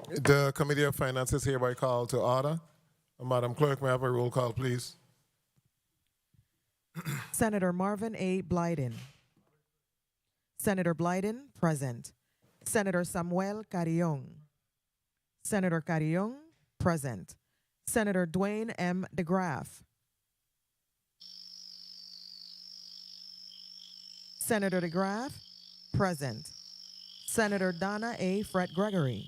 The Committee of Finance is hereby called to order. Madam Clerk, may I have a roll call, please? Senator Marvin A. Blyden. Senator Blyden, present. Senator Samuel Carrion. Senator Carrion, present. Senator Dwayne M. DeGraff. Senator DeGraff, present. Senator Donna A. Fred Gregory.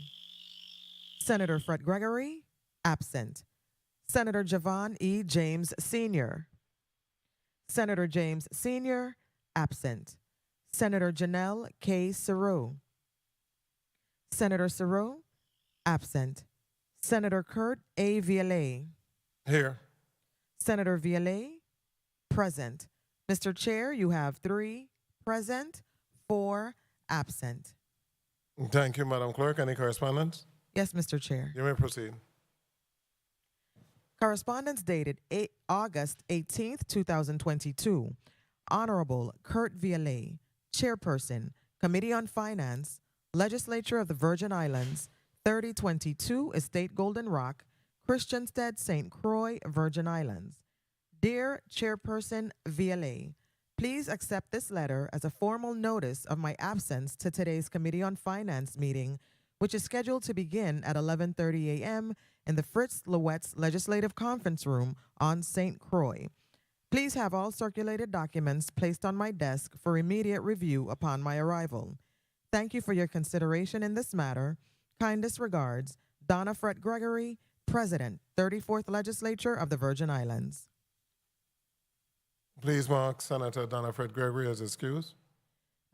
Senator Fred Gregory, absent. Senator Javon E. James Sr. Senator James Sr., absent. Senator Janelle K. Seroux. Senator Seroux, absent. Senator Kurt A. Vialet. Here. Senator Vialet, present. Mr. Chair, you have 3 present, 4 absent. Thank you, Madam Clerk. Any correspondence? Yes, Mr. Chair. You may proceed. Correspondence dated August 18th, 2022. Honorable Kurt Vialet, Chairperson, Committee on Finance, Legislature of the Virgin Islands, 3022 Estate Golden Rock, Christiansted, St. Croix, Virgin Islands. Dear Chairperson Vialet, please accept this letter as a formal notice of my absence to today's Committee on Finance meeting, which is scheduled to begin at 11:30 a.m. in the Fritz Lowette's Legislative Conference Room on St. Croix. Please have all circulated documents placed on my desk for immediate review upon my arrival. Thank you for your consideration in this matter. Kindest regards, Donna Fred Gregory, President, 34th Legislature of the Virgin Islands. Please mark Senator Donna Fred Gregory as excused.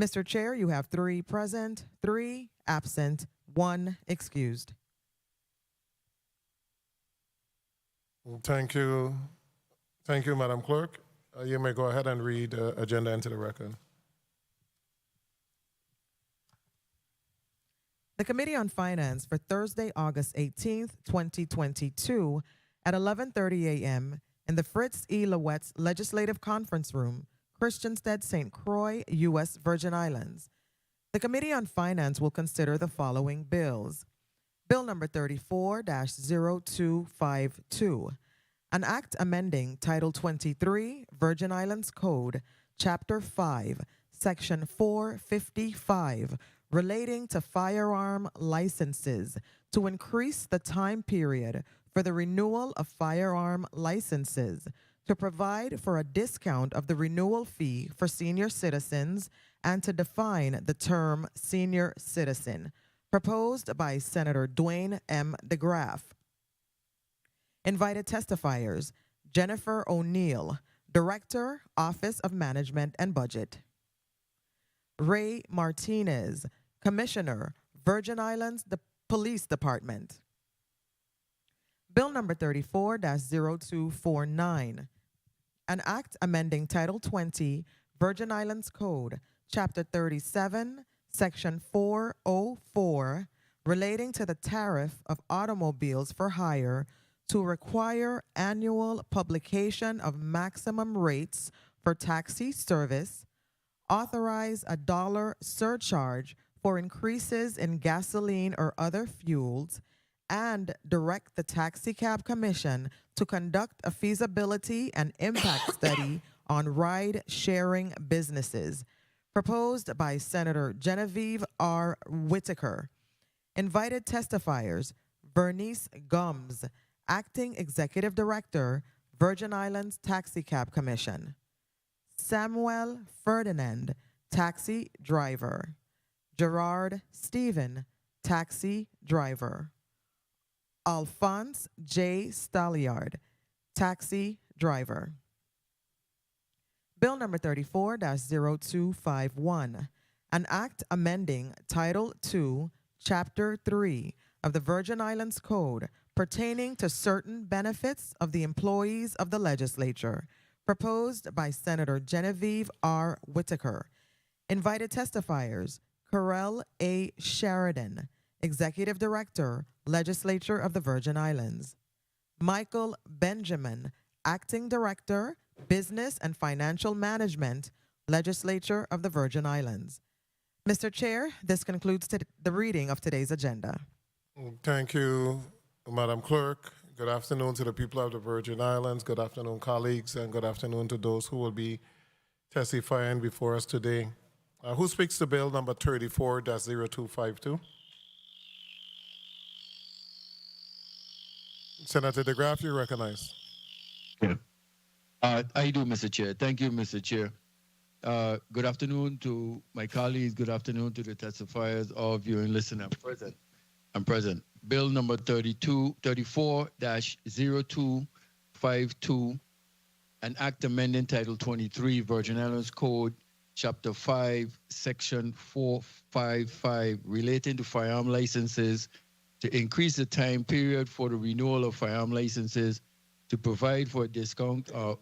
Mr. Chair, you have 3 present, 3 absent, 1 excused. Thank you. Thank you, Madam Clerk. You may go ahead and read the agenda into the record. The Committee on Finance for Thursday, August 18th, 2022 at 11:30 a.m. in the Fritz E. Lowette's Legislative Conference Room, Christiansted, St. Croix, U.S. Virgin Islands. The Committee on Finance will consider the following bills. Bill number 34-0252, an act amending Title 23, Virgin Islands Code, Chapter 5, Section 455, relating to firearm licenses to increase the time period for the renewal of firearm licenses, to provide for a discount of the renewal fee for senior citizens, and to define the term senior citizen, proposed by Senator Dwayne M. DeGraff. Invited testifiers, Jennifer O'Neill, Director, Office of Management and Budget. Ray Martinez, Commissioner, Virgin Islands Police Department. Bill number 34-0249, an act amending Title 20, Virgin Islands Code, Chapter 37, Section 404, relating to the tariff of automobiles for hire to require annual publication of maximum rates for taxi service, authorize a $1 surcharge for increases in gasoline or other fuels, and direct the Taxicab Commission to conduct a feasibility and impact study on ride-sharing businesses, proposed by Senator Genevieve R. Whitaker. Invited testifiers, Vernice Gumbs, Acting Executive Director, Virgin Islands Taxicab Commission. Samuel Ferdinand, Taxi Driver. Gerard Stephen, Taxi Driver. Alphonse J. Stalliard, Taxi Driver. Bill number 34-0251, an act amending Title II, Chapter 3 of the Virgin Islands Code pertaining to certain benefits of the employees of the legislature, proposed by Senator Genevieve R. Whitaker. Invited testifiers, Kurell A. Sheridan, Executive Director, Legislature of the Virgin Islands. Michael Benjamin, Acting Director, Business and Financial Management, Legislature of the Virgin Islands. Mr. Chair, this concludes the reading of today's agenda. Thank you, Madam Clerk. Good afternoon to the people of the Virgin Islands. Good afternoon, colleagues, and good afternoon to those who will be testifying before us today. Who speaks to bill number 34-0252? Senator DeGraff, you recognize. Yeah. I do, Mr. Chair. Thank you, Mr. Chair. Good afternoon to my colleagues. Good afternoon to the testifiers. All of you and listen. I'm present. Bill number 34-0252, an act amending Title 23, Virgin Islands Code, Chapter 5, Section 455, relating to firearm licenses, to increase the time period for the renewal of firearm licenses, to provide for a discount of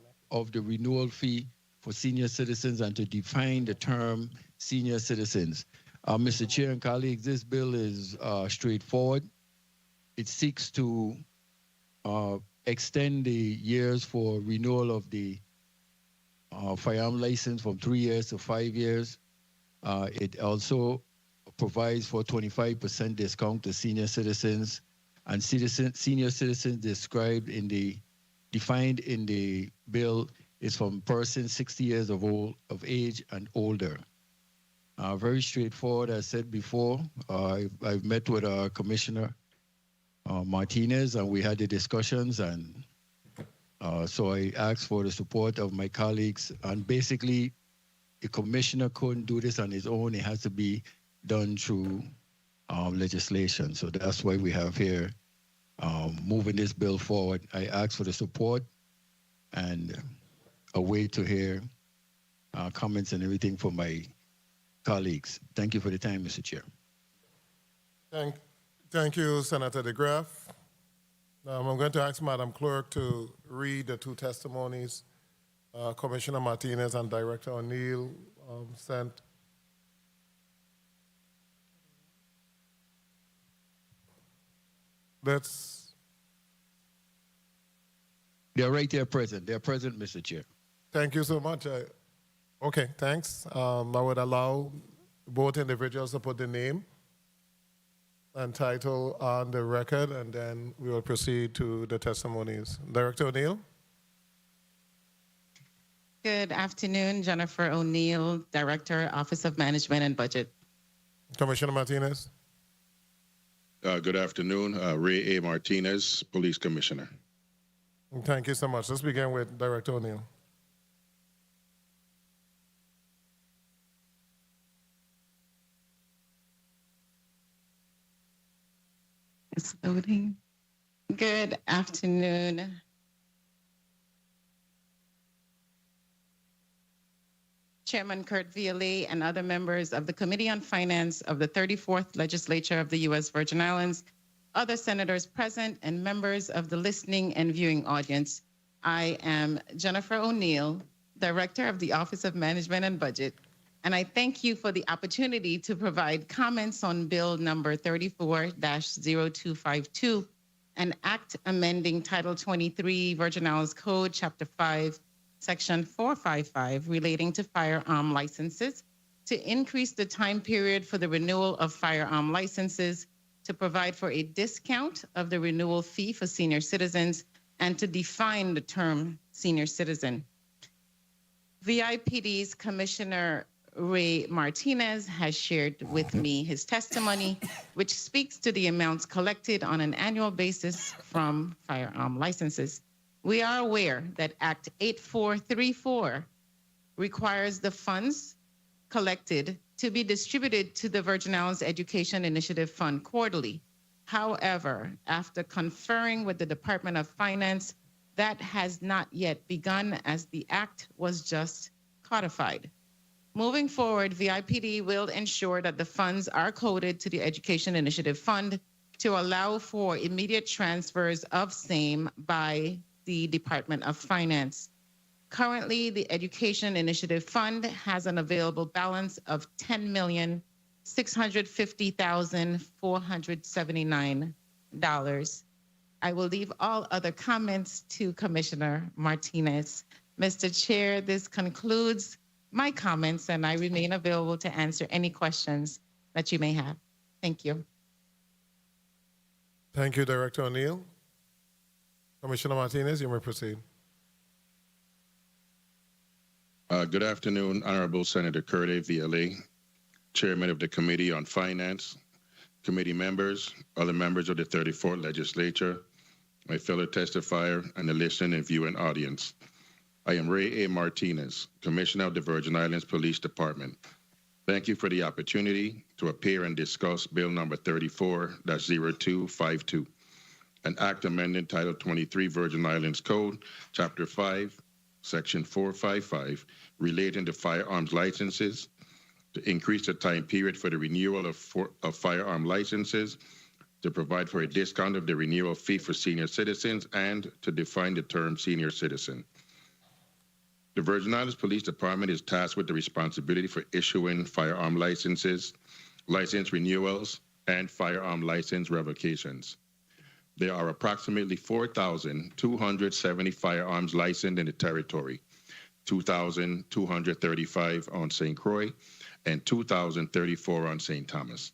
the renewal fee for senior citizens, and to define the term senior citizens. Mr. Chair and colleagues, this bill is straightforward. It seeks to extend the years for renewal of the firearm license from 3 years to 5 years. It also provides for 25% discount to senior citizens, and senior citizens defined in the bill is from persons 60 years of age and older. Very straightforward, as said before. I've met with Commissioner Martinez, and we had the discussions, and so I asked for the support of my colleagues. And basically, the commissioner couldn't do this on his own. It has to be done through legislation. So that's why we have here moving this bill forward. I asked for the support and a way to hear comments and everything from my colleagues. Thank you for the time, Mr. Chair. Thank you, Senator DeGraff. I'm going to ask Madam Clerk to read the two testimonies Commissioner Martinez and Director O'Neill sent. They're right there present. They're present, Mr. Chair. Thank you so much. Okay, thanks. I would allow both individuals to put the name and title on the record, and then we will proceed to the testimonies. Director O'Neill. Good afternoon, Jennifer O'Neill, Director, Office of Management and Budget. Commissioner Martinez. Good afternoon, Ray A. Martinez, Police Commissioner. Thank you so much. Let's begin with Director O'Neill. It's loading. Good afternoon. Chairman Kurt Vialet and other members of the Committee on Finance of the 34th Legislature of the U.S. Virgin Islands, other senators present, and members of the listening and viewing audience. I am Jennifer O'Neill, Director of the Office of Management and Budget, and I thank you for the opportunity to provide comments on Bill number 34-0252, an act amending Title 23 Virgin Islands Code, Chapter 5, Section 455, relating to firearm licenses, to increase the time period for the renewal of firearm licenses, to provide for a discount of the renewal fee for senior citizens, and to define the term senior citizen. VIPD's Commissioner Ray Martinez has shared with me his testimony, which speaks to the amounts collected on an annual basis from firearm licenses. We are aware that Act 8434 requires the funds collected to be distributed to the Virgin Islands Education Initiative Fund quarterly. However, after conferring with the Department of Finance, that has not yet begun, as the act was just codified. Moving forward, VIPD will ensure that the funds are coded to the Education Initiative Fund to allow for immediate transfers of same by the Department of Finance. Currently, the Education Initiative Fund has an available balance of $10,650,479. I will leave all other comments to Commissioner Martinez. Mr. Chair, this concludes my comments, and I remain available to answer any questions that you may have. Thank you. Thank you, Director O'Neill. Commissioner Martinez, you may proceed. Good afternoon, Honorable Senator Kurell, VLA, Chairman of the Committee on Finance, committee members, other members of the 34th Legislature, my fellow testifier, and the listening and viewing audience. I am Ray A. Martinez, Commissioner of the Virgin Islands Police Department. Thank you for the opportunity to appear and discuss Bill number 34-0252, an act amending Title 23 Virgin Islands Code, Chapter 5, Section 455, relating to firearms licenses, to increase the time period for the renewal of firearm licenses, to provide for a discount of the renewal fee for senior citizens, and to define the term senior citizen. The Virgin Islands Police Department is tasked with the responsibility for issuing firearm licenses, license renewals, and firearm license revocations. There are approximately 4,270 firearms licensed in the territory, 2,235 on St. Croix, and 2,034 on St. Thomas.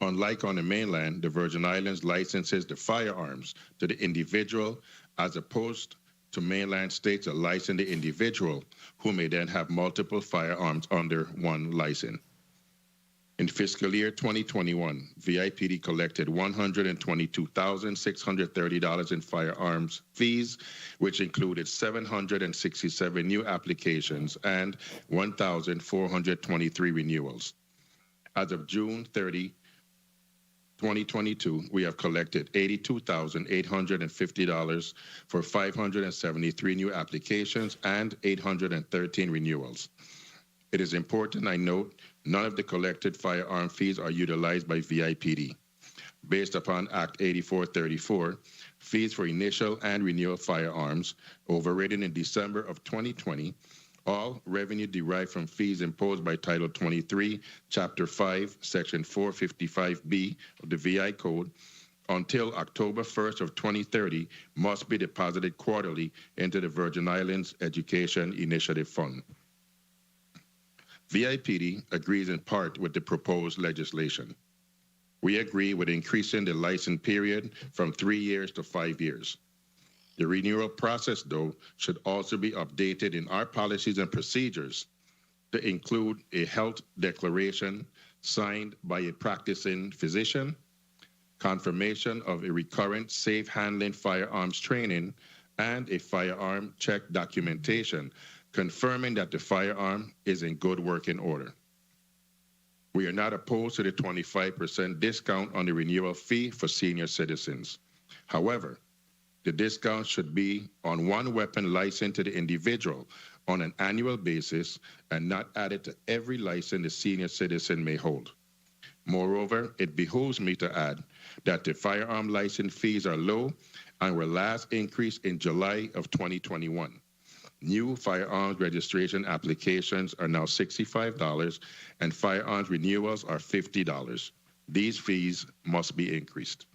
Unlike on the mainland, the Virgin Islands licenses the firearms to the individual, as opposed to mainland states that license the individual, who may then have multiple firearms under one license. In fiscal year 2021, VIPD collected $122,630 in firearms fees, which included 767 new applications and 1,423 renewals. As of June 30, 2022, we have collected $82,850 for 573 new applications and 813 renewals. It is important I note none of the collected firearm fees are utilized by VIPD. Based upon Act 8434, fees for initial and renewal firearms, overridden in December of 2020, all revenue derived from fees imposed by Title 23, Chapter 5, Section 455B of the VI Code, until October 1st of 2030 must be deposited quarterly into the Virgin Islands Education Initiative Fund. VIPD agrees in part with the proposed legislation. We agree with increasing the license period from 3 years to 5 years. The renewal process, though, should also be updated in our policies and procedures to include a health declaration signed by a practicing physician, confirmation of a recurrent safe handling firearms training, and a firearm check documentation confirming that the firearm is in good working order. We are not opposed to the 25% discount on the renewal fee for senior citizens. However, the discount should be on one weapon license to the individual on an annual basis and not added to every license the senior citizen may hold. Moreover, it behooves me to add that the firearm license fees are low and were last increased in July of 2021. New firearms registration applications are now $65 and firearms renewals are $50. These fees must be increased.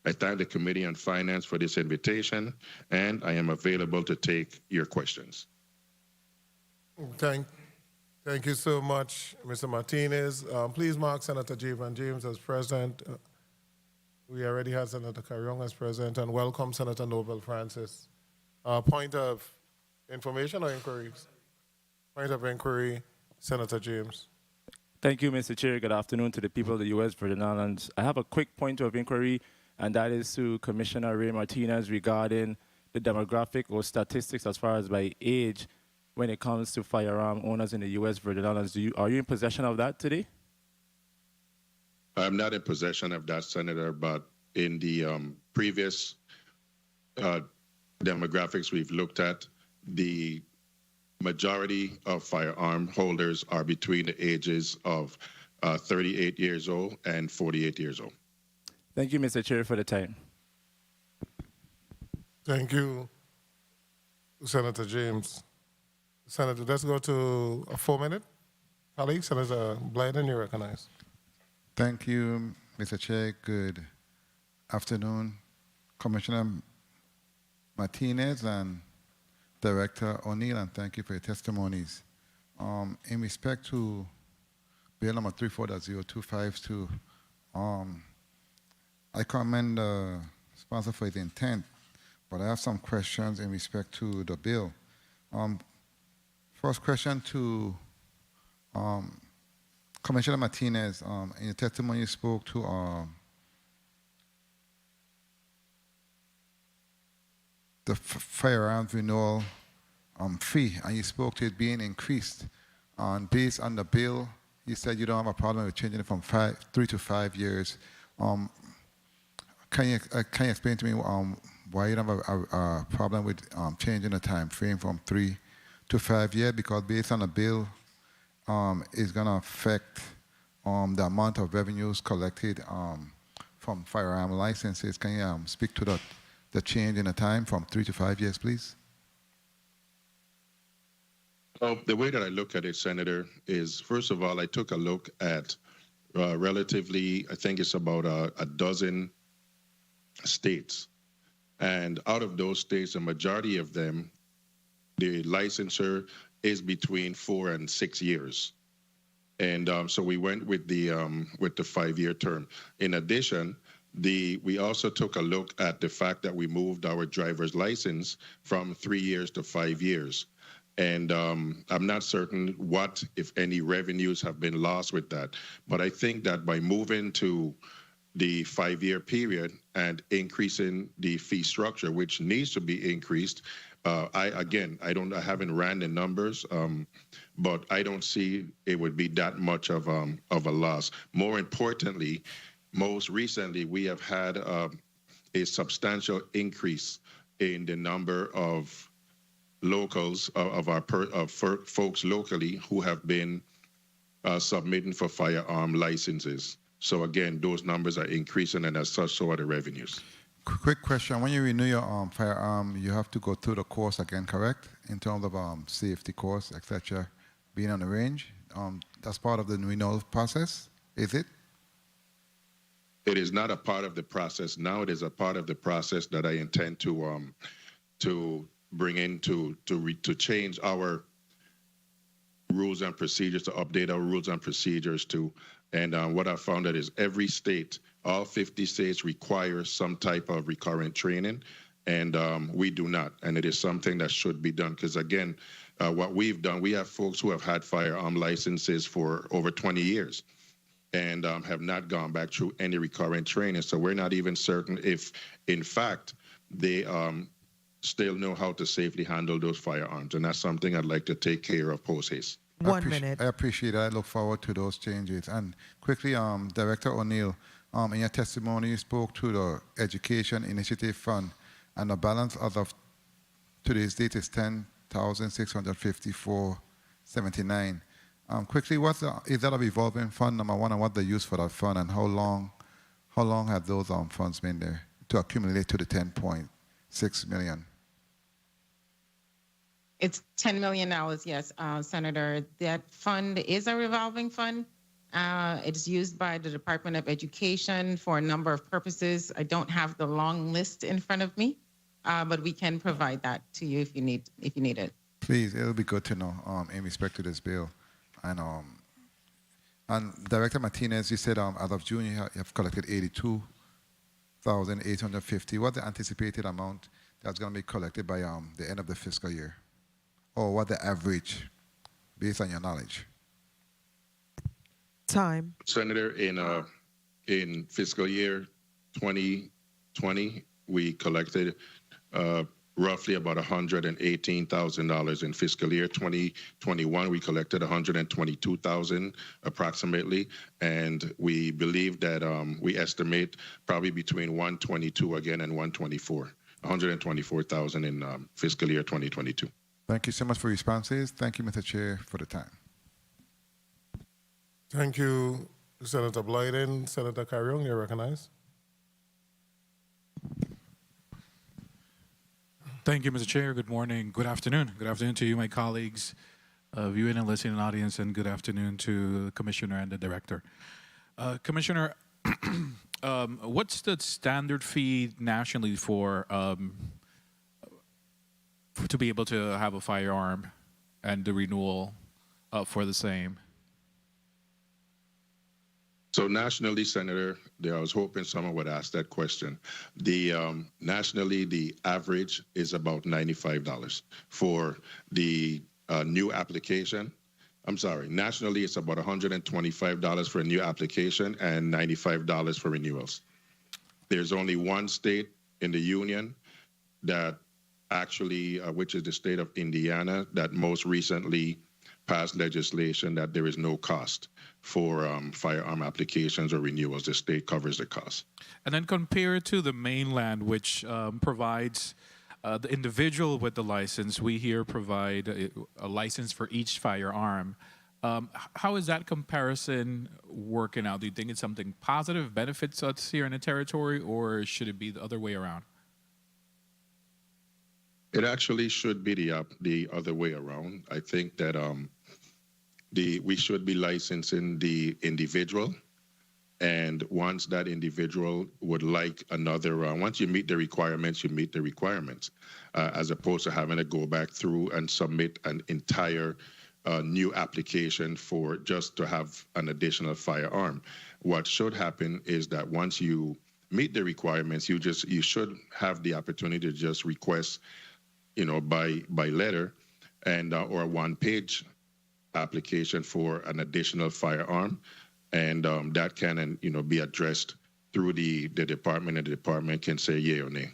I thank the Committee on Finance for this invitation, and I am available to take your questions. Thank you so much, Mr. Martinez. Please mark Senator Jeevan James as president. We already had Senator Carrion as president, and welcome Senator Noble Francis. Point of information or inquiries? Point of inquiry, Senator James. Thank you, Mr. Chair. Good afternoon to the people of the U.S. Virgin Islands. I have a quick point of inquiry, and that is to Commissioner Ray Martinez regarding the demographic or statistics as far as by age when it comes to firearm owners in the U.S. Virgin Islands. Are you in possession of that today? I'm not in possession of that, Senator, but in the previous demographics we've looked at, the majority of firearm holders are between the ages of 38 years old and 48 years old. Thank you, Mr. Chair, for the time. Thank you, Senator James. Senator, let's go to a 4-minute. Colleague, Senator Blyden, you recognize. Thank you, Mr. Chair. Good afternoon, Commissioner Martinez and Director O'Neill, and thank you for your testimonies. In respect to Bill number 34.0252, I commend the sponsor for his intent, but I have some questions in respect to the bill. First question to Commissioner Martinez. In your testimony, you spoke to the firearms renewal fee, and you spoke to it being increased. Based on the bill, you said you don't have a problem with changing it from 3 to 5 years. Can you explain to me why you don't have a problem with changing the time frame from 3 to 5 years? Because based on the bill, it's going to affect the amount of revenues collected from firearm licenses. Can you speak to the change in the time from 3 to 5 years, please? The way that I look at it, Senator, is first of all, I took a look at relatively, I think it's about a dozen states. And out of those states, the majority of them, the licensure is between 4 and 6 years. And so we went with the 5-year term. In addition, we also took a look at the fact that we moved our driver's license from 3 years to 5 years. And I'm not certain what, if any, revenues have been lost with that. But I think that by moving to the 5-year period and increasing the fee structure, which needs to be increased, I haven't ran the numbers, but I don't see it would be that much of a loss. More importantly, most recently, we have had a substantial increase in the number of locals, folks locally who have been submitting for firearm licenses. So again, those numbers are increasing, and as such, so are the revenues. Quick question. When you renew your firearm, you have to go through the course again, correct? In terms of safety course, etc., being on the range. That's part of the renewal process, is it? It is not a part of the process. Now it is a part of the process that I intend to bring in to change our rules and procedures, to update our rules and procedures to. And what I found out is every state, all 50 states require some type of recurrent training, and we do not. And it is something that should be done because, again, what we've done, we have folks who have had firearm licenses for over 20 years and have not gone back through any recurrent training. So we're not even certain if, in fact, they still know how to safely handle those firearms. And that's something I'd like to take care of post-haste. 1 minute. I appreciate it. I look forward to those changes. And quickly, Director O'Neill, in your testimony, you spoke to the Education Initiative Fund, and the balance as of today's date is $10,654.79. Quickly, is that a revolving fund, number one, and what's the use for that fund, and how long have those funds been there to accumulate to the $10.6 million? It's $10 million, yes, Senator. That fund is a revolving fund. It's used by the Department of Education for a number of purposes. I don't have the long list in front of me, but we can provide that to you if you need it. Please, it'll be good to know in respect to this bill. And Director Martinez, you said as of June you have collected $82,850. What's the anticipated amount that's going to be collected by the end of the fiscal year? Or what the average, based on your knowledge? Time. Senator, in fiscal year 2020, we collected roughly about $118,000. In fiscal year 2021, we collected $122,000 approximately, and we believe that we estimate probably between $122 again and $124,000 in fiscal year 2022. Thank you so much for your responses. Thank you, Mr. Chair, for the time. Thank you, Senator Blyden. Senator Carrion, you're recognized. Thank you, Mr. Chair. Good morning. Good afternoon. Good afternoon to you, my colleagues, viewing and listening audience, and good afternoon to the Commissioner and the Director. Commissioner, what's the standard fee nationally for to be able to have a firearm and the renewal for the same? So So nationally, Senator, I was hoping someone would ask that question. Nationally, the average is about $95 for the new application. I'm sorry, nationally, it's about $125 for a new application and $95 for renewals. There's only one state in the union that actually, which is the state of Indiana, that most recently passed legislation that there is no cost for firearm applications or renewals. The state covers the cost. And then compared to the mainland, which provides the individual with the license, we here provide a license for each firearm. How is that comparison working out? Do you think it's something positive, benefits us here in the territory, or should it be the other way around? It actually should be the other way around. I think that we should be licensing the individual, and once that individual would like another, once you meet the requirements, you meet the requirements, as opposed to having to go back through and submit an entire new application for just to have an additional firearm. What should happen is that once you meet the requirements, you should have the opportunity to just request, by letter and or a one-page application for an additional firearm, and that can be addressed through the department, and the department can say yay or nay.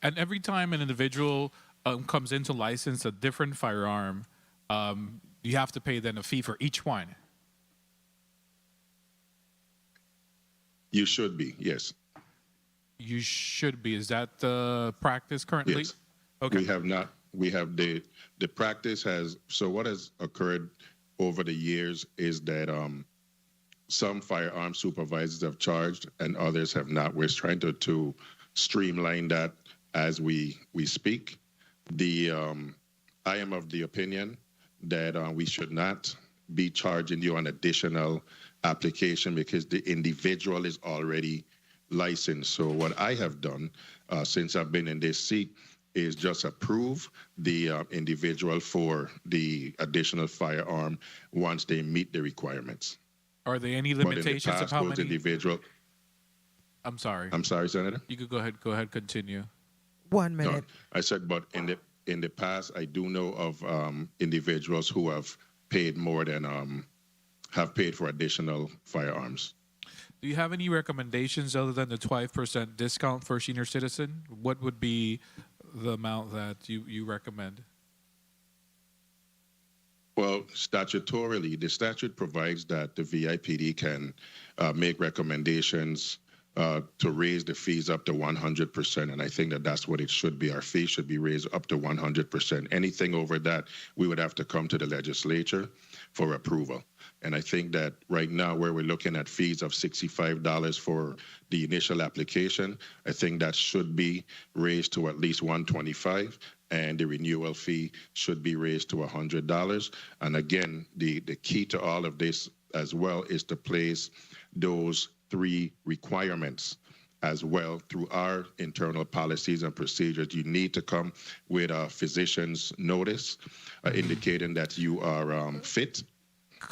And every time an individual comes in to license a different firearm, you have to pay then a fee for each one. You should be, yes. You should be. Is that the practice currently? Yes. Okay. We have not. We have the practice has. So what has occurred over the years is that some firearm supervisors have charged and others have not. We're trying to streamline that as we speak. I am of the opinion that we should not be charging you an additional application because the individual is already licensed. So what I have done since I've been in this seat is just approve the individual for the additional firearm once they meet the requirements. Are there any limitations of how many? Individual. I'm sorry. I'm sorry, Senator. You could go ahead, continue. 1 minute. No, I said, but in the past, I do know of individuals who have paid more than have paid for additional firearms. Do you have any recommendations other than the 12% discount for senior citizen? What would be the amount that you recommend? Well, statutorily, the statute provides that the VIPD can make recommendations to raise the fees up to 100%, and I think that that's what it should be. Our fee should be raised up to 100%. Anything over that, we would have to come to the legislature for approval. And I think that right now, where we're looking at fees of $65 for the initial application, I think that should be raised to at least $125, and the renewal fee should be raised to $100. And again, the key to all of this as well is to place those 3 requirements as well through our internal policies and procedures. You need to come with a physician's notice indicating that you are fit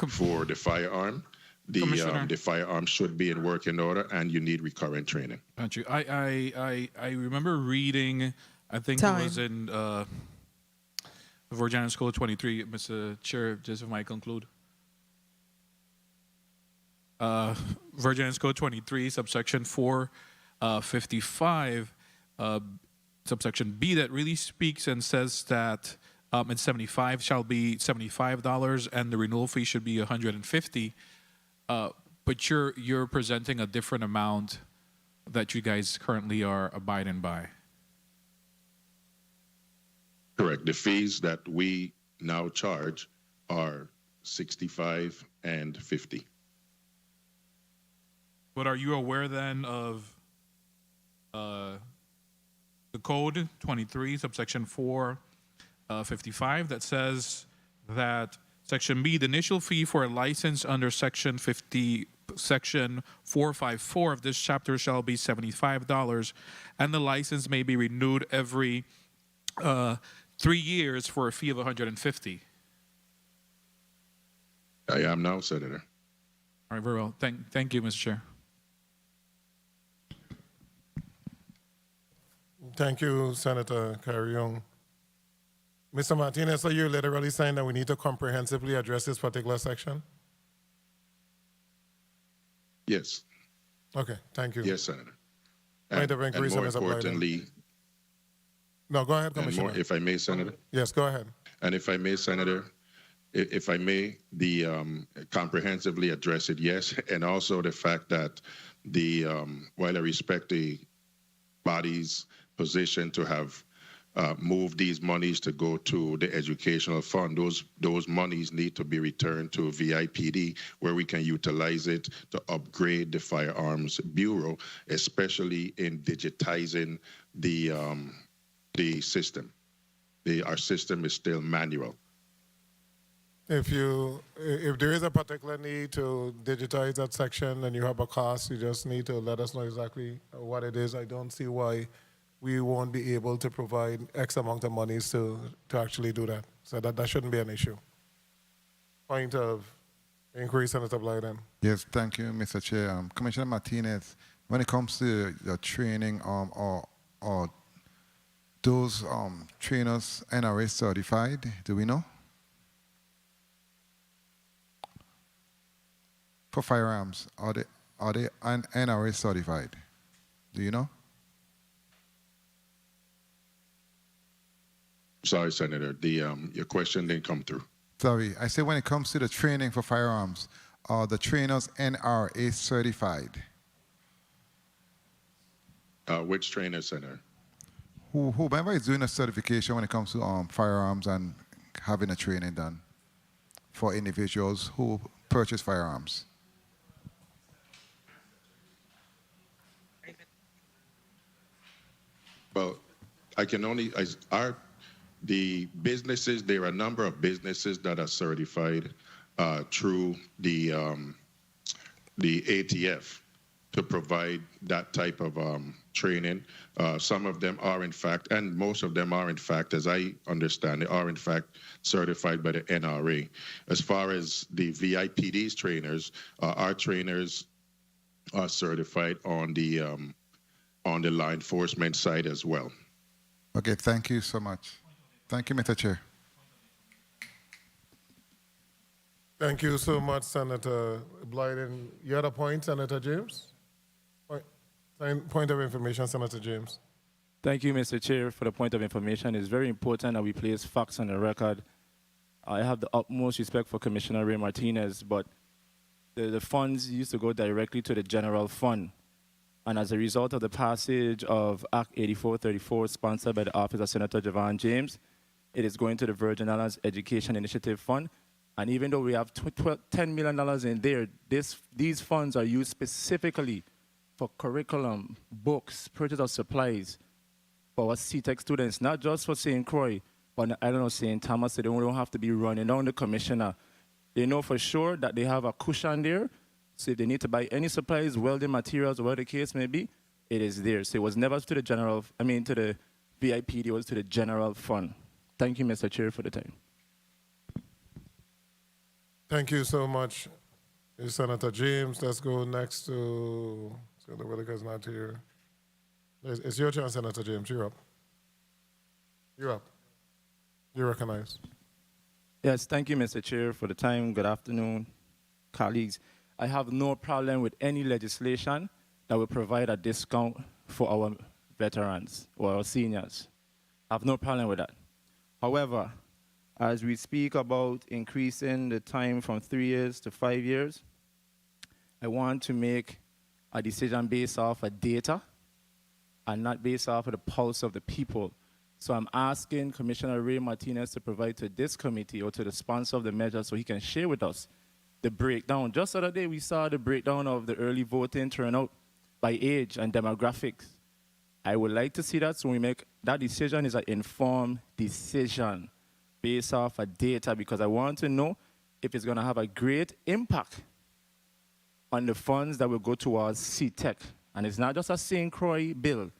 for the firearm. The firearm should be in working order, and you need recurrent training. Thank you. I remember reading, I think it was in Virginia School 23, Mr. Chair, just if I conclude. Virginia Code 23, subsection 455, subsection B, that really speaks and says that it's 75 shall be $75 and the renewal fee should be $150. But you're presenting a different amount that you guys currently are abiding by. Correct. The fees that we now charge are 65 and 50. But are you aware then of the code 23, subsection 455, that says that section B, the initial fee for a license under section 454 of this chapter shall be $75, and the license may be renewed every 3 years for a fee of $150. I am now, Senator. All right, very well. Thank you, Mr. Chair. Thank you, Senator Carrion. Mr. Martinez, are you literally saying that we need to comprehensively address this particular section? Yes. Okay, thank you. Yes, Senator. Point of And inquiry, more Senator Blyden. importantly, No, go ahead, and Commissioner. more, if I may, Senator. Yes, go ahead. And if I may, Senator, if I may, the comprehensively address it, yes, and also the fact that the while I respect the body's position to have moved these monies to go to the educational fund, those monies need to be returned to VIPD, where we can utilize it to upgrade the Firearms Bureau, especially in digitizing the system. Our system is still manual. If there is a particular need to digitize that section and you have a cost, you just need to let us know exactly what it is. I don't see why we won't be able to provide X amount of monies to actually do that. So that shouldn't be an issue. Point of inquiry, Senator Blyden. Yes, thank you, Mr. Chair. Commissioner Martinez, when it comes to the training or those trainers NRA certified, do we know? For firearms, are they NRA certified? Do you know? Sorry, Senator, your question didn't come through. Sorry, I say when it comes to the training for firearms, are the trainers NRA certified? Which trainer, Senator? Whoever is doing a certification when it comes to firearms and having a training done for individuals who purchase firearms. Well, I can only, the businesses, there are a number of businesses that are certified through the ATF to provide that type of training. Some of them are in fact, and most of them are in fact, as I understand, they are in fact certified by the NRA. As far as the VIPD's trainers, our trainers are certified on the law enforcement side as well. Okay, thank you so much. Thank you, Mr. Chair. Thank you so much, Senator Blyden. You had a point, Senator James? Point of information, Senator James. Thank you, Mr. Chair, for the point of information. It's very important that we place facts on the record. I have the utmost respect for Commissioner Ray Martinez, but the funds used to go directly to the general fund. And as a result of the passage of Act 8434, sponsored by the Office of Senator Javon James, it is going to the Virgin Islands Education Initiative Fund. And even though we have $10 million in there, these funds are used specifically for curriculum, books, purchase of supplies for our CTEC students, not just for St. Croix, but on the island of St. Thomas, so they don't have to be running down the commissioner. They know for sure that they have a cushion there, so if they need to buy any supplies, welding materials, or whatever the case may be, it is there. So it was never to the to the VIPD, it was to the general fund. Thank you, Mr. Chair, for the time. Thank you so much, Senator James. Let's go next to Senator Williker's not here. It's your turn, Senator James. You're up. You're up. You're recognized. Yes, thank you, Mr. Chair, for the time. Good afternoon, colleagues. I have no problem with any legislation that will provide a discount for our veterans or our seniors. I have no problem with that. However, as we speak about increasing the time from 3 years to 5 years, I want to make a decision based off of data and not based off of the pulse of the people. So I'm asking Commissioner Ray Martinez to provide to this committee or to the sponsor of the measure so he can share with us the breakdown. Just the other day, we saw the breakdown of the early voting turnout by age and demographics. I would like to see that so we make that decision is an informed decision based off of data, because I want to know if it's going to have a great impact on the funds that will go towards CTEC. And it's not just a St. Croix bill.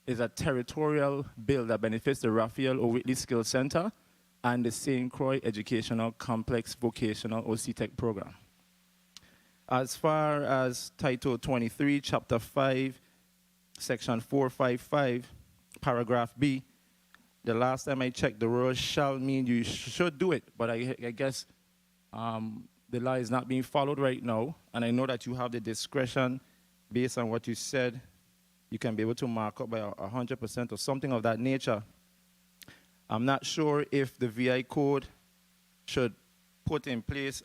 It's a territorial bill that benefits the Raphael O. Whitley Skills Center and the St. Croix Educational Complex Vocational or CTEC program. As far as Title 23, Chapter 5, Section 455, Paragraph B, the last time I checked, the word shall mean you should do it, but I guess the law is not being followed right now, and I know that you have the discretion based on what you said. You can be able to mark up by 100% or something of that nature. I'm not sure if the VI code should put in place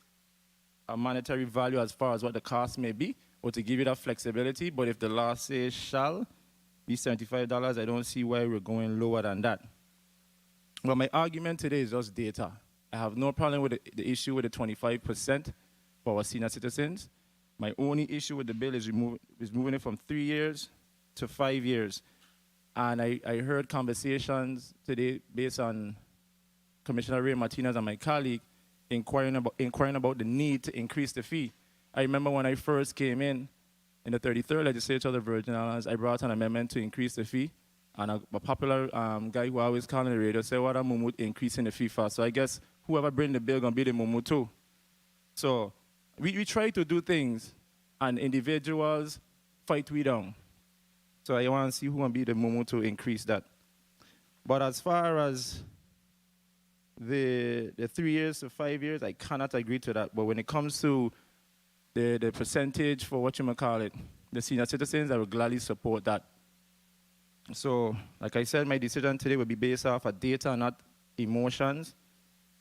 a monetary value as far as what the cost may be, or to give you that flexibility, but if the law says shall be $75, I don't see why we're going lower than that. Well, my argument today is just data. I have no problem with the issue with the 25% for our senior citizens. My only issue with the bill is moving it from 3 years to 5 years. And I heard conversations today based on Commissioner Ray Martinez and my colleague inquiring about the need to increase the fee. I remember when I first came in the 33rd Legislature of the Virgin Islands, I brought an amendment to increase the fee. And a popular guy who I always call on the radio said, what a mumu increasing the fee for? So I guess whoever bring the bill gonna be the mumu too. So we try to do things and individuals fight we down. So I want to see who gonna be the mumu to increase that. But as far as the 3 years to 5 years, I cannot agree to that. But when it comes to the percentage for what you might call it, the senior citizens, I would gladly support that. So, like I said, my decision today will be based off of data, not emotions.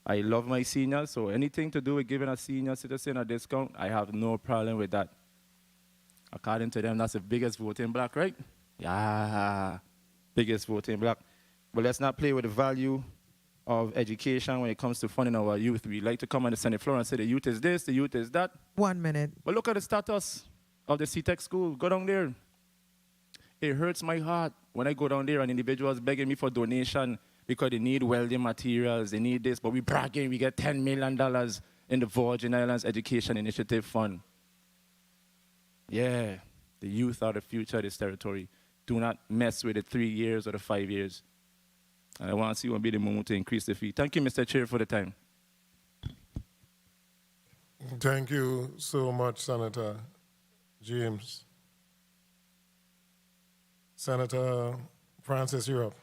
I love my seniors, so anything to do with giving a senior citizen a discount, I have no problem with that. According to them, that's the biggest voting block, right? Yeah, biggest voting block. But let's not play with the value of education when it comes to funding our youth. We like to come on the Senate floor and say the youth is this, the youth is that. 1 minute. But look at the status of the CTEC school. Go down there. It hurts my heart when I go down there and individuals begging me for donation because they need welding materials, they need this, but we bragging, we get $10 million in the Virgin Islands Education Initiative Fund. Yeah, the youth are the future of this territory. Do not mess with the 3 years or the 5 years. And I want to see what be the moment to increase the fee. Thank you, Mr. Chair, for the time. Thank you so much, Senator James. Senator Francis, you're up.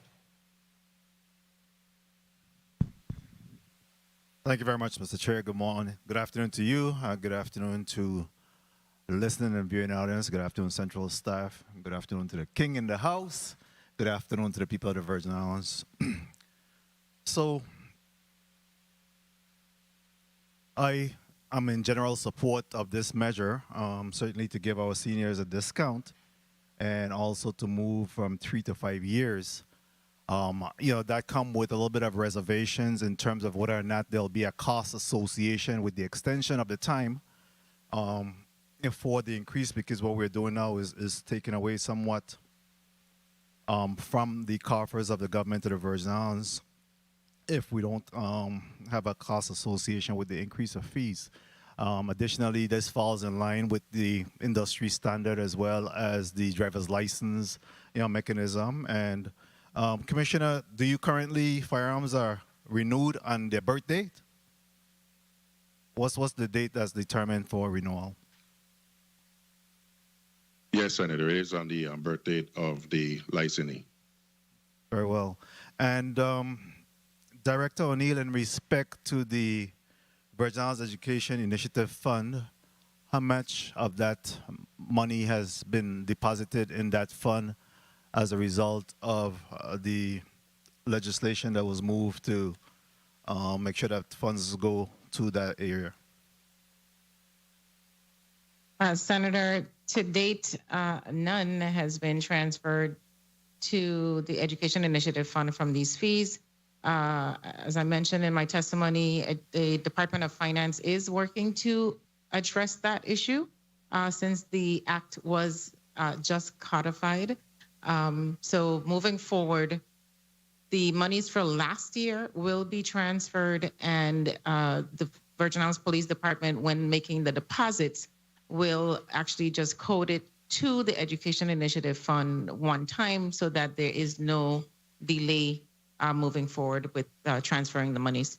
Thank you very much, Mr. Chair. Good morning. Good afternoon to you. Good afternoon to the listening and viewing audience. Good afternoon, Central staff. Good afternoon to the King in the house. Good afternoon to the people of the Virgin Islands. So, I am in general support of this measure, certainly to give our seniors a discount and also to move from 3 to 5 years. That come with a little bit of reservations in terms of whether or not there'll be a cost association with the extension of the time for the increase, because what we're doing now is taking away somewhat from the coffers of the government of the Virgin Islands if we don't have a cost association with the increase of fees. Additionally, this falls in line with the industry standard as well as the driver's license mechanism. And Commissioner, do you currently, firearms are renewed on their birth date? What's the date that's determined for renewal? Yes, Senator, it is on the birth date of the licensee. Very well. And Director O'Neill, in respect to the Virgin Islands Education Initiative Fund, how much of that money has been deposited in that fund as a result of the legislation that was moved to make sure that funds go to that area? Senator, to date, none has been transferred to the Education Initiative Fund from these fees. As I mentioned in my testimony, the Department of Finance is working to address that issue since the act was just codified. So moving forward, the monies for last year will be transferred, and the Virgin Islands Police Department, when making the deposits, will actually just code it to the Education Initiative Fund one time so that there is no delay moving forward with transferring the monies.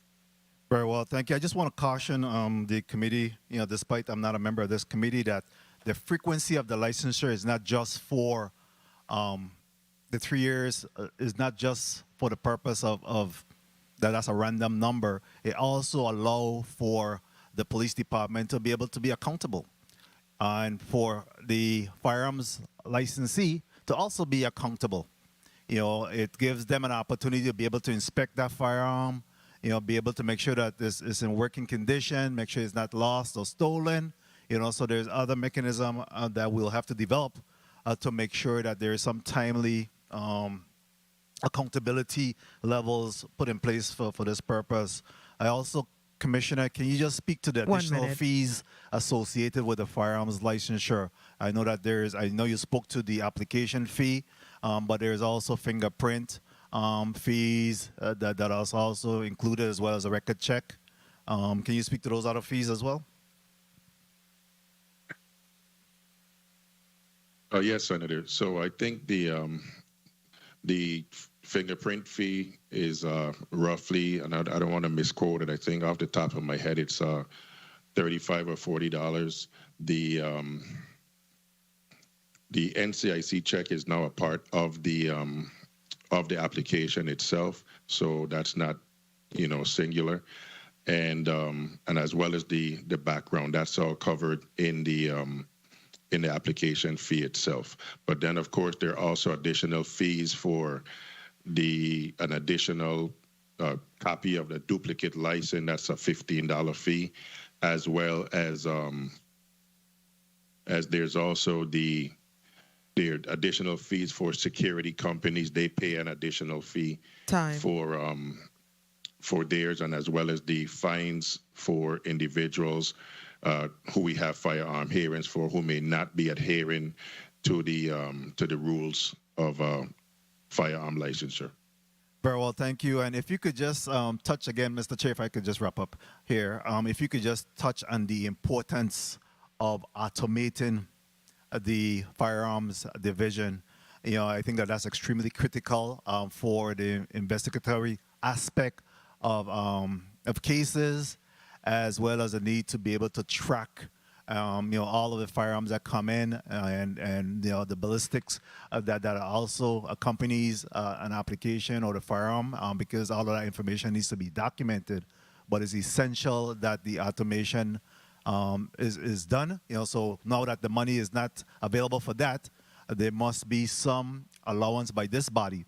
Very well, thank you. I just want to caution the committee, despite I'm not a member of this committee, that the frequency of the licensure is not just for the 3 years, is not just for the purpose of that's a random number. It also allow for the police department to be able to be accountable, and for the firearms licensee to also be accountable. It gives them an opportunity to be able to inspect that firearm, be able to make sure that this is in working condition, make sure it's not lost or stolen. So there's other mechanism that we'll have to develop to make sure that there is some timely accountability levels put in place for this purpose. I also, Commissioner, can you just speak to the 1 additional minute. fees associated with the firearms licensure? I know that I know you spoke to the application fee, but there's also fingerprint fees that are also included, as well as a record check. Can you speak to those other fees as well? Yes, Senator. So I think the fingerprint fee is roughly, and I don't want to misquote it, I think off the top of my head it's $35 or $40. The NCIC check is now a part of the application itself, so that's not singular, and as well as the background, that's all covered in the application fee itself. But then, of course, there are also additional fees for an additional copy of the duplicate license. That's a $15 fee, as well as there's also the additional fees for security companies. They pay an additional fee for theirs, and as well as the fines for individuals who we have firearm hearings for, who may not be adhering to the rules of firearm licensure. Very well, thank you. And if you could just touch again, Mr. Chair, if I could just wrap up here. If you could just touch on the importance of automating the firearms division. I think that's extremely critical for the investigatory aspect of cases, as well as the need to be able to track all of the firearms that come in, and the ballistics that also accompanies an application or the firearm, because all of that information needs to be documented. But it's essential that the automation is done. So now that the money is not available for that, there must be some allowance by this body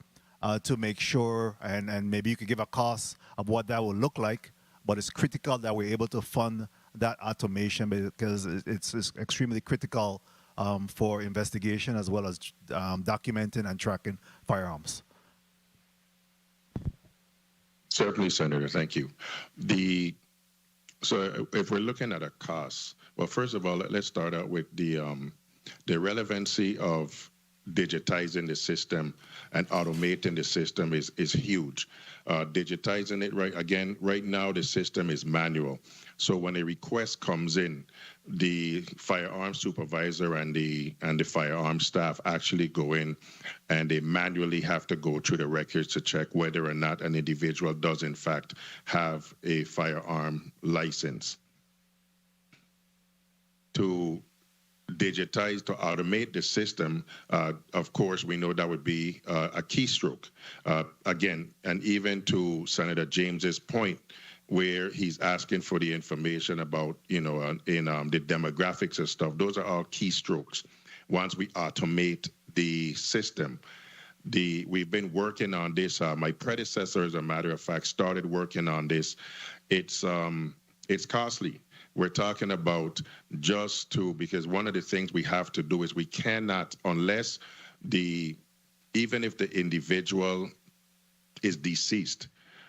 to make sure, and maybe you could give a cost of what that will look like. But it's critical that we're able to fund that automation, because it's extremely critical for investigation, as well as documenting and tracking firearms. Certainly, Senator. Thank you. So if we're looking at a cost, well, first of all, let's start out with the relevancy of digitizing the system and automating the system is huge. Digitizing it, right now the system is manual. So when a request comes in, the firearm supervisor and the firearm staff actually go in and they manually have to go through the records to check whether or not an individual does in fact have a firearm license. To digitize, to automate the system, of course, we know that would be a keystroke. Again, and even to Senator James's point, where he's asking for the information about, in the demographics and stuff, those are all keystrokes. Once we automate the system, we've been working on this. My predecessor, as a matter of fact, started working on this. It's costly. We're talking about because one of the things we have to do is we cannot, unless even if the individual is deceased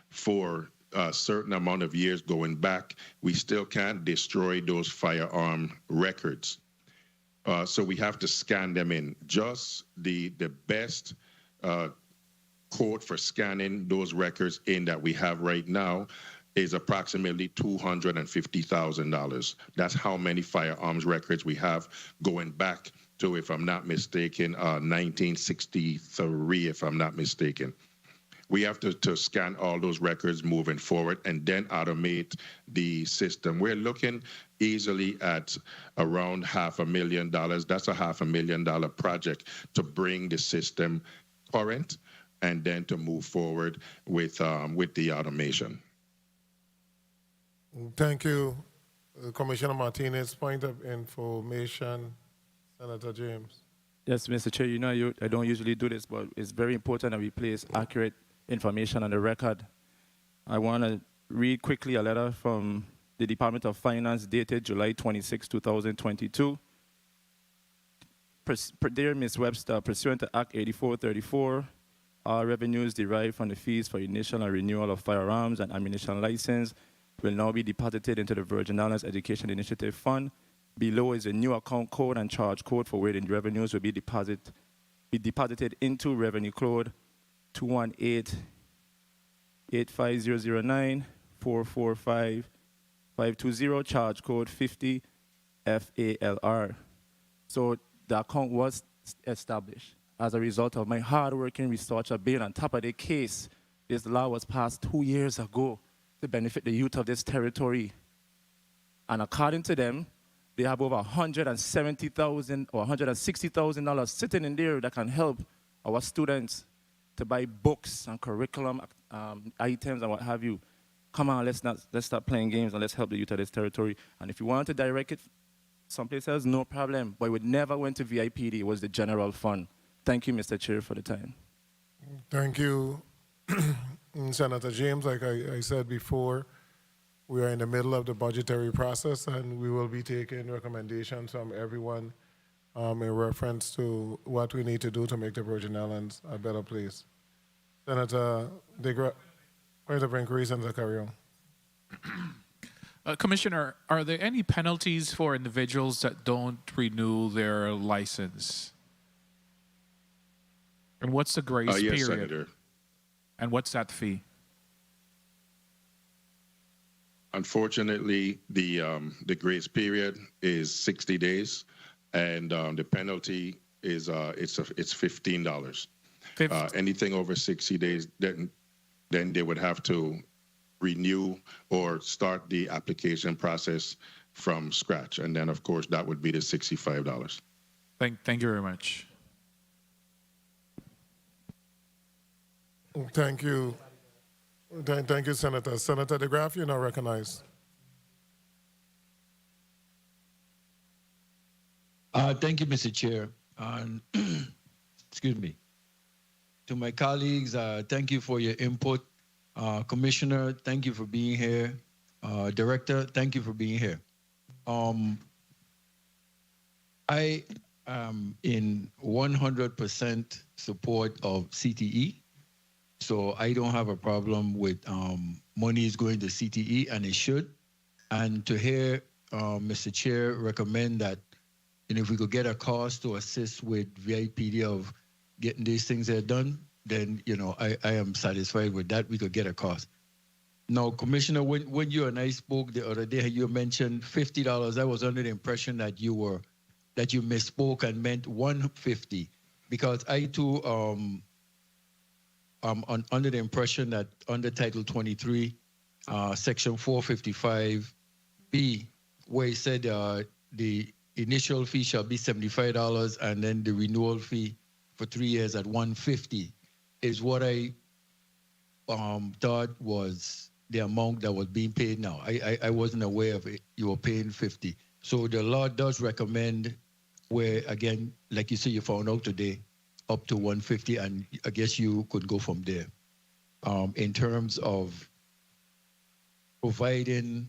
for a certain amount of years going back, we still can't destroy those firearm records. So we have to scan them in. Just the best quote for scanning those records in that we have right now is approximately $250,000. That's how many firearms records we have going back to, if I'm not mistaken, 1963, if I'm not mistaken. We have to scan all those records moving forward and then automate the system. We're looking easily at around $500,000. That's a $500,000 project to bring the system current and then to move forward with the automation. Thank you, Commissioner Martinez. Point of information, Senator James. Yes, Mr. Chair, you know, I don't usually do this, but it's very important that we place accurate information on the record. I want to read quickly a letter from the Department of Finance dated July 26, 2022. Dear Ms. Webster, pursuant to Act 8434, all revenues derived from the fees for initial and renewal of firearms and ammunition license will now be deposited into the Virgin Islands Education Initiative Fund. Below is a new account code and charge code for where the revenues will be deposited into revenue code 218-85009-445-520, charge code 50 FALR. So the account was established. As a result of my hard-working researcher being on top of the case, this law was passed 2 years ago to benefit the youth of this territory. And according to them, they have over $170,000 or $160,000 sitting in there that can help our students to buy books and curriculum items and what have you. Come on, let's stop playing games and let's help the youth of this territory. And if you want to direct it someplace else, no problem. But it never went to VIPD. It was the general fund. Thank you, Mr. Chair, for the time. Thank you, Senator James. Like I said before, we are in the middle of the budgetary process, and we will be taking recommendations from everyone in reference to what we need to do to make the Virgin Islands a better place. Senator DeGraw, point of inquiry, Senator Carrion. Commissioner, are there any penalties for individuals that don't renew their license? And what's the grace Yes, period? Senator. And what's that fee? Unfortunately, the grace period is 60 days, and the penalty is it's $15. Anything over 60 days, then they would have to renew or start the application process from scratch, and then of course that would be the $65. Thank you very much. Thank you. Thank you, Senator. Senator DeGraff, you're now recognized. Thank you, Mr. Chair. Excuse me. To my colleagues, thank you for your input. Commissioner, thank you for being here. Director, thank you for being here. I am in 100% support of CTE. So I don't have a problem with money is going to CTE, and it should. And to hear Mr. Chair recommend that, if we could get a cost to assist with VIPD of getting these things there done, then I am satisfied with that. We could get a cost. Now, Commissioner, when you and I spoke the other day, you mentioned $50. I was under the impression that you misspoke and meant $150, because I too under the impression that under Title 23, Section 455B, where it said the initial fee shall be $75 and then the renewal fee for 3 years at $150, is what I thought was the amount that was being paid now. I wasn't aware of it. You were paying $50. So the law does recommend where, again, like you say, you found out today, up to $150, and I guess you could go from there. In terms of providing,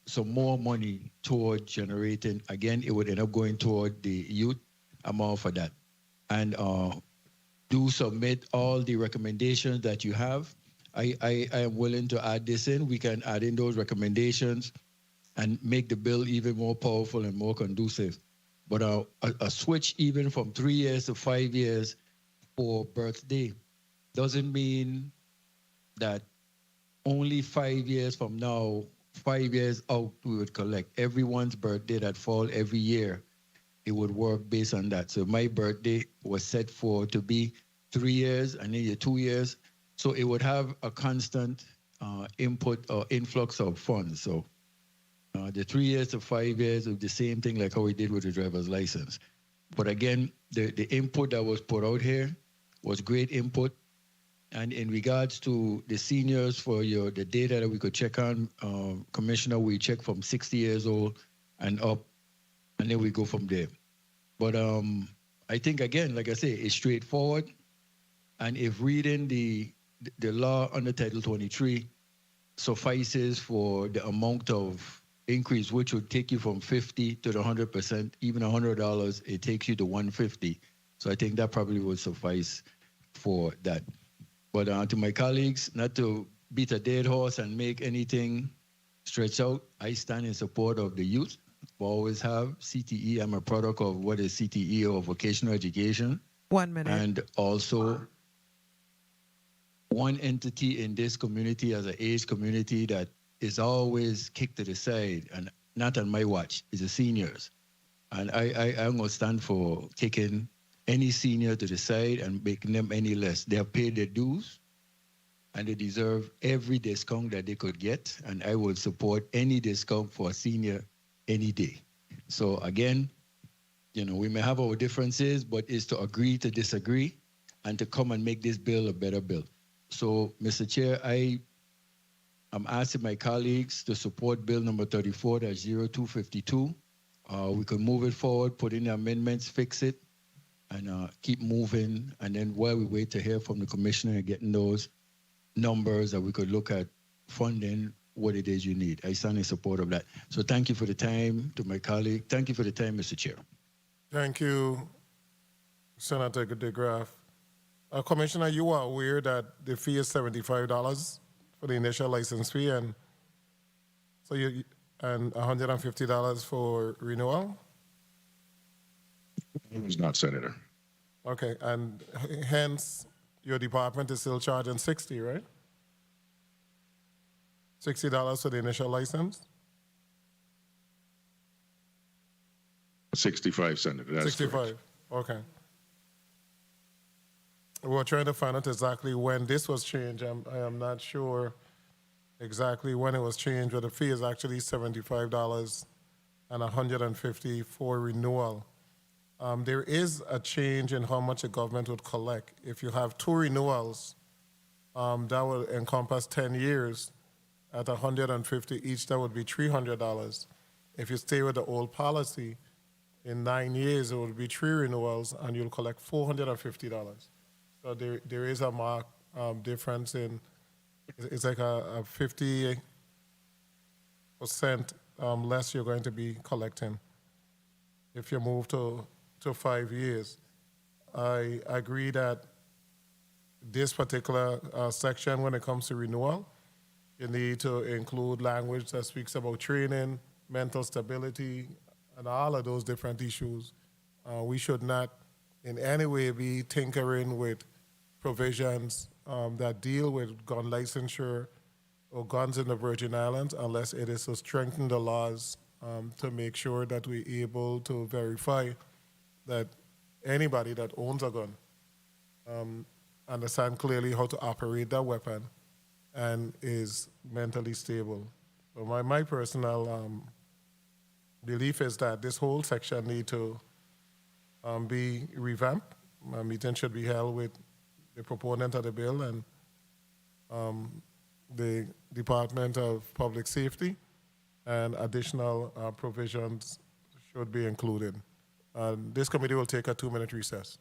some more money toward generating, again, it would end up going toward the youth. I'm all for that. And do submit all the recommendations that you have. I am willing to add this in. We can add in those recommendations and make the bill even more powerful and more conducive. But a switch even from 3 years to 5 years for birthday doesn't mean that only 5 years from now, 5 years out, we would collect everyone's birthday that fall every year. It would work based on that. So my birthday was set to be 3 years and then your 2 years. So it would have a constant input or influx of funds. So the 3 years to 5 years of the same thing like how we did with the driver's license. But again, the input that was put out here was great input. And in regards to the seniors for the data that we could check on, Commissioner, we check from 60 years old and up, and then we go from there. But I think, again, like I say, it's straightforward. And if reading the law under Title 23 suffices for the amount of increase, which would take you from 50 to the 100%, even $100, it takes you to 150. So I think that probably would suffice for that. But to my colleagues, not to beat a dead horse and make anything stretch out, I stand in support of the youth. We always have CTE. I'm a product of what is CTE, or vocational education. 1 minute. And also one entity in this community as an age community that is always kicked to the side, and not on my watch, is the seniors. And I'm going to stand for taking any senior to the side and making them any less. They have paid their dues, and they deserve every discount that they could get, and I will support any discount for a senior any day. So again, we may have our differences, but it's to agree to disagree and to come and make this bill a better bill. So, Mr. Chair, I'm asking my colleagues to support Bill number 34-0252. We could move it forward, put in the amendments, fix it, and keep moving. And then while we wait to hear from the commissioner and getting those numbers that we could look at funding what it is you need. I stand in support of that. So thank you for the time to my colleague. Thank you for the time, Mr. Chair. Thank you, Senator DeGraff. Commissioner, you are aware that the fee is $75 for the initial license fee, and so and $150 for renewal? It was not, Senator. Okay, and hence your department is still charging $60, right? $60 for the initial license? 65, Senator. That's 65, correct. okay. We're trying to find out exactly when this was changed. I am not sure exactly when it was changed, but the fee is actually $75 and $150 for renewal. There is a change in how much the government would collect. If you have 2 renewals, that will encompass 10 years at $150 each, that would be $300. If you stay with the old policy, in 9 years, it would be 3 renewals and you'll collect $450. So there is a marked difference in, it's like a 50% less you're going to be collecting if you move to 5 years. I agree that this particular section, when it comes to renewal, you need to include language that speaks about training, mental stability, and all of those different issues. We should not in any way be tinkering with provisions that deal with gun licensure or guns in the Virgin Islands unless it is to strengthen the laws to make sure that we're able to verify that anybody that owns a gun understand clearly how to operate that weapon and is mentally stable. So my personal belief is that this whole section need to be revamped. A meeting should be held with the proponent of the bill and the Department of Public Safety, and additional provisions should be included. This committee will take a 2-minute recess.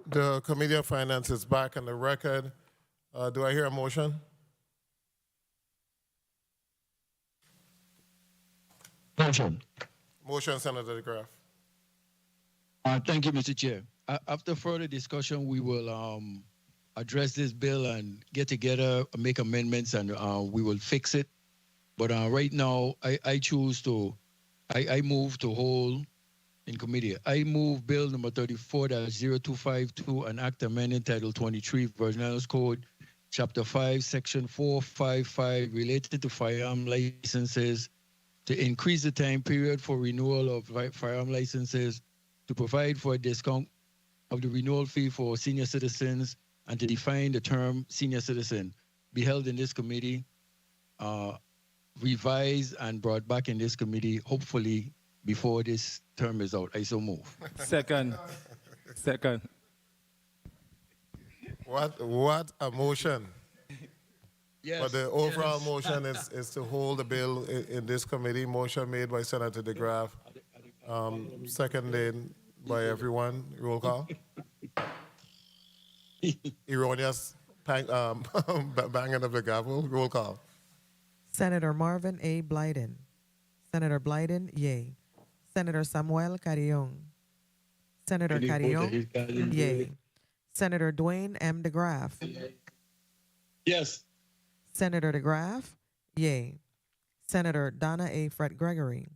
The Committee of Finance is back on the record. Do I hear a motion? Motion. Motion, Senator DeGraff. Thank you, Mr. Chair. After further discussion, we will address this bill and get together, make amendments, and we will fix it. But right now, I move to hold in committee. I move Bill number 34-0252, an act amending Title 23, Virgin Islands Code, Chapter 5, Section 455, related to firearm licenses, to increase the time period for renewal of firearm licenses, to provide for a discount of the renewal fee for senior citizens, and to define the term senior citizen, be held in this committee, revised and brought back in this committee, hopefully before this term is out. I so move. Second. Second. What a motion. Yes. But the overall motion is to hold the bill in this committee. Motion made by Senator DeGraff, seconded by everyone. Roll call. Erroneous banging of the gavel. Roll call. Senator Marvin A. Blyden. Senator Blyden, yay. Senator Samuel Carrion. Senator Carrion, yay. Senator Dwayne M. DeGraff. Yes. Senator DeGraff, yay. Senator Donna A. Fred Gregory.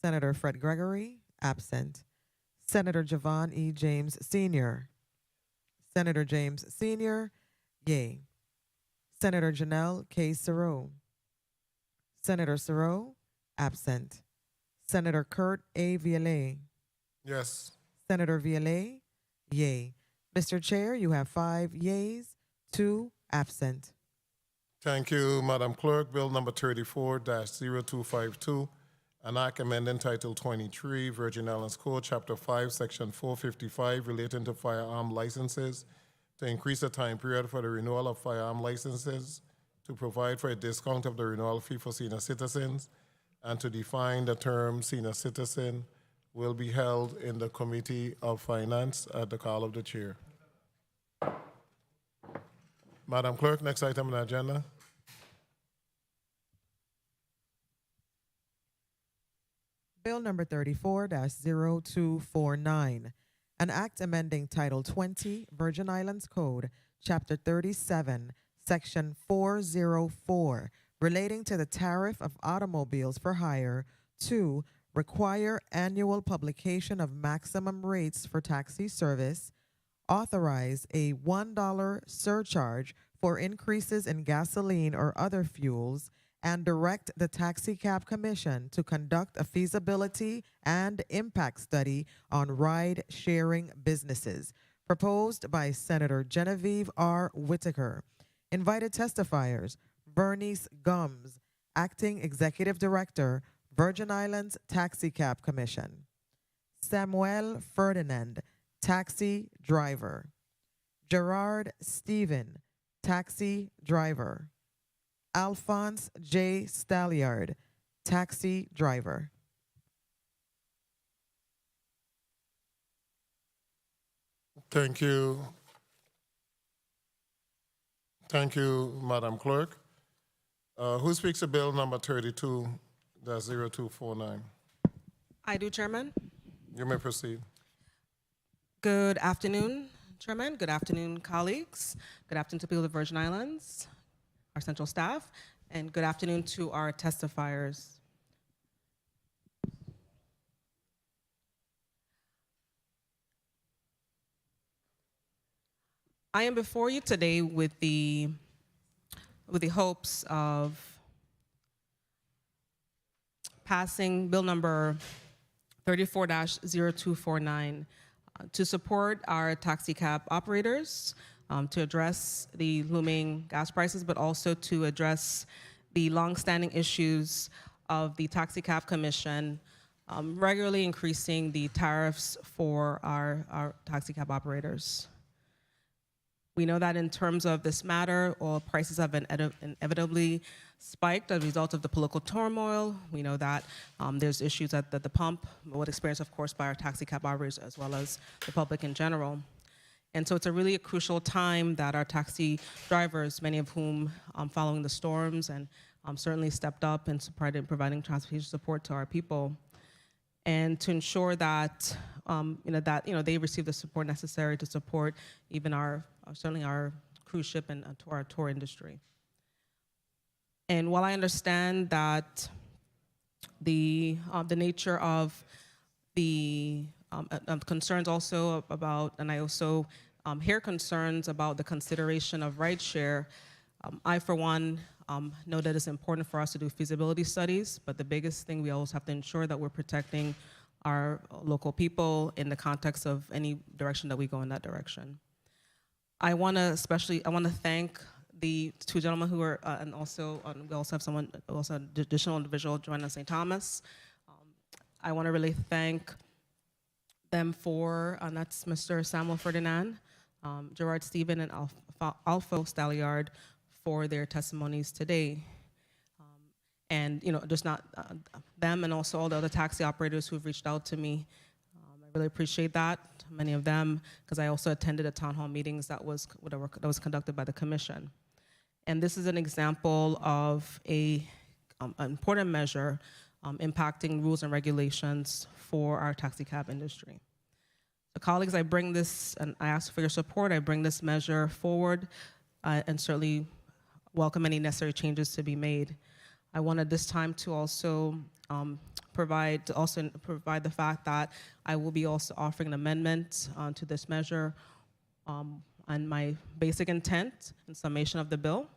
Senator Fred Gregory, absent. Senator Javon E. James Sr. Senator James Sr., yay. Senator Janelle K. Serow. Senator Serow, absent. Senator Kurt A. Vialet. Yes. Senator Vialet, yay. Mr. Chair, you have 5 yays, 2 absent. Thank you, Madam Clerk. Bill number 34-0252, an act amending Title 23, Virgin Islands Code, Chapter 5, Section 455, relating to firearm licenses, to increase the time period for the renewal of firearm licenses, to provide for a discount of the renewal fee for senior citizens, and to define the term senior citizen, will be held in the Committee of Finance at the call of the chair. Madam Clerk, next item on the agenda. Bill number 34-0249, an act amending Title 20, Virgin Islands Code, Chapter 37, Section 404, relating to the tariff of automobiles for hire, to require annual publication of maximum rates for taxi service, authorize a $1 surcharge for increases in gasoline or other fuels, and direct the Taxicab Commission to conduct a feasibility and impact study on ride-sharing businesses, proposed by Senator Genevieve R. Whitaker. Invited testifiers, Vernice Gumbs, Acting Executive Director, Virgin Islands Taxicab Commission. Samuel Ferdinand, Taxi Driver. Gerard Stephen, Taxi Driver. Alphonse J. Stalliard, Taxi Driver. Thank you. Thank you, Madam Clerk. Who speaks to bill number 32-0249? I do, Chairman. You may proceed. Good afternoon, Chairman. Good afternoon, colleagues. Good afternoon to people of the Virgin Islands, our central staff, and good afternoon to our testifiers. I am before you today with the hopes of passing bill number 34-0249 to support our taxi cab operators, to address the looming gas prices, but also to address the longstanding issues of the Taxicab Commission regularly increasing the tariffs for our taxi cab operators. We know that in terms of this matter, oil prices have inevitably spiked as a result of the political turmoil. We know that there's issues at the pump, what experienced, of course, by our taxi cab operators as well as the public in general. And so it's a really crucial time that our taxi drivers, many of whom following the storms and certainly stepped up and providing transportation support to our people, and to ensure that they receive the support necessary to support even certainly our cruise ship and to our tour industry. And while I understand that the nature of the concerns also about, and I also hear concerns about the consideration of rideshare, I, for one, know that it's important for us to do feasibility studies, but the biggest thing we always have to ensure that we're protecting our local people in the context of any direction that we go in that direction. I want to thank the two gentlemen who are, and also we also have an additional individual joining us, St. Thomas. I want to really thank them for, and that's Mr. Samuel Ferdinand, Gerard Stephen, and Alpha Stalliard for their testimonies today. And just not them, and also all the other taxi operators who've reached out to me. I really appreciate that, many of them, because I also attended a town hall meetings that was conducted by the commission. And this is an example of an important measure impacting rules and regulations for our taxi cab industry. So colleagues, I bring this, and I ask for your support, I bring this measure forward and certainly welcome any necessary changes to be made. I wanted this time to also provide the fact that I will be also offering an amendment to this measure. And my basic intent and summation of the bill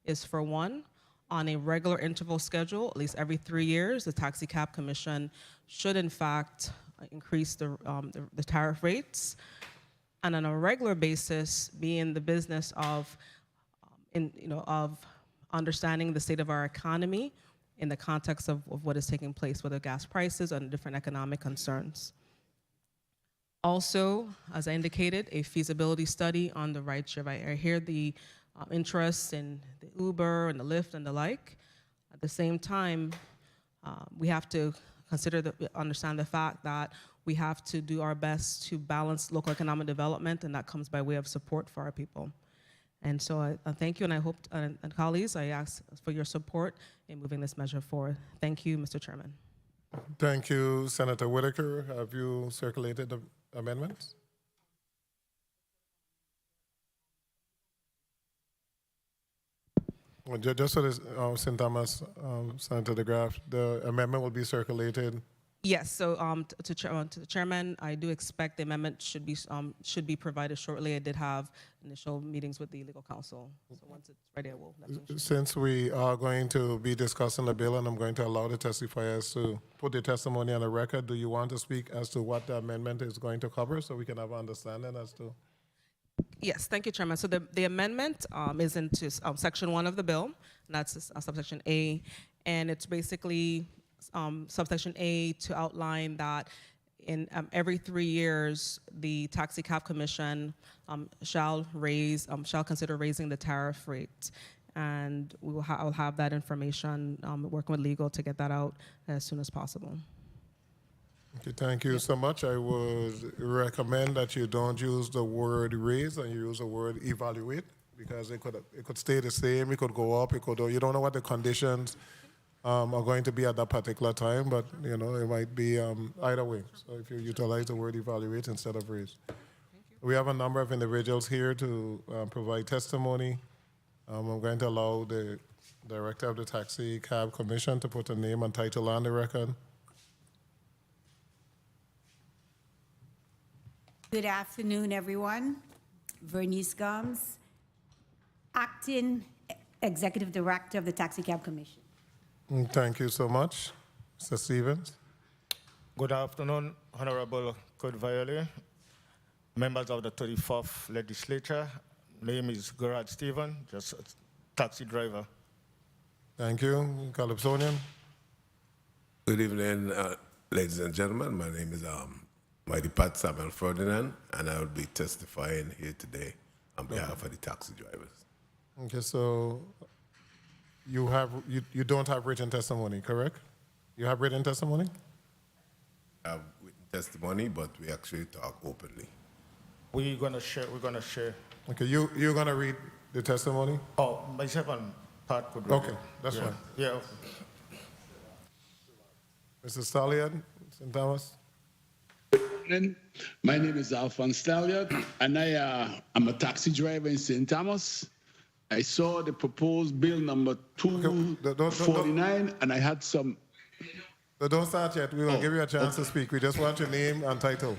is, for one, on a regular interval schedule, at least every 3 years, the Taxicab Commission should in fact increase the tariff rates, and on a regular basis be in the business of understanding the state of our economy in the context of what is taking place, whether gas prices and different economic concerns. Also, as I indicated, a feasibility study on the rideshare. I hear the interest in the Uber and the Lyft and the like. At the same time, we have to understand the fact that we have to do our best to balance local economic development, and that comes by way of support for our people. And so I thank you, and I hope, and colleagues, I ask for your support in moving this measure forward. Thank you, Mr. Chairman. Thank you, Senator Whitaker. Have you circulated the amendments? Well, just so this, St. Thomas, Senator DeGraff, the amendment will be circulated. Yes. So to the chairman, I do expect the amendment should be provided shortly. I did have initial meetings with the legal counsel, so once it's ready, I will. Since we are going to be discussing the bill, and I'm going to allow the testifiers to put their testimony on the record, do you want to speak as to what the amendment is going to cover, so we can have an understanding as to? Yes, thank you, Chairman. So the amendment is into Section 1 of the bill, and that's subsection A, and it's basically subsection A to outline that in every 3 years, the Taxicab Commission shall consider raising the tariff rate, and I'll have that information, working with legal to get that out as soon as possible. Okay, thank you so much. I would recommend that you don't use the word raise and you use the word evaluate, because it could stay the same, it could go up, you don't know what the conditions are going to be at that particular time, but it might be either way. So if you utilize the word evaluate instead of raise. We have a number of individuals here to provide testimony. I'm going to allow the Director of the Taxicab Commission to put a name and title on the record. Good afternoon, everyone. Vernice Gumbs, Acting Executive Director of the Taxicab Commission. Thank you so much. Mr. Stevens. Good afternoon, Honorable Kurell, members of the 34th Legislature. Name is Gerard Stephen, just a taxi driver. Thank you. Calypsonian. Good evening, ladies and gentlemen. My name is Mighty Pat Samuel Ferdinand, and I will be testifying here today on behalf of the taxi drivers. Okay, so you don't have written testimony, correct? You have written testimony? I have written testimony, but we actually talk openly. We're gonna share. Okay, you're gonna read the testimony? Oh, my second part could read Okay, it. that's Yeah. fine. Yeah, okay. Mr. Stallion, St. Thomas? My name is Alphonse Stallion, and I'm a taxi driver in St. Thomas. I saw the proposed bill number 249, and I had some... Don't start yet. We will give you a chance to speak. We just want your name and title.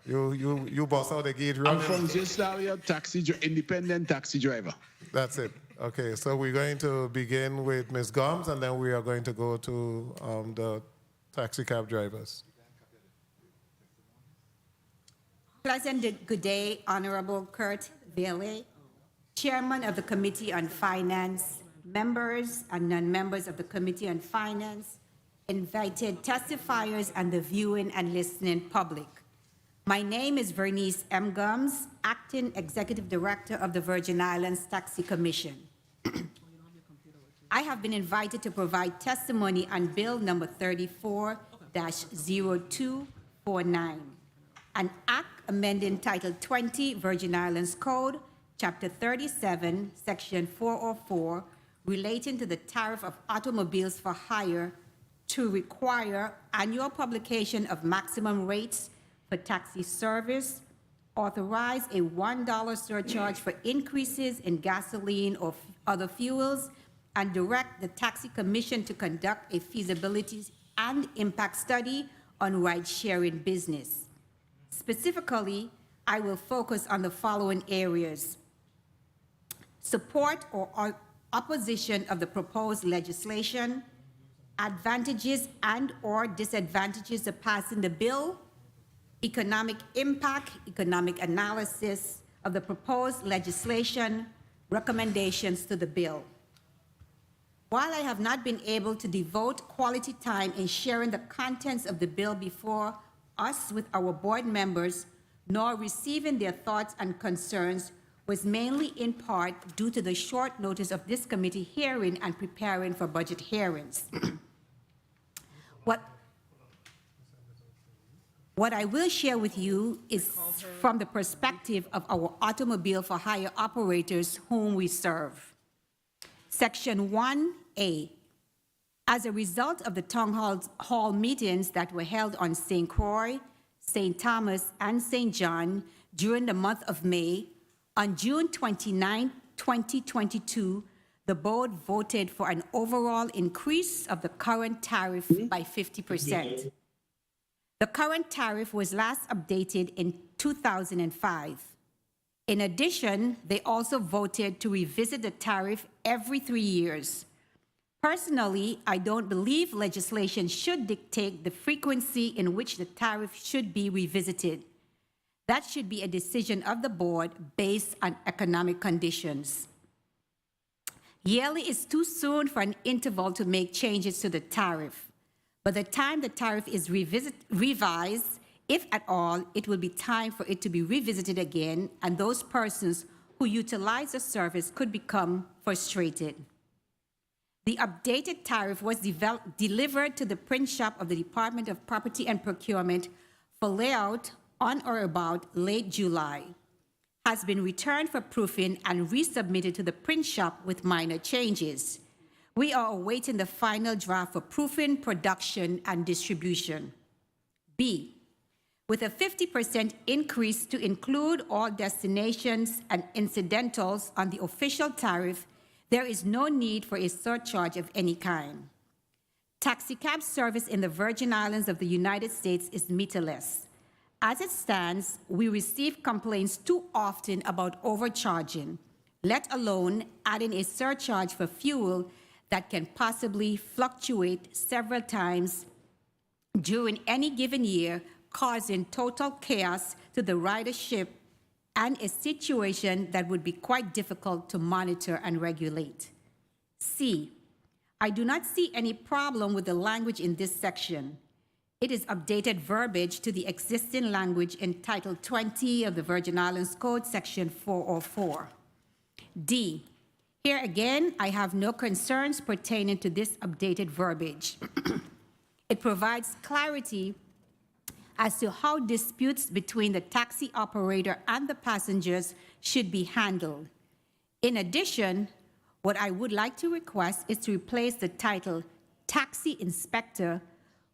You boss out the gate. I'm from J. Stallion, independent taxi driver. That's it. Okay, so we're going to begin with Ms. Gumbs, and then we are going to go to the taxi cab drivers. Pleasant good day, Honorable Kurt Bailey, Chairman of the Committee on Finance, members and non-members of the Committee on Finance, invited testifiers, and the viewing and listening public. My name is Vernice M. Gumbs, Acting Executive Director of the Virgin Islands Taxi Commission. I have been invited to provide testimony on Bill number 34-0249, an act amending Title 20 Virgin Islands Code, Chapter 37, Section 404, relating to the tariff of automobiles for hire to require annual publication of maximum rates for taxi service, authorize a $1 surcharge for increases in gasoline or other fuels, and direct the Taxi Commission to conduct a feasibility and impact study on ride-sharing business. Specifically, I will focus on the following areas: support or opposition of the proposed legislation, advantages and/or disadvantages of passing the bill, economic impact, economic analysis of the proposed legislation, recommendations to the bill. While I have not been able to devote quality time in sharing the contents of the bill before us with our board members, nor receiving their thoughts and concerns, was mainly in part due to the short notice of this committee hearing and preparing for budget hearings. What I will share with you is from the perspective of our automobile for hire operators whom we serve. Section 1A. As a result of the town hall meetings that were held on St. Croix, St. Thomas, and St. John during the month of May, on June 29, 2022, the board voted for an overall increase of the current tariff by 50%. The current tariff was last updated in 2005. In addition, they also voted to revisit the tariff every 3 years. Personally, I don't believe legislation should dictate the frequency in which the tariff should be revisited. That should be a decision of the board based on economic conditions. Yearly is too soon for an interval to make changes to the tariff. By the time the tariff is revised, if at all, it will be time for it to be revisited again, and those persons who utilize the service could become frustrated. The updated tariff was delivered to the print shop of the Department of Property and Procurement for layout on or about late July, has been returned for proofing and resubmitted to the print shop with minor changes. We are awaiting the final draft for proofing, production, and distribution. B, with a 50% increase to include all destinations and incidentals on the official tariff, there is no need for a surcharge of any kind. Taxicab service in the Virgin Islands of the United States is meterless. As it stands, we receive complaints too often about overcharging, let alone adding a surcharge for fuel that can possibly fluctuate several times during any given year, causing total chaos to the ridership and a situation that would be quite difficult to monitor and regulate. C, I do not see any problem with the language in this section. It is updated verbiage to the existing language in Title 20 of the Virgin Islands Code, Section 404. D, here again, I have no concerns pertaining to this updated verbiage. It provides clarity as to how disputes between the taxi operator and the passengers should be handled. In addition, what I would like to request is to replace the title Taxi Inspector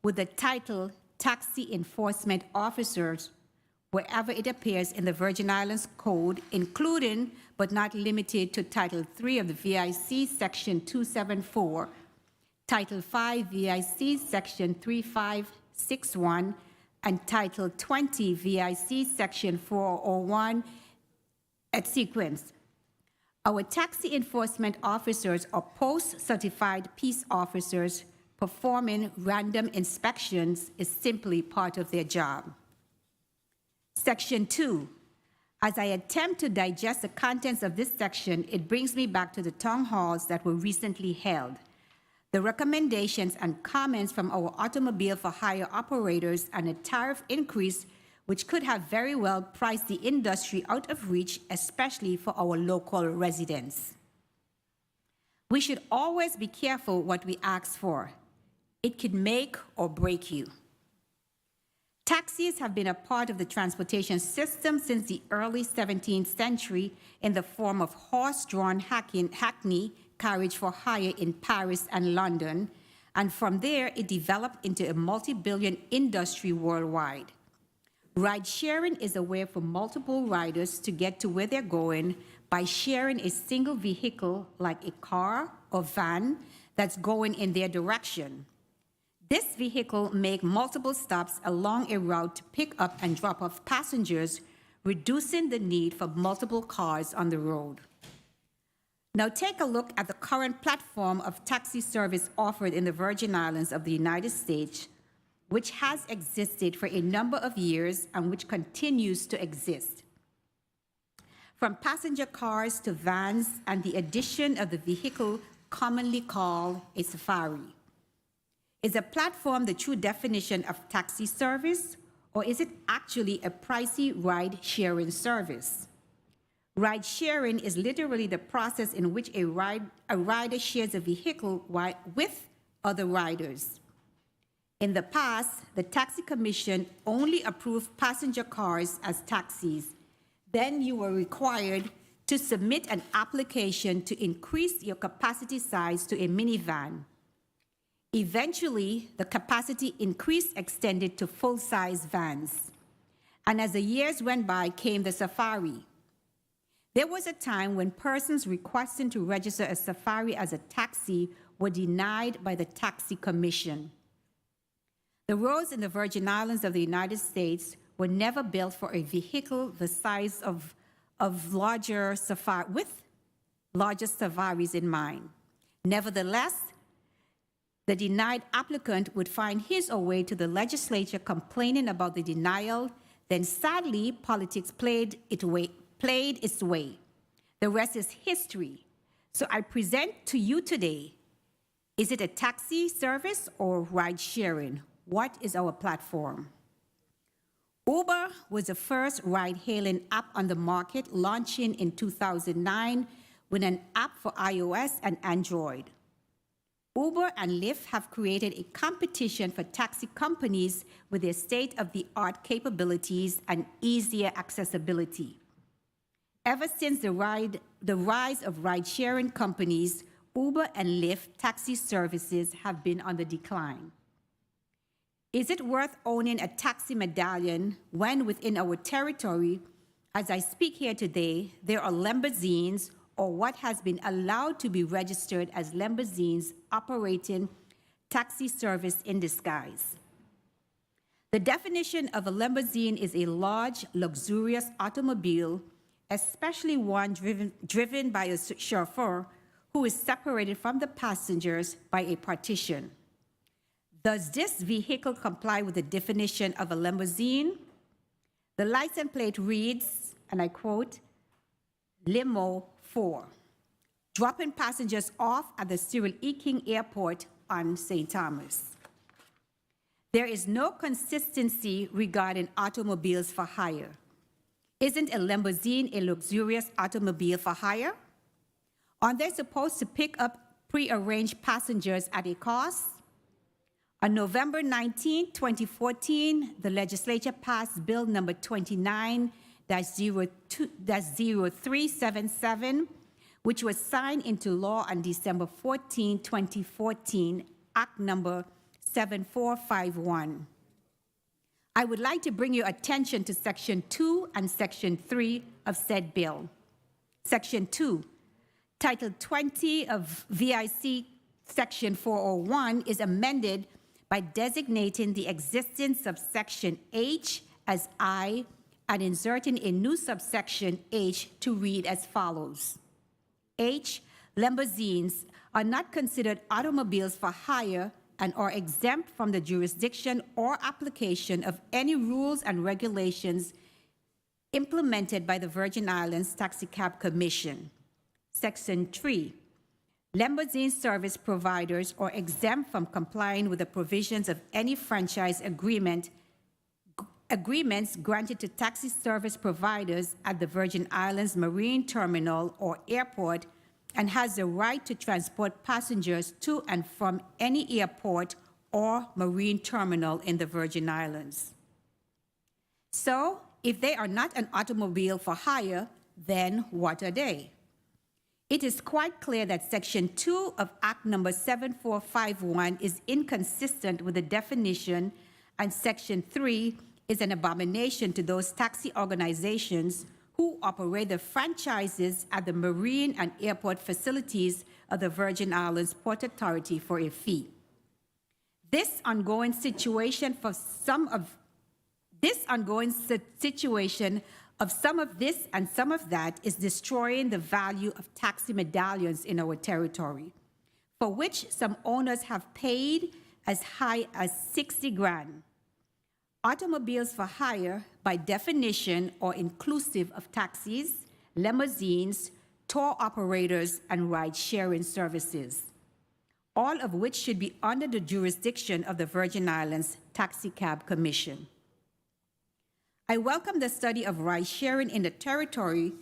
with the title Taxi Enforcement Officers wherever it appears in the Virgin Islands Code, including but not limited to Title 3 of the VIC, Section 274, Title 5 VIC, Section 3561, and Title 20 VIC, Section 401, et sequence. Our taxi enforcement officers are post-certified peace officers. Performing random inspections is simply part of their job. Section 2. As I attempt to digest the contents of this section, it brings me back to the town halls that were recently held. The recommendations and comments from our automobile for hire operators and a tariff increase which could have very well priced the industry out of reach, especially for our local residents. We should always be careful what we ask for. It could make or break you. Taxis have been a part of the transportation system since the early 17th century in the form of horse-drawn hackney carriage for hire in Paris and London, and from there it developed into a multi-billion industry worldwide. Ride-sharing is a way for multiple riders to get to where they're going by sharing a single vehicle like a car or van that's going in their direction. This vehicle makes multiple stops along a route to pick up and drop off passengers, reducing the need for multiple cars on the road. Now take a look at the current platform of taxi service offered in the Virgin Islands of the United States, which has existed for a number of years and which continues to exist. From passenger cars to vans and the addition of the vehicle commonly called a safari. Is a platform the true definition of taxi service, or is it actually a pricey ride-sharing service? Ride-sharing is literally the process in which a rider shares a vehicle with other riders. In the past, the Taxi Commission only approved passenger cars as taxis. Then you were required to submit an application to increase your capacity size to a minivan. Eventually, the capacity increase extended to full-size vans. And as the years went by, came the safari. There was a time when persons requesting to register a safari as a taxi were denied by the Taxi Commission. The roads in the Virgin Islands of the United States were never built for a vehicle the size of larger safaris in mind. Nevertheless, the denied applicant would find his or way to the legislature complaining about the denial. Then sadly, politics played its way. The rest is history. So I present to you today, is it a taxi service or ride sharing? What is our platform? Uber was the first ride-hailing app on the market, launching in 2009 with an app for iOS and Android. Uber and Lyft have created a competition for taxi companies with their state-of-the-art capabilities and easier accessibility. Ever since the rise of ride-sharing companies, Uber and Lyft taxi services have been on the decline. Is it worth owning a taxi medallion when within our territory, as I speak here today, there are limousines or what has been allowed to be registered as limousines operating taxi service in disguise? The definition of a limousine is a large, luxurious automobile, especially one driven by a chauffeur who is separated from the passengers by a partition. Does this vehicle comply with the definition of a limousine? The license plate reads, and I quote, Limo 4, dropping passengers off at the Cyril E. King Airport on St. Thomas. There is no consistency regarding automobiles for hire. Isn't a limousine a luxurious automobile for hire? Aren't they supposed to pick up prearranged passengers at a cost? On November 19, 2014, the legislature passed Bill number 29-0377, which was signed into law on December 14, 2014, Act number 7451. I would like to bring your attention to Section 2 and Section 3 of said bill. Section 2, Title 20 of VIC Section 401 is amended by designating the existence of Section H as I and inserting a new subsection H to read as follows. H, limousines are not considered automobiles for hire and are exempt from the jurisdiction or application of any rules and regulations implemented by the Virgin Islands Taxicab Commission. Section 3, limousine service providers are exempt from complying with the provisions of any franchise agreements granted to taxi service providers at the Virgin Islands Marine Terminal or airport and has the right to transport passengers to and from any airport or marine terminal in the Virgin Islands. So, if they are not an automobile for hire, then what are they? It is quite clear that Section 2 of Act number 7451 is inconsistent with the definition, and Section 3 is an abomination to those taxi organizations who operate the franchises at the marine and airport facilities of the Virgin Islands Port Authority for a fee. This ongoing situation of some of this and some of that is destroying the value of taxi medallions in our territory, for which some owners have paid as high as 60 grand. Automobiles for hire, by definition, are inclusive of taxis, limousines, tour operators, and ride-sharing services, all of which should be under the jurisdiction of the Virgin Islands Taxicab Commission. I welcome the study of ride-sharing in the territory,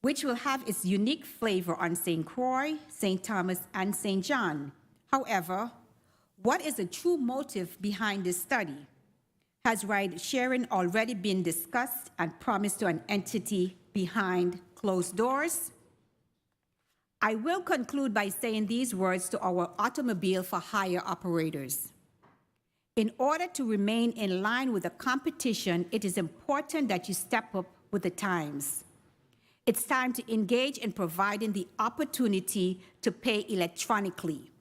which will have its unique flavor on St. Croix, St. Thomas, and St. John. However, what is the true motive behind this study? Has ride-sharing already been discussed and promised to an entity behind closed doors? I will conclude by saying these words to our automobile for hire operators. In order to remain in line with the competition, it is important that you step up with the times. It's time to engage in providing the opportunity to pay electronically.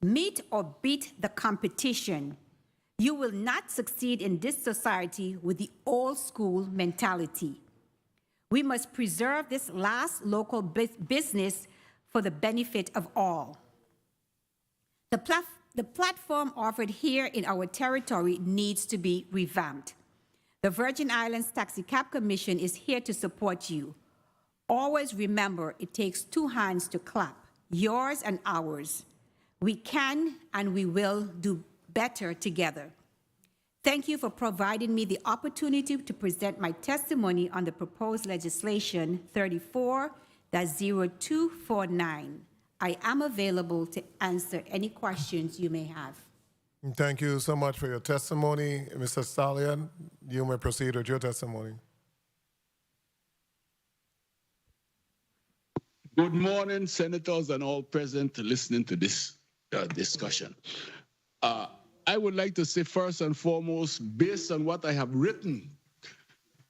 Meet or beat the competition. You will not succeed in this society with the old school mentality. We must preserve this last local business for the benefit of all. The platform offered here in our territory needs to be revamped. The Virgin Islands Taxicab Commission is here to support you. Always remember, it takes two hands to clap, yours and ours. We can and we will do better together. Thank you for providing me the opportunity to present my testimony on the proposed legislation 34-0249. I am available to answer any questions you may have. Thank you so much for your testimony. Mr. Stallion, you may proceed with your testimony. Good morning, senators and all present listening to this discussion. I would like to say first and foremost, based on what I have written,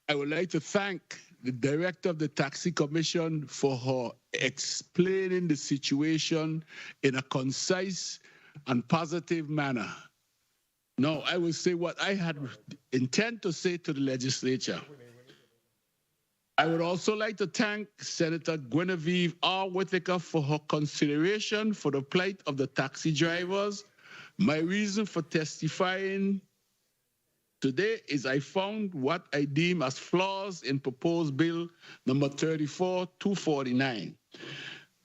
I would like to thank the director of the Taxi Commission for her explaining the situation in a concise and positive manner. Now, I will say what I had intend to say to the legislature. I would also like to thank Senator Guinevere R. Whittaker for her consideration for the plight of the taxi drivers. My reason for testifying today is I found what I deem as flaws in proposed bill number 34-249.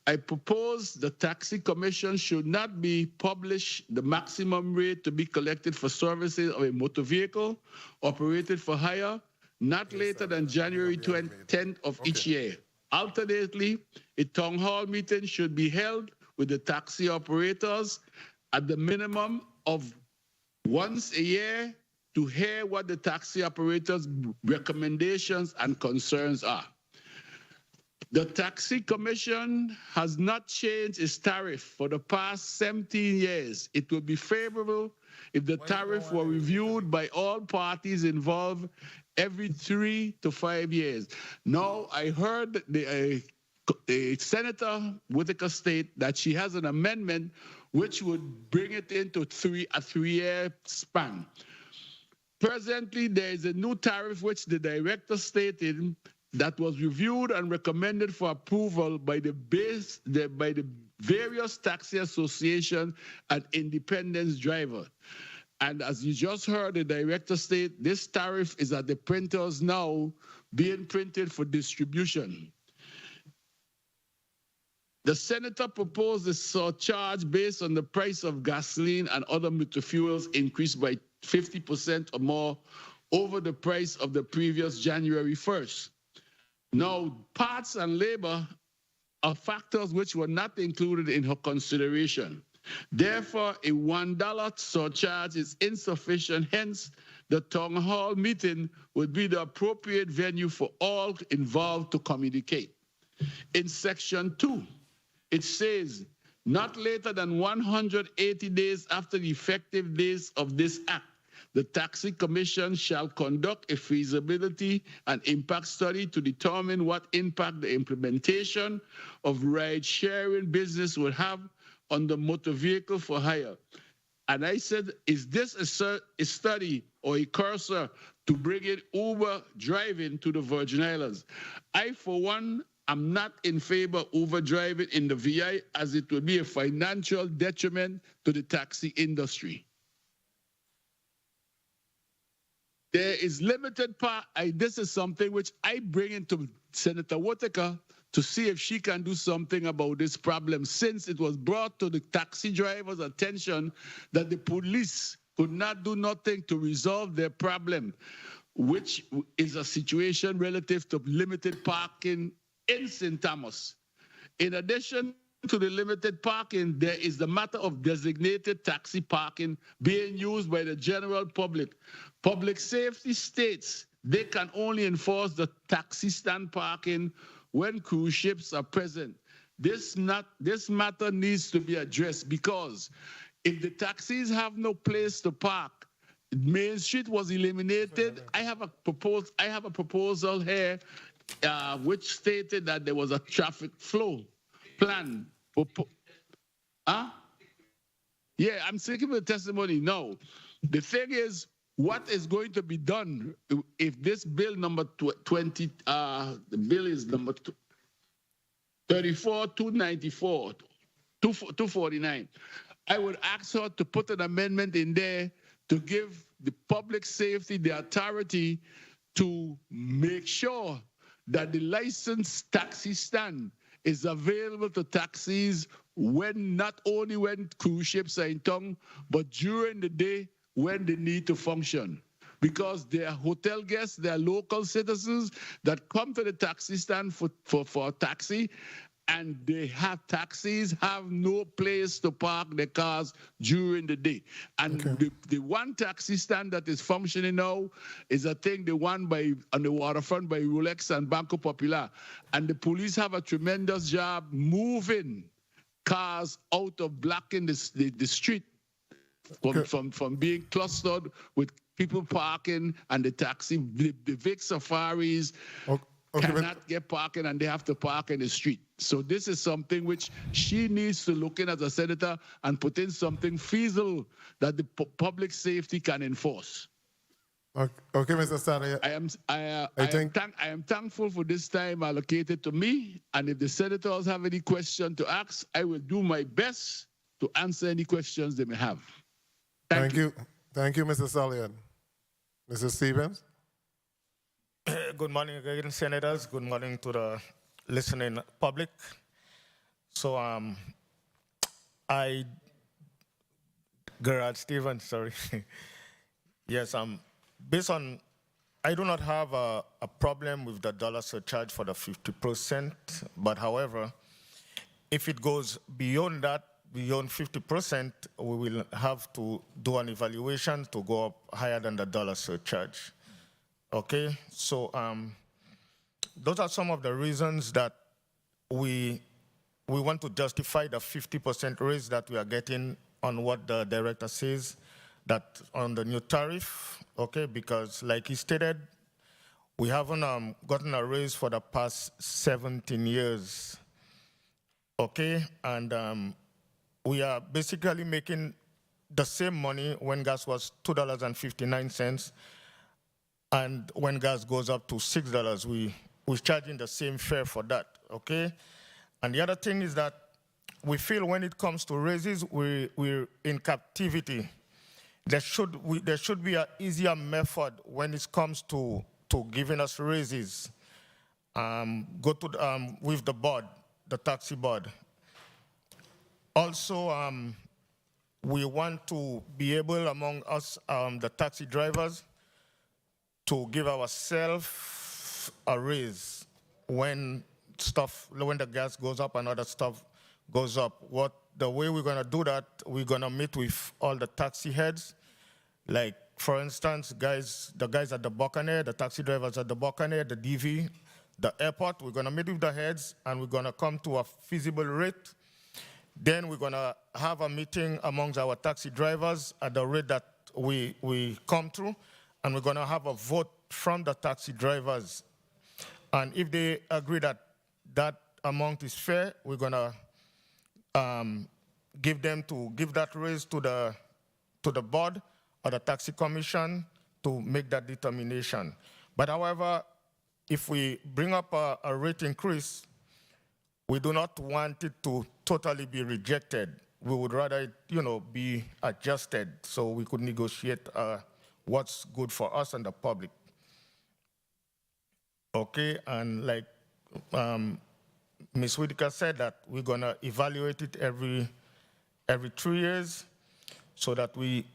I propose the Taxi Commission should not be published the maximum rate to be collected for services of a motor vehicle operated for hire not later than January 10th of each year. Alternately, a town hall meeting should be held with the taxi operators at the minimum of once a year to hear what the taxi operators' recommendations and concerns are. The Taxi Commission has not changed its tariff for the past 17 years. It would be favorable if the tariff were reviewed by all parties involved every 3 to 5 years. Now, I heard the Senator Whitaker state that she has an amendment which would bring it into a 3-year span. Presently, there is a new tariff which the director stated that was reviewed and recommended for approval by the various taxi associations and independent drivers. And as you just heard the director state, this tariff is at the printers now being printed for distribution. The senator proposed a surcharge based on the price of gasoline and other motor fuels increased by 50% or more over the price of the previous January 1st. Now, parts and labor are factors which were not included in her consideration. Therefore, a $1 surcharge is insufficient. Hence, the town hall meeting would be the appropriate venue for all involved to communicate. In section 2, it says, not later than 180 days after the effective days of this act, the Taxi Commission shall conduct a feasibility and impact study to determine what impact the implementation of ride-sharing business will have on the motor vehicle for hire. And I said, is this a study or a cursor to bring in Uber driving to the Virgin Islands? I, for one, am not in favor of Uber driving in the VI, as it would be a financial detriment to the taxi industry. There is limited part. This is something which I bring into Senator Whitaker to see if she can do something about this problem, since it was brought to the taxi drivers' attention that the police could not do nothing to resolve their problem, which is a situation relative to limited parking in St. Thomas. In addition to the limited parking, there is the matter of designated taxi parking being used by the general public. Public safety states they can only enforce the taxi stand parking when cruise ships are present. This matter needs to be addressed, because if the taxis have no place to park, Main Street was eliminated. I have a proposal here which stated that there was a traffic flow plan. Yeah, I'm seeking the testimony. No. The thing is, what is going to be done if this bill number 20, the bill is number 34, 294, 249. I would ask her to put an amendment in there to give the public safety the authority to make sure that the licensed taxi stand is available to taxis when, not only when cruise ships are in town, but during the day when they need to function. Because they are hotel guests, they are local citizens that come to the taxi stand for a taxi, and they have taxis have no place to park their cars during the day. And the one taxi stand that is functioning now is, I think, the one on the waterfront by Rolex and Banco Popular. And the police have a tremendous job moving cars out of blocking the street from being clustered with people parking and the taxi, the Vic Safaris cannot get parking, and they have to park in the street. So this is something which she needs to look in as a senator and put in something feasible that the public safety can enforce. Okay, Mr. Stanley. I am thankful for this time allocated to me, and if the senators have any question to ask, I will do my best to answer any questions they may have. Thank you. Thank you, Mr. Salian. Mr. Stevens? Good morning again, senators. Good morning to the listening public. So Gerard Stevens, sorry. Yes, based on, I do not have a problem with the dollar surcharge for the 50%, but however, if it goes beyond that, beyond 50%, we will have to do an evaluation to go up higher than the dollar surcharge. Okay, so those are some of the reasons that we want to justify the 50% raise that we are getting on what the director says, that on the new tariff, okay, because like he stated, we haven't gotten a raise for the past 17 years, okay, and we are basically making the same money when gas was $2.59, and when gas goes up to $6, we're charging the same fare for that, okay? And the other thing is that we feel when it comes to raises, we're in captivity. There should be an easier method when it comes to giving us raises. Go to with the board, the taxi board. Also, we want to be able among us, the taxi drivers, to give ourselves a raise when the gas goes up and other stuff goes up. The way we're gonna do that, we're gonna meet with all the taxi heads. Like, for instance, the guys at the Buccaneer, the taxi drivers at the Buccaneer, the DV, the airport, we're gonna meet with the heads and we're gonna come to a feasible rate. Then we're gonna have a meeting amongst our taxi drivers at the rate that we come through, and we're gonna have a vote from the taxi drivers. And if they agree that that amount is fair, we're gonna give that raise to the board or the taxi commission to make that determination. But however, if we bring up a rate increase, we do not want it to totally be rejected. We would rather it, be adjusted so we could negotiate what's good for us and the public. Okay, and like Ms. Whitaker said, that we're gonna evaluate it every 3 years, so that we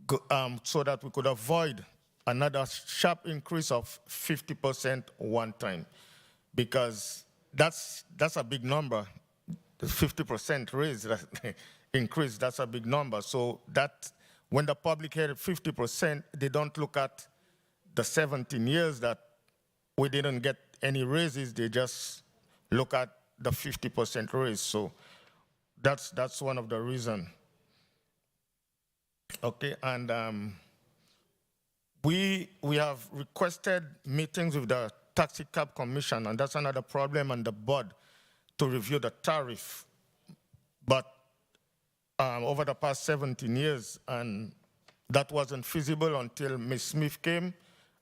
could avoid another sharp increase of 50% one time, because that's a big number. The 50% raise increase, that's a big number. So that when the public hear 50%, they don't look at the 17 years that we didn't get any raises. They just look at the 50% raise. So that's one of the reasons. Okay, and we have requested meetings with the Taxicab Commission, and that's another problem on the board, to review the tariff. But over the past 17 years, and that wasn't feasible until Ms. Smith came,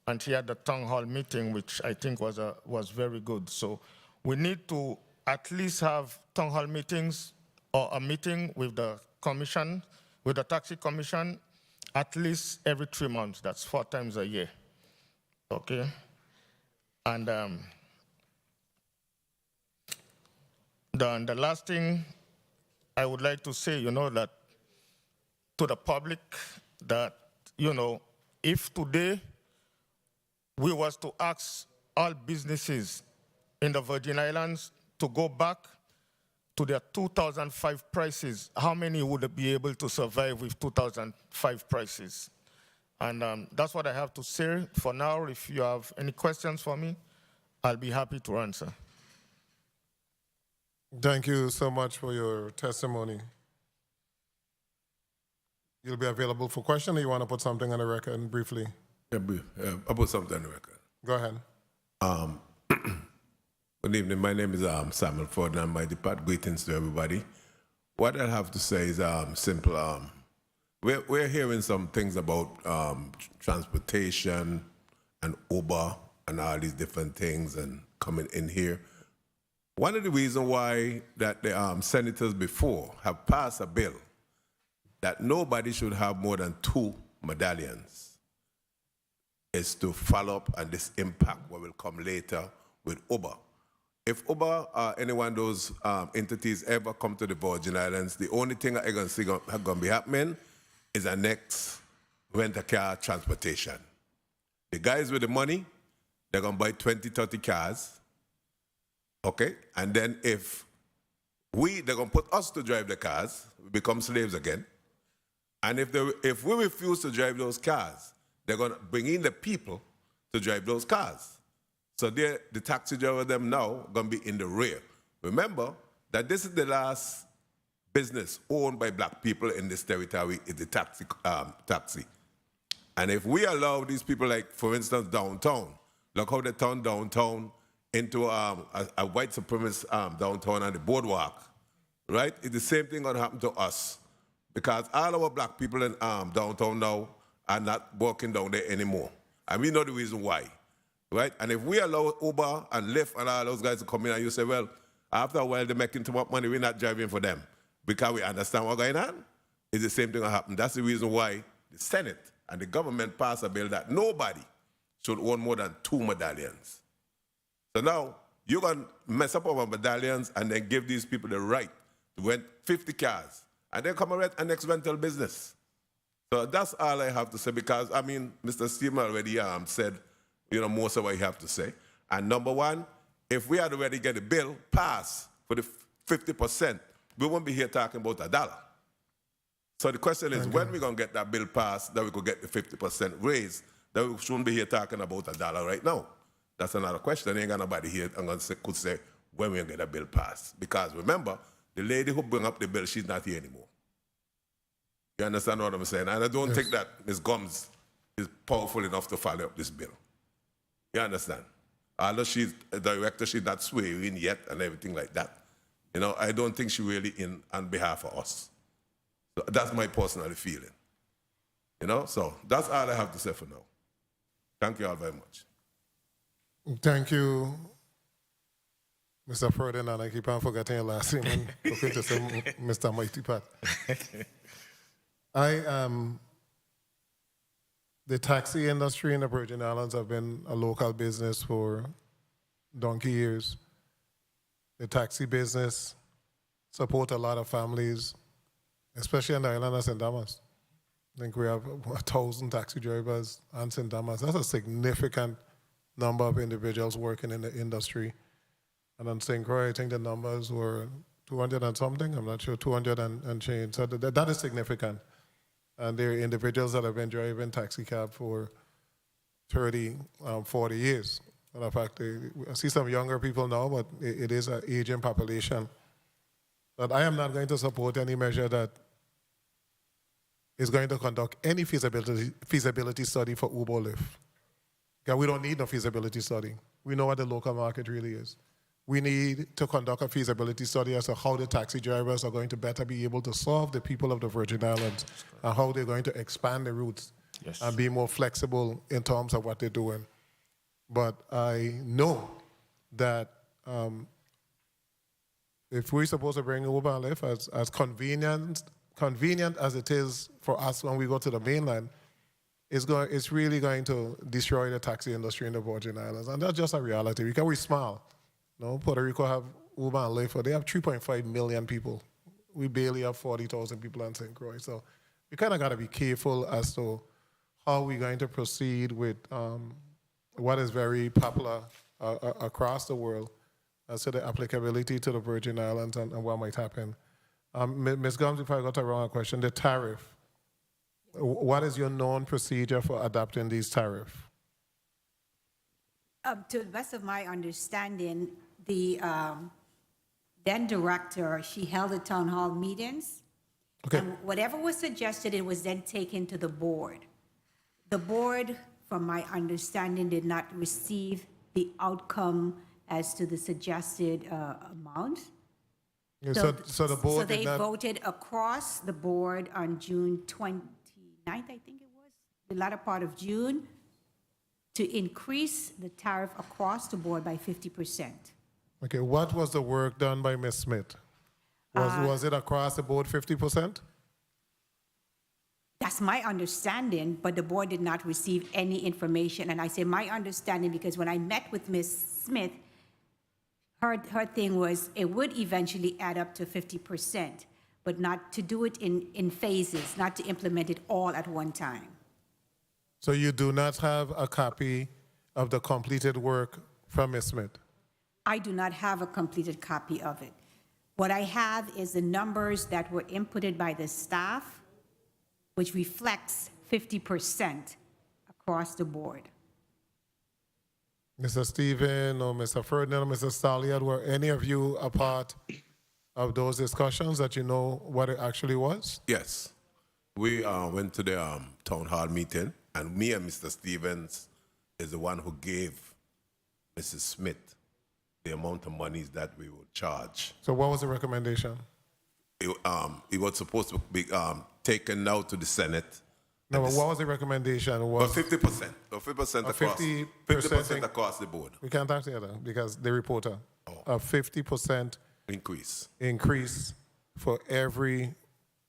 and she had the town hall meeting, which I think was very good. So we need to at least have town hall meetings or a meeting with the commission, with the taxi commission, at least every 3 months. That's 4 times a year. Okay, and the last thing I would like to say, that to the public, that if today we was to ask all businesses in the Virgin Islands to go back to their 2005 prices, how many would be able to survive with 2005 prices? And that's what I have to say for now. If you have any questions for me, I'll be happy to answer. Thank you so much for your testimony. You'll be available for question, or you want to put something on the record briefly? Yeah, I'll put something on the record. Go ahead. Good evening. My name is Samuel Ferdinand. My depart. Greetings to everybody. What I have to say is simple. We're hearing some things about transportation and Uber and all these different things and coming in here. One of the reasons why that the senators before have passed a bill that nobody should have more than 2 medallions is to follow up on this impact what will come later with Uber. If Uber or any one of those entities ever come to the Virgin Islands, the only thing I'm going to see going to be happening is a next rent-a-car transportation. The guys with the money, they're going to buy 20, 30 cars, okay? And then if they're going to put us to drive the cars, we become slaves again. And if we refuse to drive those cars, they're going to bring in the people to drive those cars. So the taxi driver them now going to be in the rear. Remember that this is the last business owned by black people in this territory is the taxi. And if we allow these people, like, for instance, downtown, look how they turn downtown into a white supremacist downtown on the boardwalk, right? It's the same thing going to happen to us because all our black people in downtown now are not walking down there anymore. And we know the reason why, right? And if we allow Uber and Lyft and all those guys to come in and you say, well, after a while they're making too much money, we're not driving for them because we understand what's going on, it's the same thing that happened. That's the reason why the Senate and the government passed a bill that nobody should own more than 2 medallions. So now you're going to mess up our medallions and then give these people the right to rent 50 cars and then come and rent an next rental business. So that's all I have to say because, I mean, Mr. Steamer already said, most of what he have to say. And number one, if we had already get a bill passed for the 50%, we won't be here talking about $1. So the question is, when we going to get that bill passed that we could get the 50% raise, that we shouldn't be here talking about $1 right now? That's another question. Ain't got nobody here could say when we get a bill passed. Because remember, the lady who bring up the bill, she's not here anymore. You understand what I'm saying? And I don't think that Ms. Gumbs is powerful enough to follow up this bill. You understand? Although she's a director, she's not swearing yet and everything like that. I don't think she really in on behalf of us. So that's my personal feeling. So that's all I have to say for now. Thank you all very much. Thank you, Mr. Ferdinand. I keep on forgetting your last name and looking to say Mr. Mighty Pat. The taxi industry in the Virgin Islands have been a local business for donkey years. The taxi business support a lot of families, especially in the island of St. Thomas. I think we have 1,000 taxi drivers on St. Thomas. That's a significant number of individuals working in the industry. And on St. Croix, I think the numbers were 200 and something. I'm not sure, 200 and change. So that is significant. And there are individuals that have been driving taxi cab for 30, 40 years. And in fact, I see some younger people now, but it is an aging population. But I am not going to support any measure that is going to conduct any feasibility study for Uber or Lyft. Yeah, we don't need no feasibility study. We know what the local market really is. We need to conduct a feasibility study as to how the taxi drivers are going to better be able to serve the people of the Virgin Islands and how they're going to expand the routes and be more flexible in terms of what they're doing. But I know that if we're supposed to bring Uber and Lyft as convenient as it is for us when we go to the mainland, it's really going to destroy the taxi industry in the Virgin Islands. And that's just a reality. Because we smile. Puerto Rico have Uber and Lyft, they have 3.5 million people. We barely have 40,000 people on St. Croix. So we kind of got to be careful as to how we're going to proceed with what is very popular across the world as to the applicability to the Virgin Islands and what might happen. Ms. Gumbs, if I got a wrong question, the tariff. What is your known procedure for adopting these tariffs? To the best of my understanding, the then director, she held the town hall meetings. Okay. And whatever was suggested, it was then taken to the board. The board, from my understanding, did not receive the outcome as to the suggested amount. Yeah, so the board they voted across the board on June 29th, I think it was, the latter part of June, to increase the tariff across the board by 50%. Okay, what was the work done by Ms. Smith? Was it across the board 50%? That's my understanding, but the board did not receive any information. And I say my understanding because when I met with Ms. Smith, her thing was it would eventually add up to 50%, but not to do it in phases, not to implement it all at one time. So you do not have a copy of the completed work from Ms. Smith? I do not have a completed copy of it. What I have is the numbers that were inputted by the staff, which reflects 50% across the board. Mr. Stephen or Mr. Ferdinand or Mr. Staliad, were any of you a part of those discussions that you know what it actually was? Yes. We went to the town hall meeting, and me and Mr. Stevens is the one who gave Mrs. Smith the amount of monies that we would charge. So what was the recommendation? It was supposed to be taken now to the Senate. No, but what was the recommendation? But 50%. So 50% across, 50% across the board. We can't talk together because the reporter. A 50% increase for every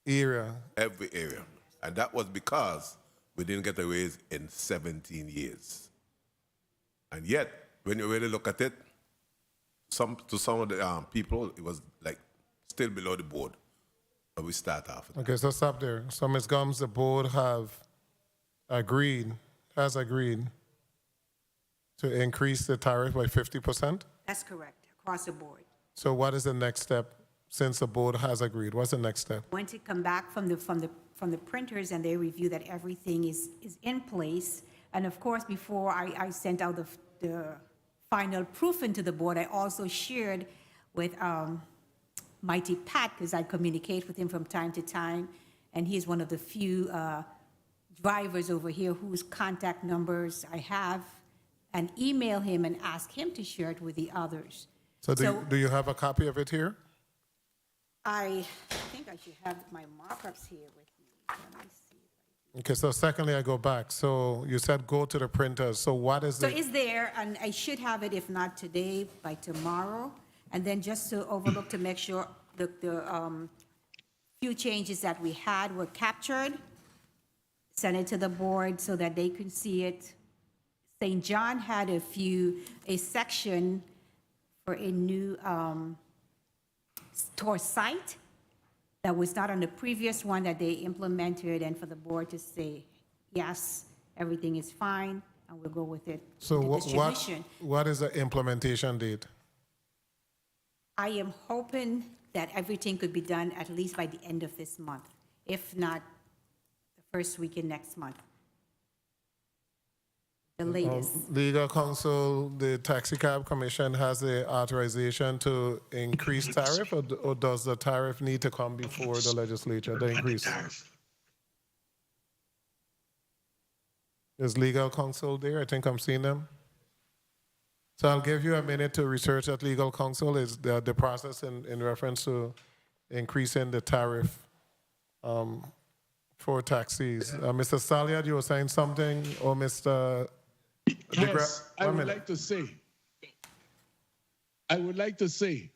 area. Every area. And that was because we didn't get a raise in 17 years. And yet, when you really look at it, to some of the people, it was like still below the board. But we start off. Okay, so stop there. So, Ms. Gumbs, the board has agreed to increase the tariff by 50%? That's correct, across the board. So what is the next step since the board has agreed? What's the next step? Going to come back from the printers and they review that everything is in place. And of course, before I sent out the final proof into the board, I also shared with Mighty Pat, because I communicate with him from time to time, and he's one of the few drivers over here whose contact numbers I have, and email him and ask him to share it with the others. So do you have a copy of it here? I think I should have my markups here with me. Let me see. Okay, so secondly, I go back. So you said go to the printers. So what is So it's there, and I should have it, if not today, by tomorrow. And then just to overlook to make sure the few changes that we had were captured, send it to the board so that they can see it. St. John had a section for a new store site that was not on the previous one that they implemented, and for the board to say, yes, everything is fine, and we'll go with it. So with the distribution. what is the implementation date? I am hoping that everything could be done at least by the end of this month, if not the first week in next month. The latest. Legal counsel, the Taxicab Commission has the authorization to increase tariff, or does the tariff need to come before the legislature, the increase? Is legal counsel there? I think I'm seeing them. So I'll give you a minute to research at legal counsel is the process in reference to increasing the tariff for taxis. Mr. Staliad, you were saying something, or Mr. Yes, I would like to say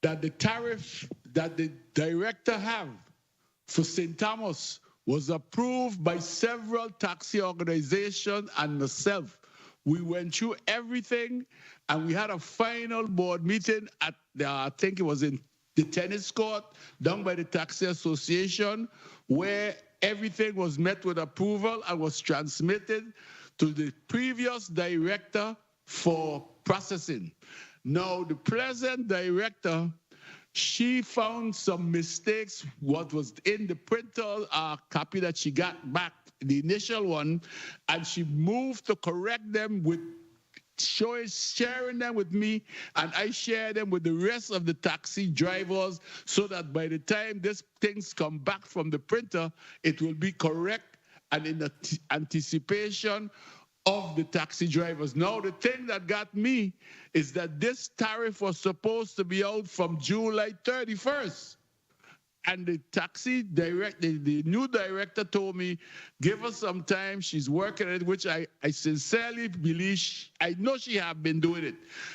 that the tariff that the director have for St. Thomas was approved by several taxi organizations and myself. We went through everything, and we had a final board meeting at I think it was in the tennis court done by the Taxi Association, where everything was met with approval and was transmitted to the previous director for processing. Now, the present director, she found some mistakes, what was in the printer copy that she got back, the initial one, and she moved to correct them with sharing them with me, and I share them with the rest of the taxi drivers so that by the time these things come back from the printer, it will be correct and in the anticipation of the taxi drivers. Now, the thing that got me is that this tariff was supposed to be out from July 31st. And the taxi director, the new director told me, give us some time. She's working on it, which I sincerely believe, I know she have been doing it.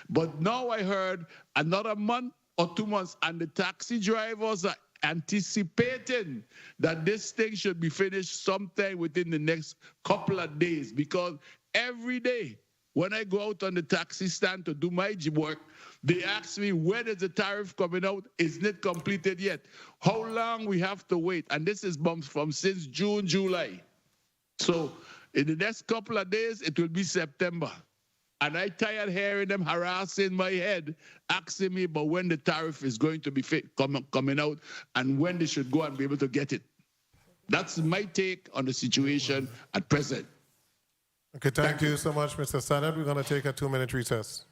But now I heard another month or 2 months, and the taxi drivers are anticipating that this thing should be finished sometime within the next couple of days, because every day when I go out on the taxi stand to do my work, they ask me, when is the tariff coming out? Isn't it completed yet? How long we have to wait? And this is from since June, July. So in the next couple of days, it will be September. And I tired hearing them harassing my head, asking me about when the tariff is going to be coming out and when they should go and be able to get it. That's my take on the situation at present. Okay, thank you so much, Mr. Sadat. We're going to take a 2-minute recess.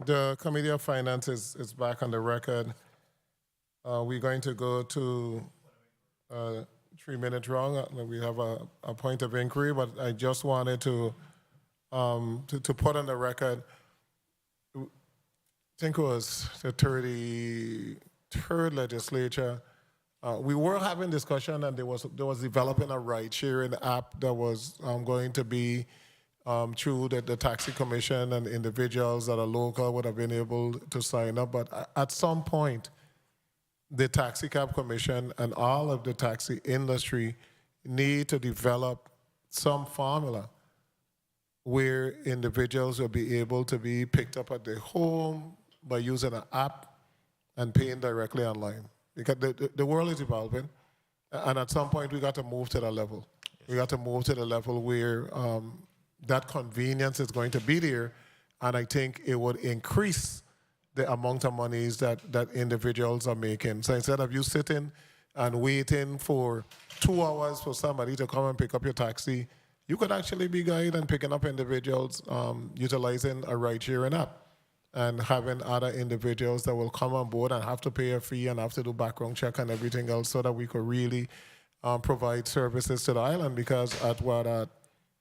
The Committee of Finance is back on the record. We're going to go to 3-minute round. We have a point of inquiry, but I just wanted to put on the record, I think it was the 33rd legislature. We were having discussion, and there was developing a ride-sharing app that was going to be through the Taxi Commission, and individuals that are local would have been able to sign up. But at some point, the Taxicab Commission and all of the taxi industry need to develop some formula where individuals will be able to be picked up at their home by using an app and paying directly online. Because the world is evolving, and at some point we got to move to that level. We got to move to the level where that convenience is going to be there, and I think it would increase the amount of monies that individuals are making. So instead of you sitting and waiting for 2 hours for somebody to come and pick up your taxi, you could actually be guided and picking up individuals utilizing a ride-sharing app, and having other individuals that will come on board and have to pay a fee and have to do background check and everything else, so that we could really provide services to the island. Because at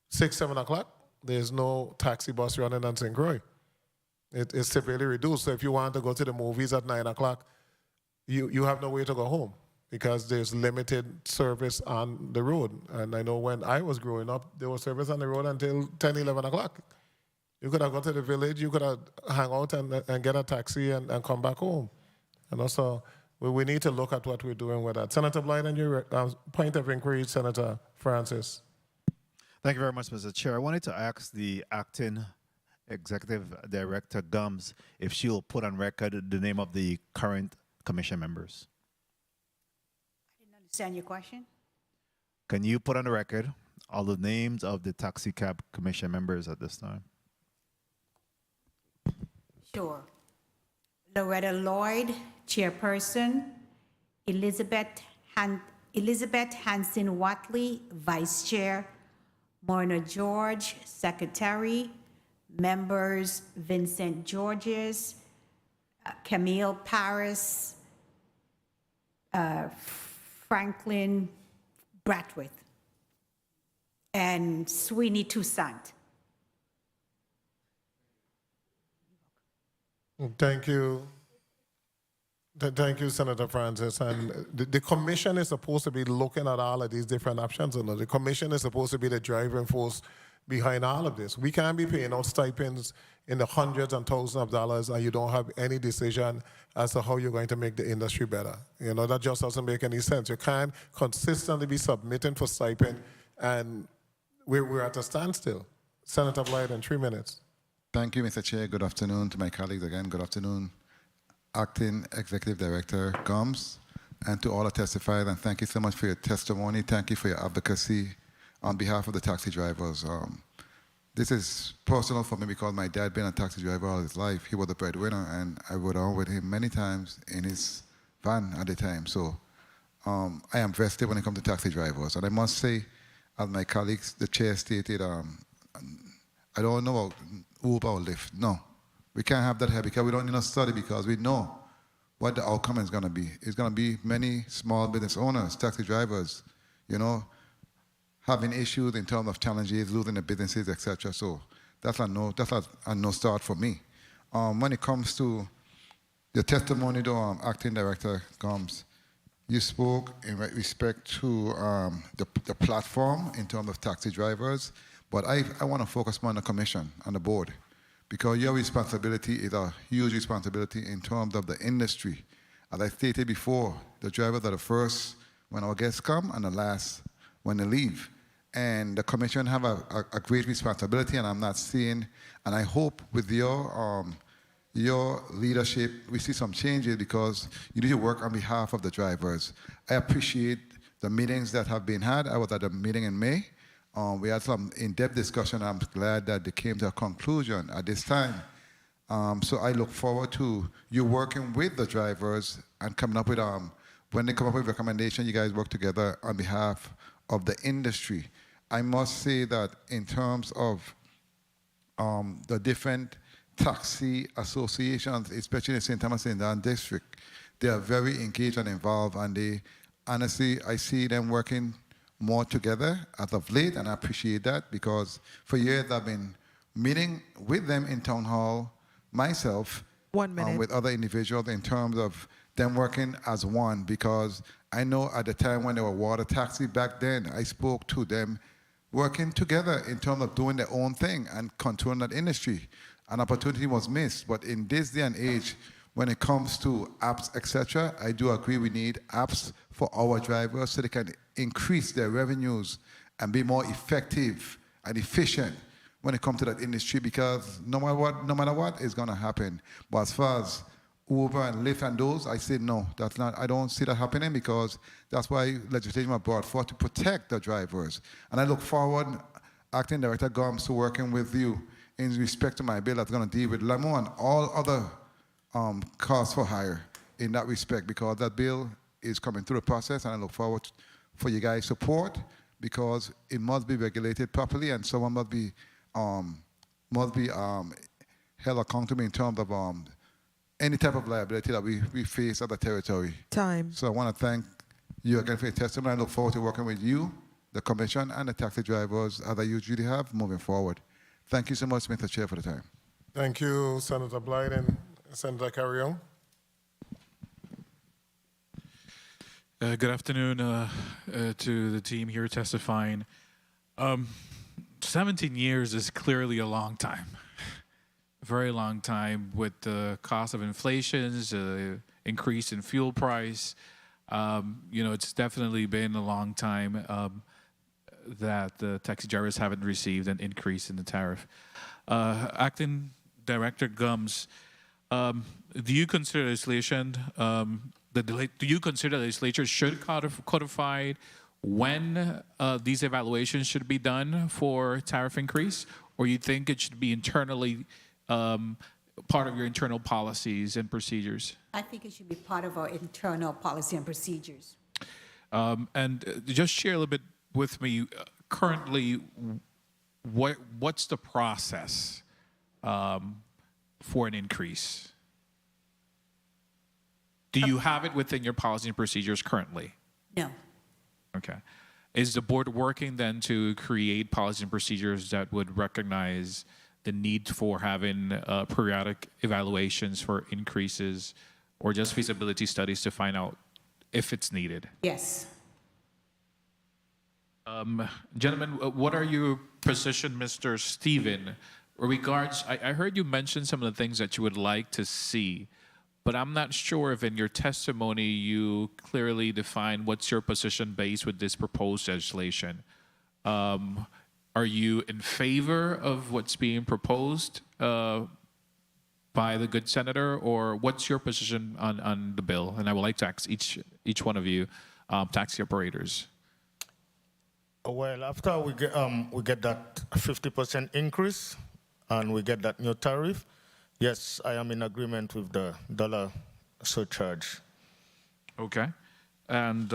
6, 7 o'clock, there's no taxi bus running on St. Croix. It is severely reduced. So if you want to go to the movies at 9 o'clock, you have no way to go home, because there's limited service on the road. And I know when I was growing up, there was service on the road until 10, 11 o'clock. You could have gone to the village, you could have hang out and get a taxi and come back home. And also, we need to look at what we're doing with that. Senator Blythe, and your point of inquiry, Senator Francis. Thank you very much, Mr. Chair. I wanted to ask the acting Executive Director Gumbs if she will put on record the name of the current commission members. I didn't understand your question. Can you put on the record all the names of the Taxicab Commission members at this time? Sure. Loretta Lloyd, Chairperson. Elizabeth Hanson Watley, Vice Chair. Morna George, Secretary. Members Vincent Georges, Camille Paris, Franklin Bratwith, and Sweeney Toussaint. Thank you. Thank you, Senator Francis. And the commission is supposed to be looking at all of these different options. And the commission is supposed to be the driving force behind all of this. We can't be paying out stipends in the hundreds and thousands of dollars, and you don't have any decision as to how you're going to make the industry better. You know, that just doesn't make any sense. You can't consistently be submitting for stipend, and we're at a standstill. Senator Blythe, in 3 minutes. Thank you, Mr. Chair. Good afternoon to my colleagues again. Good afternoon, Acting Executive Director Gumbs, and to all the testifiers. And thank you so much for your testimony. Thank you for your advocacy on behalf of the taxi drivers. This is personal for me because my dad been a taxi driver all his life. He was a breadwinner, and I rode on with him many times in his van at the time. So I am vested when it comes to taxi drivers. And I must say, as my colleagues, the chair stated, I don't know about Uber or Lyft. No, we can't have that here because we don't need a study, because we know what the outcome is going to be. It's going to be many small business owners, taxi drivers, you know, having issues in terms of challenges, losing their businesses, etc. So that's a no start for me. When it comes to the testimony to Acting Director Gumbs, you spoke in respect to the platform in terms of taxi drivers, but I want to focus more on the commission and the board, because your responsibility is a huge responsibility in terms of the industry. As I stated before, the drivers are the first when our guests come and the last when they leave. And the commission have a great responsibility, and I'm not seeing, and I hope with your leadership, we see some changes, because you need to work on behalf of the drivers. I appreciate the meetings that have been had. I was at a meeting in May. We had some in-depth discussion. I'm glad that they came to a conclusion at this time. So I look forward to you working with the drivers and coming up with, when they come up with recommendations, you guys work together on behalf of the industry. I must say that in terms of the different taxi associations, especially in the St. Thomas and Down district, they are very engaged and involved, and they, honestly, I see them working more together as of late, and I appreciate that because for years I've been meeting with them in town hall myself, 1 minute. with other individuals in terms of them working as one, because I know at the time when they were water taxi back then, I spoke to them working together in terms of doing their own thing and controlling that industry. An opportunity was missed, but in this day and age, when it comes to apps, etc., I do agree we need apps for our drivers so they can increase their revenues and be more effective and efficient when it comes to that industry, because no matter what is going to happen. But as far as Uber and Lyft and those, I say no, that's not. I don't see that happening, because that's why legislation was brought forth to protect the drivers. And I look forward, Acting Director Gumbs, to working with you in respect to my bill that's going to deal with Lamo and all other cars for hire in that respect, because that bill is coming through the process, and I look forward for you guys' support, because it must be regulated properly, and someone must be held accountable in terms of any type of liability that we face at the territory. Time. So I want to thank you again for your testimony. I look forward to working with you, the Commission, and the taxi drivers, as I usually have, moving forward. Thank you so much, Mr. Chair, for the time. Thank you, Senator Blythe and Senator Carrion. Good afternoon to the team here testifying. 17 years is clearly a long time. A very long time with the cost of inflations, increase in fuel price. It's definitely been a long time that the taxi drivers haven't received an increase in the tariff. Acting Director Gumbs, do you consider legislation, do you consider the legislature should codify when these evaluations should be done for tariff increase, or you think it should be internally part of your internal policies and procedures? I think it should be part of our internal policy and procedures. And just share a little bit with me, currently, what's the process for an increase? Do you have it within your policy and procedures currently? No. Okay. Is the board working then to create policies and procedures that would recognize the need for having periodic evaluations for increases, or just feasibility studies to find out if it's needed? Yes. Gentlemen, what are your position, Mr. Stephen, regards? I heard you mention some of the things that you would like to see, but I'm not sure if in your testimony you clearly define what's your position based with this proposed legislation. Are you in favor of what's being proposed by the good senator, or what's your position on the bill? And I would like to ask each one of you, taxi operators. Well, after we get that 50% increase and we get that new tariff, yes, I am in agreement with the dollar surcharge. Okay. And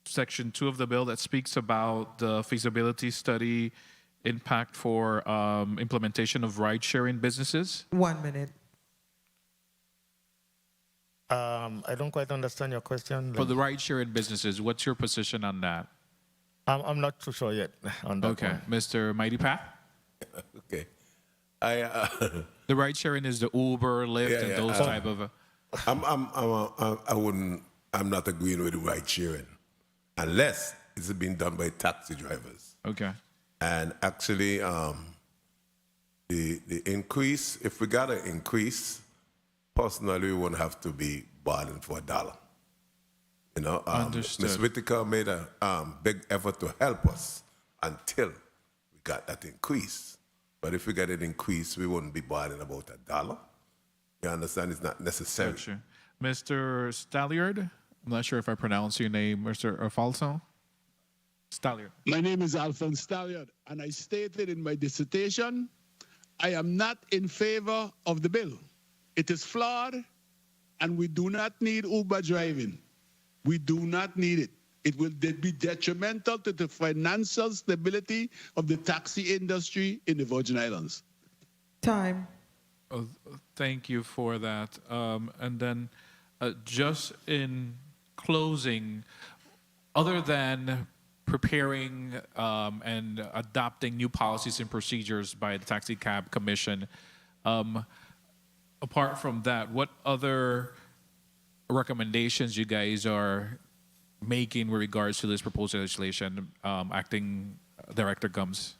Section 2 of the bill that speaks about the feasibility study impact for implementation of ride-sharing businesses? 1 minute. I don't quite understand your question. For the ride-sharing businesses, what's your position on that? I'm not too sure yet on that. Okay. one. Mr. Mighty Pat? Okay. The ride-sharing is the Uber, Lyft, and those type of... I'm not agreeing with the ride sharing unless it's being done by taxi drivers. Okay. And actually, the increase, if we got an increase, personally, we won't have to be bargaining for $1. You know, Understood. Ms. Whitaker made a big effort to help us until we got that increase. But if we get an increase, we wouldn't be bargaining about $1. You understand? It's not necessary. Gotcha. Mr. Stalliard, I'm not sure if I pronounced your name, Mr. Alfonso. Stalliard. My name is Alphonse Stalliard, and I stated in my dissertation, I am not in favor of the bill. It is flawed, and we do not need Uber driving. We do not need it. It will be detrimental to the financial stability of the taxi industry in the Virgin Islands. Time. Thank you for that. And then just in closing, other than preparing and adopting new policies and procedures by the Taxicab Commission, apart from that, what other recommendations you guys are making with regards to this proposed legislation, Acting Director Gumbs?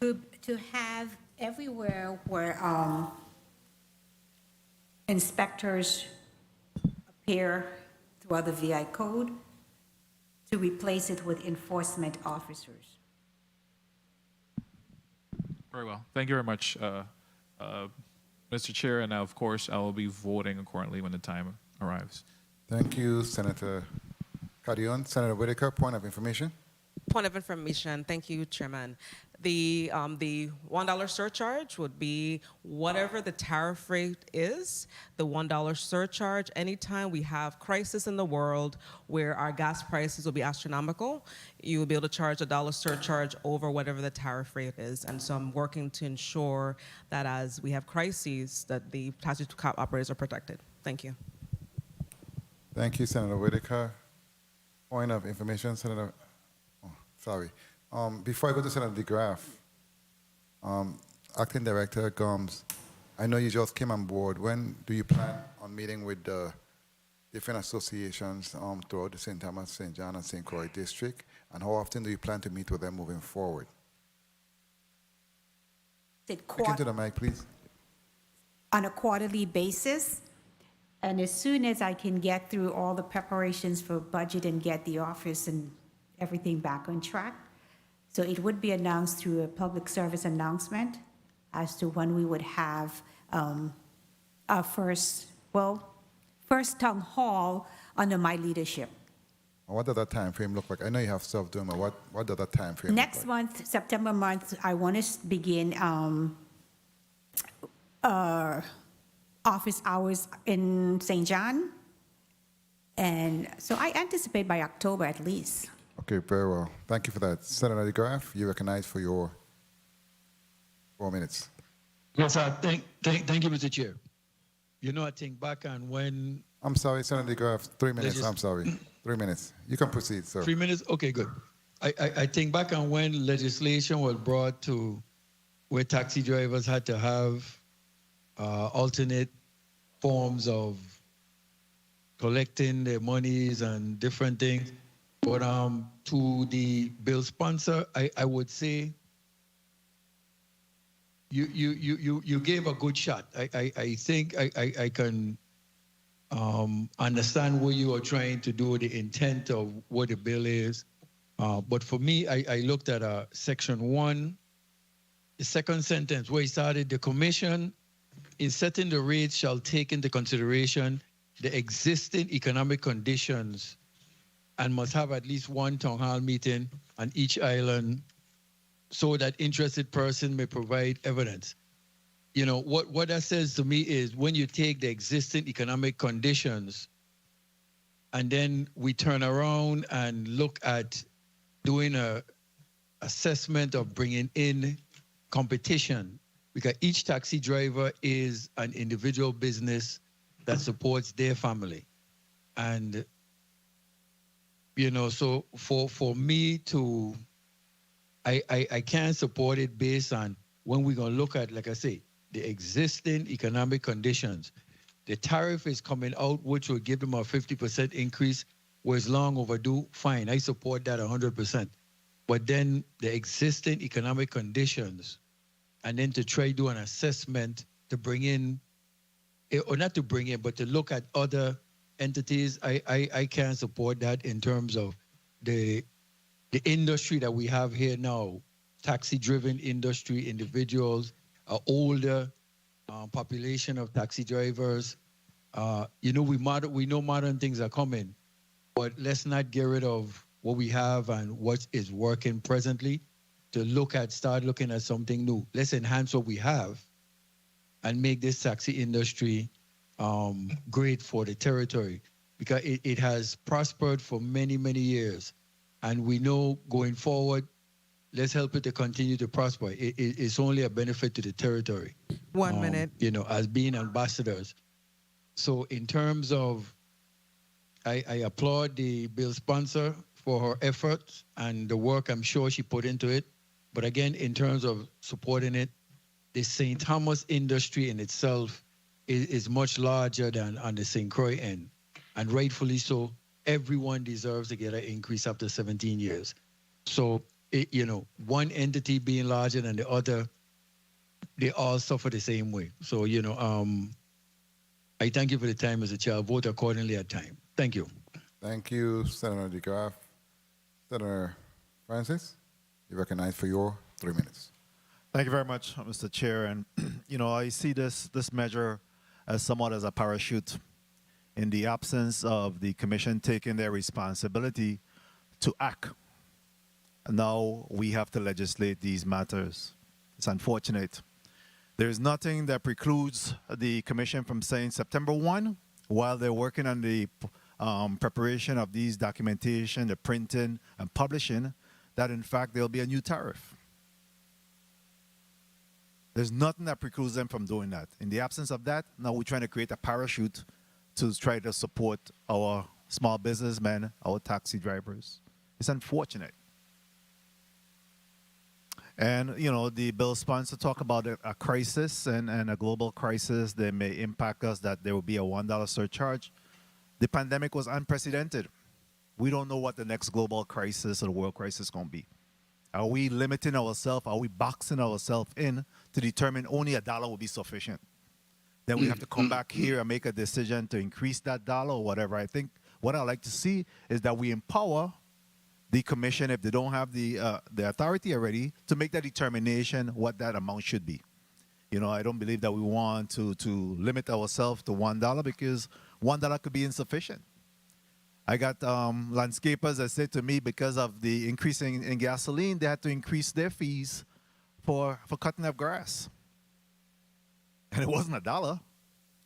To have everywhere where inspectors appear throughout the VI code, to replace it with enforcement officers. Very well. Thank you very much, Mr. Chair. And now, of course, I will be voting accordingly when the time arrives. Thank you, Senator Carrion. Senator Whitaker, point of information. Point of information. Thank you, Chairman. The $1 surcharge would be whatever the tariff rate is, the $1 surcharge. Anytime we have crisis in the world where our gas prices will be astronomical, you will be able to charge $1 surcharge over whatever the tariff rate is. And so I'm working to ensure that as we have crises, that the taxicab operators are protected. Thank you. Thank you, Senator Whitaker. Point of information, Senator. Oh, sorry. Before I go to Senator DeGraff, Acting Director Gumbs, I know you just came on board. When do you plan on meeting with the different associations throughout the St. Thomas, St. John, and St. Croix district? And how often do you plan to meet with them moving forward? Speak into the mic, please. On a quarterly basis. And as soon as I can get through all the preparations for budget and get the office and everything back on track, so it would be announced through a public service announcement as to when we would have our first town hall under my leadership. What does that time frame look like? I know you have stuff doing, but what does that time frame Next look like? month, September month, I want to begin office hours in St. John. And so I anticipate by October at least. Okay, very well. Thank you for that. Senator DeGraff, you recognize for your 4 minutes. Yes, thank you, Mr. Chair. You know, I think back on when... I'm sorry, Senator DeGraff, 3 minutes. I'm sorry. 3 minutes. You can proceed, sir. 3 minutes? Okay, good. I think back on when legislation was brought to where taxi drivers had to have alternate forms of collecting their monies and different things. But to the bill sponsor, I would say you gave a good shot. I think I can understand what you are trying to do, the intent of what the bill is. But for me, I looked at section 1, the second sentence, where it started, the commission in setting the rates shall take into consideration the existing economic conditions and must have at least one town hall meeting on each island so that interested person may provide evidence. You know, what that says to me is when you take the existing economic conditions and then we turn around and look at doing a assessment of bringing in competition, because each taxi driver is an individual business that supports their family. And you know, so for me to, I can't support it based on when we're going to look at, like I say, the existing economic conditions. The tariff is coming out, which will give them a 50% increase, was long overdue. Fine, I support that 100%. But then the existing economic conditions, and then to try to do an assessment to bring in, or not to bring in, but to look at other entities, I can't support that in terms of the industry that we have here now, taxi-driven industry, individuals, older population of taxi drivers. You know, we know modern things are coming, but let's not get rid of what we have and what is working presently to start looking at something new. Let's enhance what we have and make this taxi industry great for the territory, because it has prospered for many, many years. And we know going forward, let's help it to continue to prosper. It's only a benefit to the territory. 1 minute. You know, as being ambassadors. So in terms of, I applaud the bill sponsor for her efforts and the work I'm sure she put into it. But again, in terms of supporting it, the St. Thomas industry in itself is much larger than on the St. Croix end. And rightfully so, everyone deserves to get an increase after 17 years. So, you know, one entity being larger than the other, they all suffer the same way. So, you know, I thank you for the time, Mr. Chair. I'll vote accordingly at time. Thank you. Thank you, Senator DeGraff. Senator Francis, you recognize for your 3 minutes. Thank you very much, Mr. Chair. And, you know, I see this measure as somewhat as a parachute in the absence of the Commission taking their responsibility to act. Now we have to legislate these matters. It's unfortunate. There's nothing that precludes the Commission from saying September 1, while they're working on the preparation of these documentation, the printing and publishing, that in fact there'll be a new tariff. There's nothing that precludes them from doing that. In the absence of that, now we're trying to create a parachute to try to support our small businessmen, our taxi drivers. It's unfortunate. And, you know, the bill sponsor talk about a crisis and a global crisis that may impact us, that there will be a $1 surcharge. The pandemic was unprecedented. We don't know what the next global crisis or the world crisis is going to be. Are we limiting ourselves? Are we boxing ourselves in to determine only $1 will be sufficient? Then we have to come back here and make a decision to increase that dollar or whatever. I think what I like to see is that we empower the Commission, if they don't have the authority already, to make that determination what that amount should be. You know, I don't believe that we want to limit ourselves to $1 because $1 could be insufficient. I got landscapers that said to me because of the increase in gasoline, they had to increase their fees for cutting up grass. And it wasn't $1.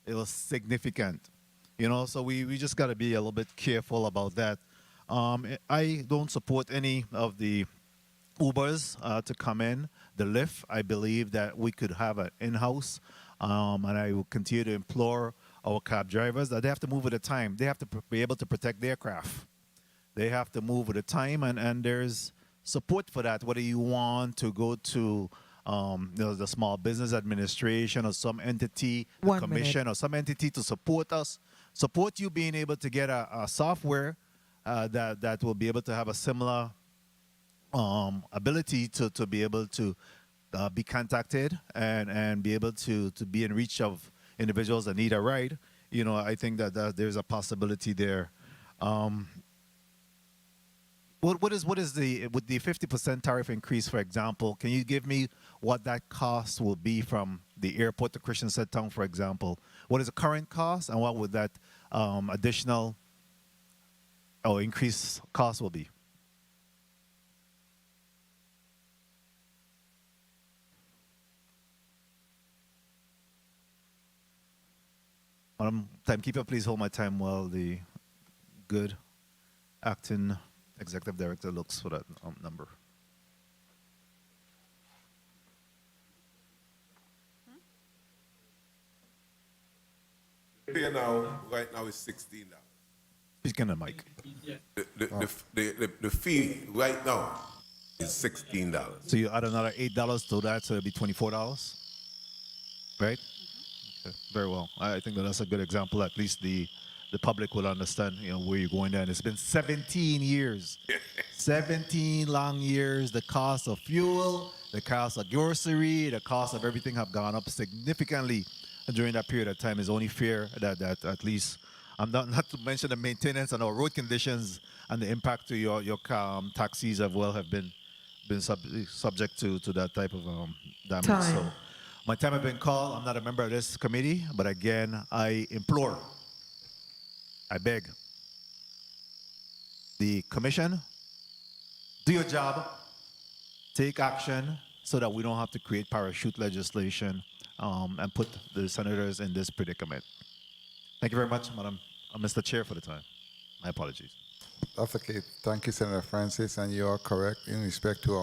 It was significant. You know, so we just got to be a little bit careful about that. I don't support any of the Ubers to come in. The Lyft, I believe that we could have an in-house, and I will continue to implore our cab drivers that they have to move with the time. They have to be able to protect their craft. They have to move with the time, and there's support for that, whether you want to go to you know, the Small Business Administration or some entity, the Commission or some entity to support us, support you being able to get a software that will be able to have a similar ability to be able to be contacted and be able to be in reach of individuals that need a ride. You know, I think that there's a possibility there. What is the, with the 50% tariff increase, for example, can you give me what that cost will be from the airport to Christiansted Town, for example? What is the current cost, and what would that additional or increased cost will be? Timekeeper, please hold my time while the good acting executive director looks for that number. Here now, right now is $16. Speak in the mic. The fee right now is $16. So you add another $8 to that, so it'll be $24, right? Okay, very well. I think that's a good example. At least the public will understand, you know, where you're going there. And it's been 17 years, 17 long years. The cost of fuel, the cost of grocery, the cost of everything have gone up significantly during that period of time. It's only fair that at least, not to mention the maintenance and our road conditions and the impact to your taxis as well have been subject to that type of damage. Time. So my time has been called. I'm not a member of this committee, but again, I implore, I beg the Commission, do your job, take action so that we don't have to create parachute legislation and put the senators in this predicament. Thank you very much, Mr. Chair, for the time. My apologies. That's okay. Thank you, Senator Francis, and you are correct in respect to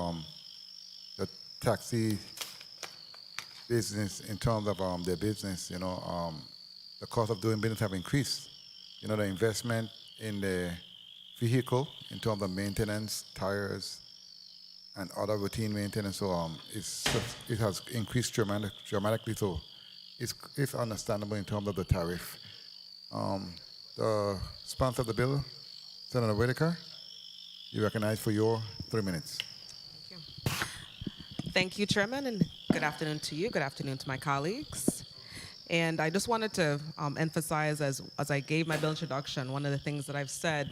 taxi business in terms of their business, the cost of doing business have increased. The investment in the vehicle in terms of maintenance, tires, and other routine maintenance, so it has increased dramatically. So it's understandable in terms of the tariff. The sponsor of the bill, Senator Whitaker, you recognize for your 3 minutes. Thank you, Chairman, and good afternoon to you. Good afternoon to my colleagues. And I just wanted to emphasize, as I gave my bill introduction, one of the things that I've said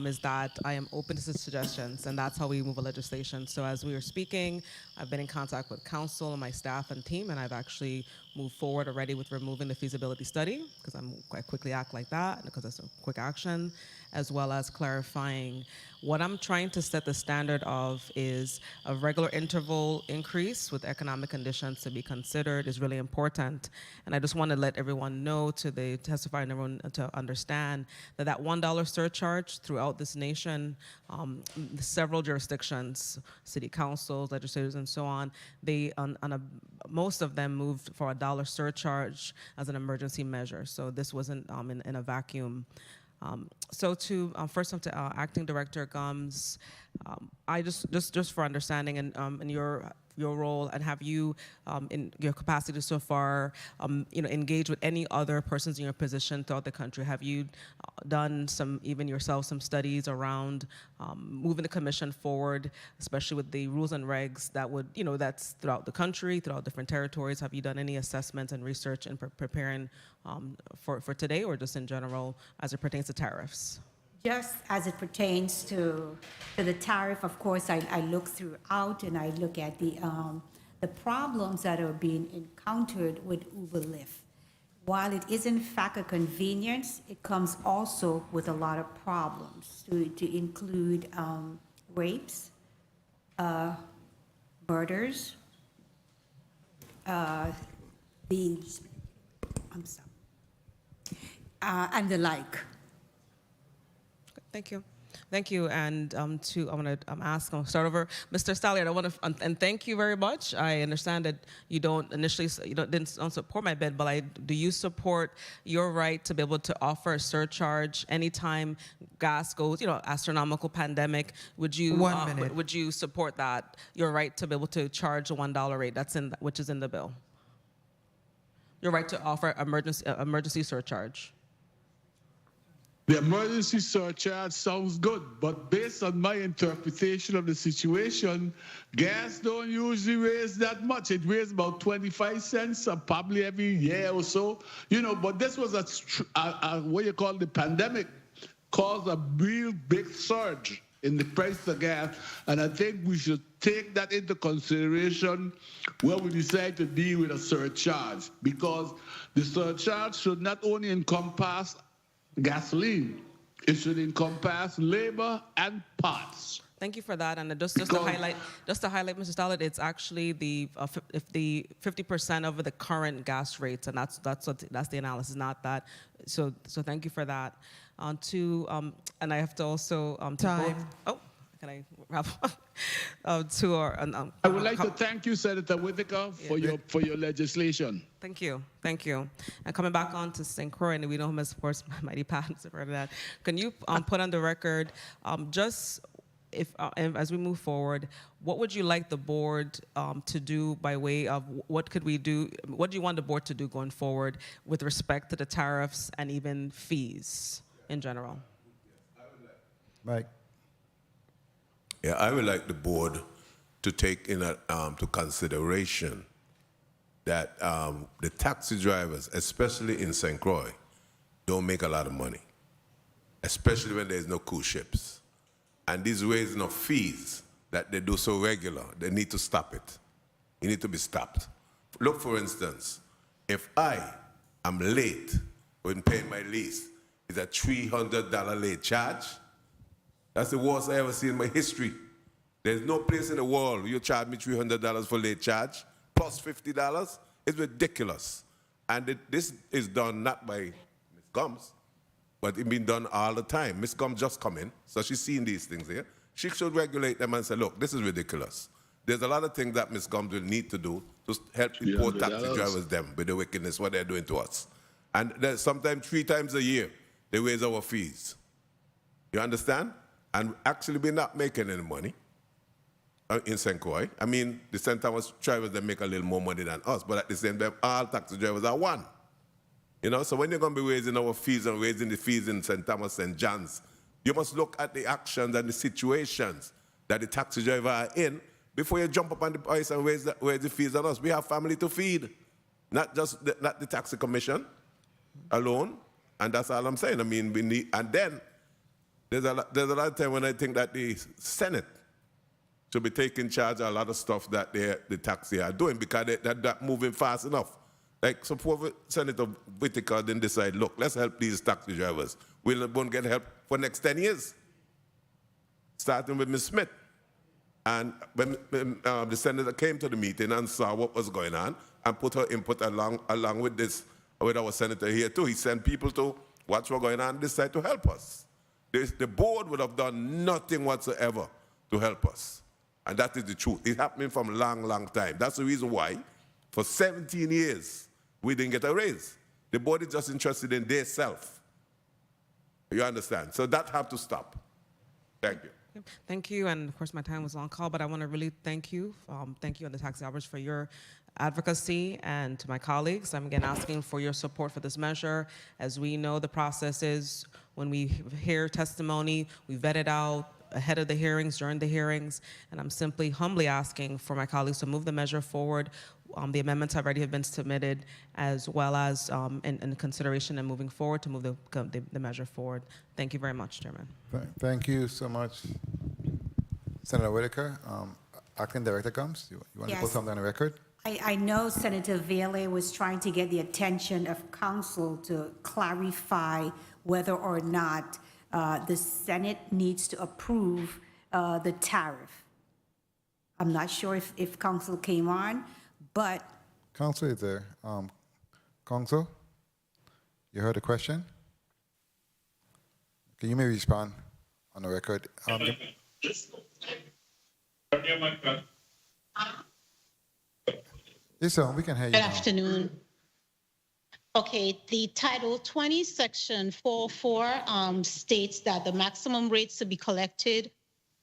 is that I am open to suggestions, and that's how we move a legislation. So as we were speaking, I've been in contact with council and my staff and team, and I've actually moved forward already with removing the feasibility study, because I'm quite quickly act like that, because it's a quick action, as well as clarifying. What I'm trying to set the standard of is a regular interval increase with economic conditions to be considered is really important. And I just want to let everyone know, to the testifier and everyone to understand that that $1 surcharge throughout this nation, several jurisdictions, city councils, legislators, and so on, they most of them moved for a $1 surcharge as an emergency measure. So this wasn't in a vacuum. So to first to Acting Director Gumbs, I just for understanding and in your role, and have you in your capacity so far engaged with any other persons in your position throughout the country? Have you done even yourself some studies around moving the commission forward, especially with the rules and regs that would that's throughout the country, throughout different territories? Have you done any assessments and research in preparing for today, or just in general as it pertains to tariffs? Just as it pertains to the tariff, of course, I look throughout and I look at the problems that are being encountered with Uber Lyft. While it is in fact a convenience, it comes also with a lot of problems to include rapes, murders, and the like. Thank you. Thank you. And I want to ask, I'll start over. Mr. Stalliard, I want to, and thank you very much. I understand that you don't didn't support my bid, but do you support your right to be able to offer a surcharge anytime gas goes, astronomical pandemic? Would you, 1 minute. Would you support that, your right to be able to charge a $1 rate which is in the bill? Your right to offer emergency surcharge. The emergency surcharge sounds good, but based on my interpretation of the situation, gas don't usually raise that much. It raises about 25 cents probably every year or so, but this was what you call the pandemic caused a real big surge in the price of gas, and I think we should take that into consideration when we decide to deal with a surcharge, because the surcharge should not only encompass gasoline, it should encompass labor and parts. Thank you for that. And just to highlight, Mr. Stalliard, it's actually the 50% of the current gas rates, and that's the analysis, not that. So thank you for that. And I have to also Time. Can I wrap up? To our, I would like to thank you, Senator Whitaker, for your legislation. Thank you. And coming back on to St. Croix, and we know him as, of course, Mighty Pat, Mr. Ferdinand. Can you put on the record, as we move forward, what would you like the board to do by way of what do you want the board to do going forward with respect to the tariffs and even fees in general? Mike. Yeah, I would like the board to take into consideration that the taxi drivers, especially in St. Croix, don't make a lot of money, especially when there's no cruise ships. And these raising of fees that they do so regular, they need to stop it. It needs to be stopped. Look, for instance, if I am late when paying my lease, it's a $300 late charge. That's the worst I ever seen in my history. There's no place in the world where you charge me $300 for late charge, plus $50. It's ridiculous. And this is done not by Ms. Gumbs, but it's been done all the time. Ms. Gumbs just come in, so she's seen these things here. She should regulate them and say, look, this is ridiculous. there's a lot of things that Ms. Gumbs will need to do to help the poor taxi $300. drivers them with the wickedness, what they're doing to us. And there's sometimes 3 times a year, they raise our fees. You understand? And actually, we're not making any money in St. Croix. I mean, the St. Thomas drivers, they make a little more money than us, but at the same time, all taxi drivers are one. You know, so when you're going to be raising our fees and raising the fees in St. Thomas, St. John's, you must look at the actions and the situations that the taxi driver are in before you jump up on the price and raise the fees on us. We have family to feed, not the taxi commission alone, and that's all I'm saying. I mean, we need, and then there's a lot of time when I think that the Senate should be taking charge of a lot of stuff that the taxi are doing because they're not moving fast enough. Like, suppose Senator Whitaker then decide, look, let's help these taxi drivers. We'll get help for the next 10 years, starting with Ms. Smith. And when the senator came to the meeting and saw what was going on and put her input along with this, with our senator here too, he sent people to watch what's going on and decide to help us. The board would have done nothing whatsoever to help us. And that is the truth. It's happening from a long, long time. That's the reason why, for 17 years, we didn't get a raise. The board is just interested in their self. You understand? So that have to stop. Thank you. Thank you, and of course my time was on call, but I want to really thank you and the taxi operators for your advocacy, and to my colleagues, I'm again asking for your support for this measure. As we know, the process is when we hear testimony, we vet it out ahead of the hearings, during the hearings, and I'm simply humbly asking for my colleagues to move the measure forward. The amendments already have been submitted, as well as in consideration and moving forward to move the measure forward. Thank you very much, Chairman. Thank you so much, Senator Whitaker. Acting Director Gumbs, you want to put something on the record? I know Senator Vaile was trying to get the attention of council to clarify whether or not the Senate needs to approve the tariff. I'm not sure if council came on, but... Council is there. Council, you heard the question? Okay, you may respond on the record. Yes, sir, we can hear you. Good afternoon. Okay, the Title 20, Section 404 states that the maximum rates to be collected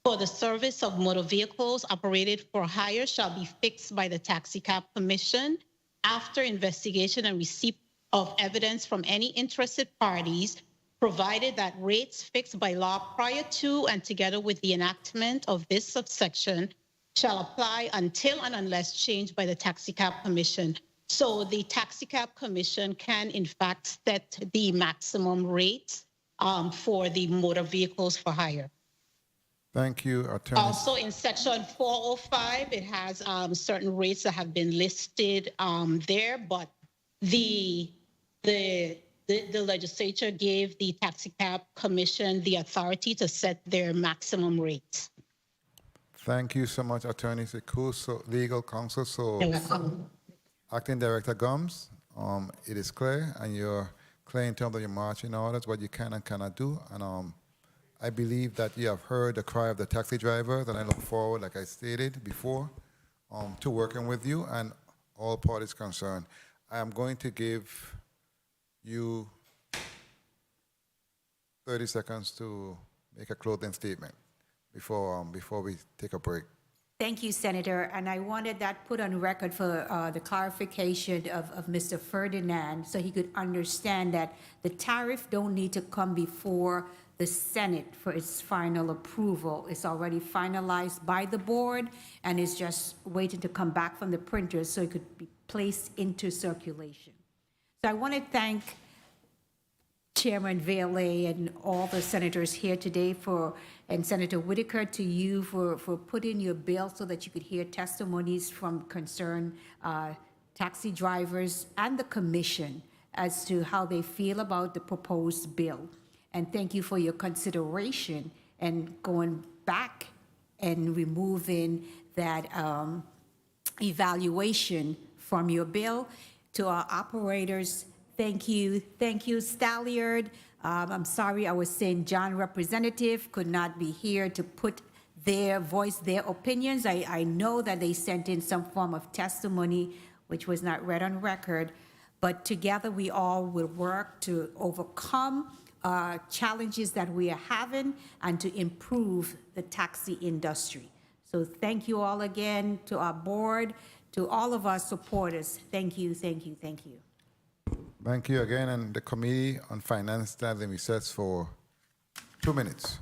for the service of motor vehicles operated for hire shall be fixed by the Taxicab Commission after investigation and receipt of evidence from any interested parties, provided that rates fixed by law prior to and together with the enactment of this subsection shall apply until and unless changed by the Taxicab Commission. So the Taxicab Commission can, in fact, set the maximum rates for the motor vehicles for hire. Thank you, Attorney. Also, in Section 405, it has certain rates that have been listed there, but the legislature gave the Taxicab Commission the authority to set their maximum rates. Thank you so much, Attorney Sekuso, Legal Counsel. So, Acting Director Gumbs, it is clear, and you're clear in terms of your marching orders, what you can and cannot do. And I believe that you have heard the cry of the taxi drivers, and I look forward, like I stated before, to working with you and all parties concerned. I am going to give you 30 seconds to make a closing statement before we take a break. Thank you, Senator. And I wanted that put on record for the clarification of Mr. Ferdinand, so he could understand that the tariff don't need to come before the Senate for its final approval. It's already finalized by the board, and it's just waiting to come back from the printer so it could be placed into circulation. So I want to thank Chairman Vaile and all the senators here today and Senator Whitaker, to you for putting your bill so that you could hear testimonies from concerned taxi drivers and the commission as to how they feel about the proposed bill. And thank you for your consideration and going back and removing that evaluation from your bill. To our operators, thank you. Thank you, Stalliard. I'm sorry, I was saying John Representative could not be here to put voice their opinions. I know that they sent in some form of testimony, which was not read on record, but together we all will work to overcome challenges that we are having and to improve the taxi industry. So thank you all again to our board, to all of our supporters. Thank you, thank you, thank you. Thank you again, and the Committee on Finance stands in recess for 2 minutes.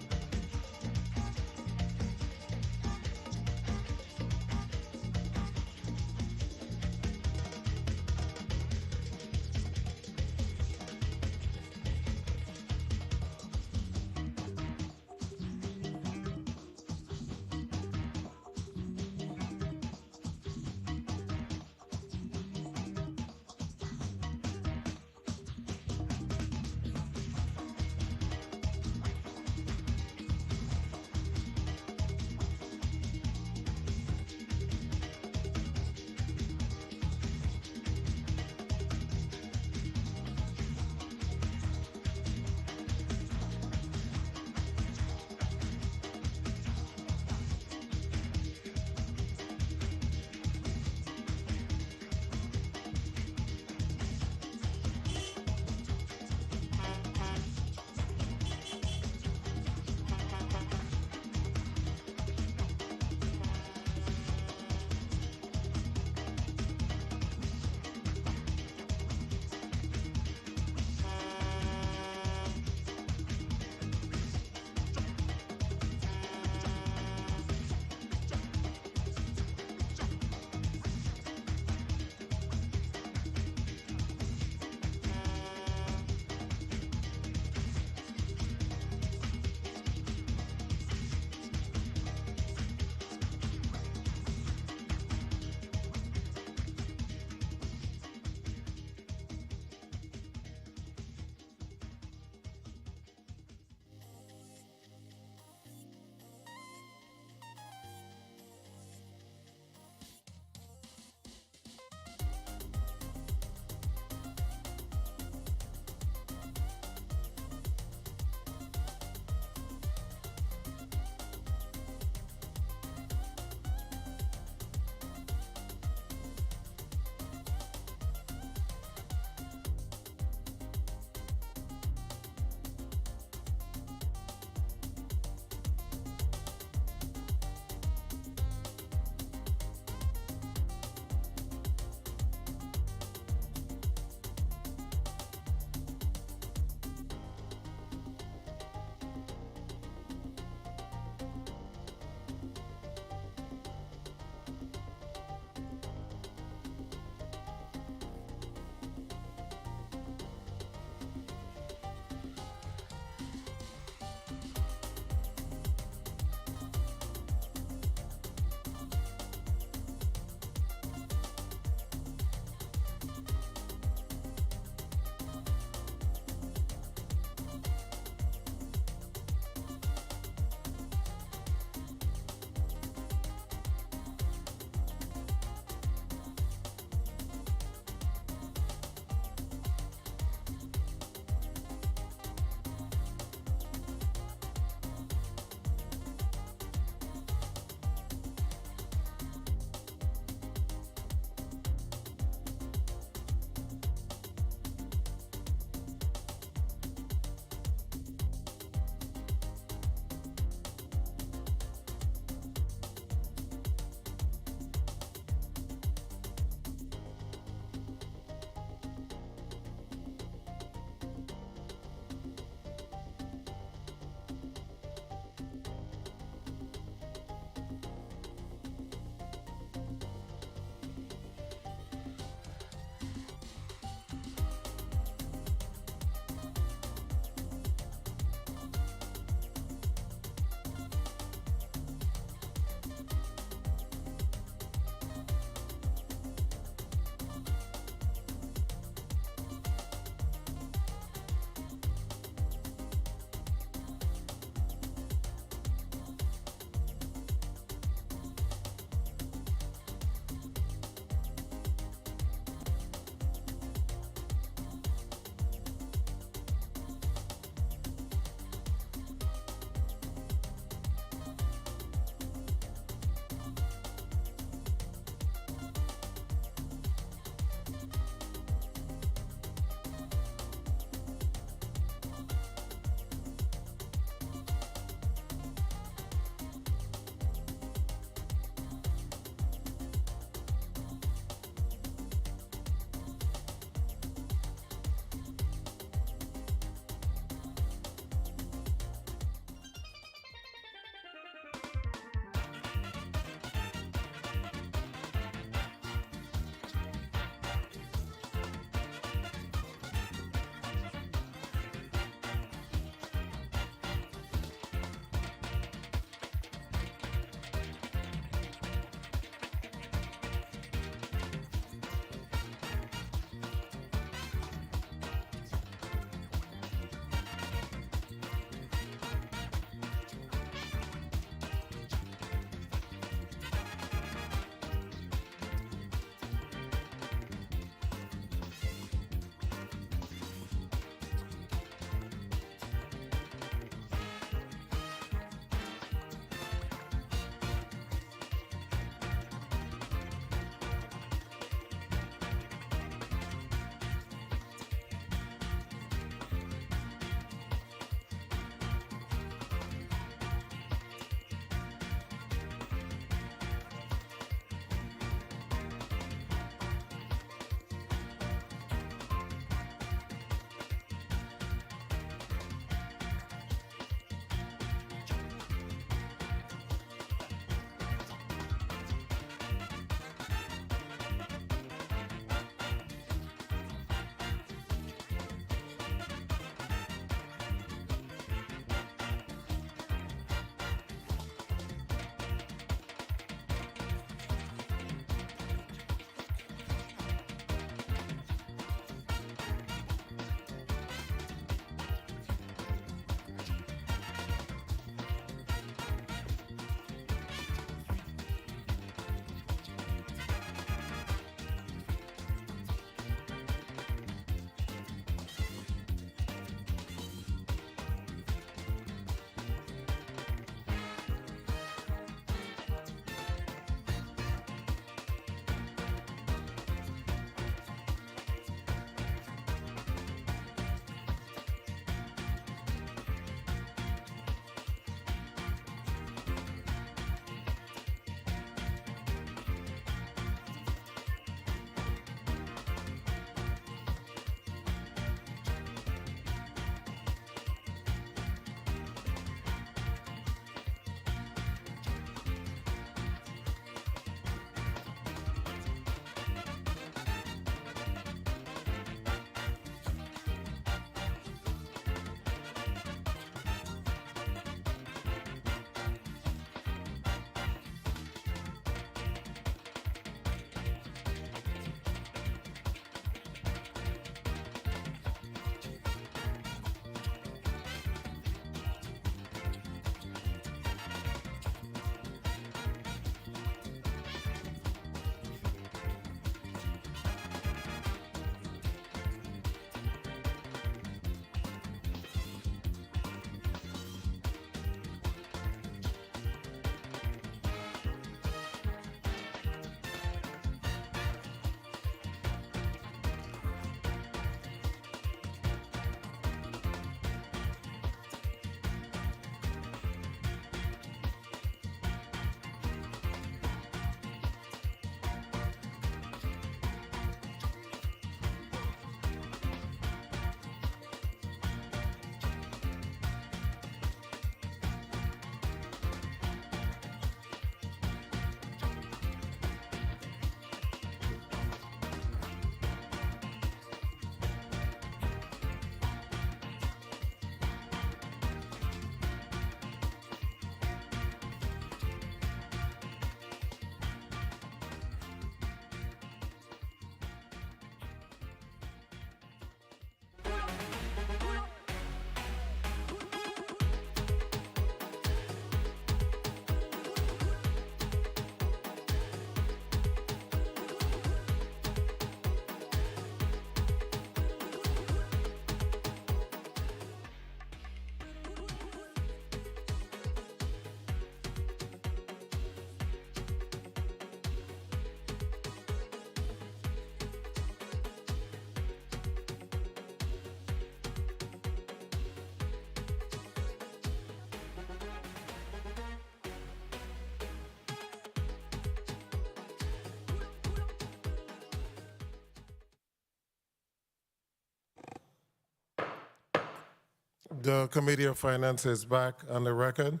The Committee of Finance is back on the record.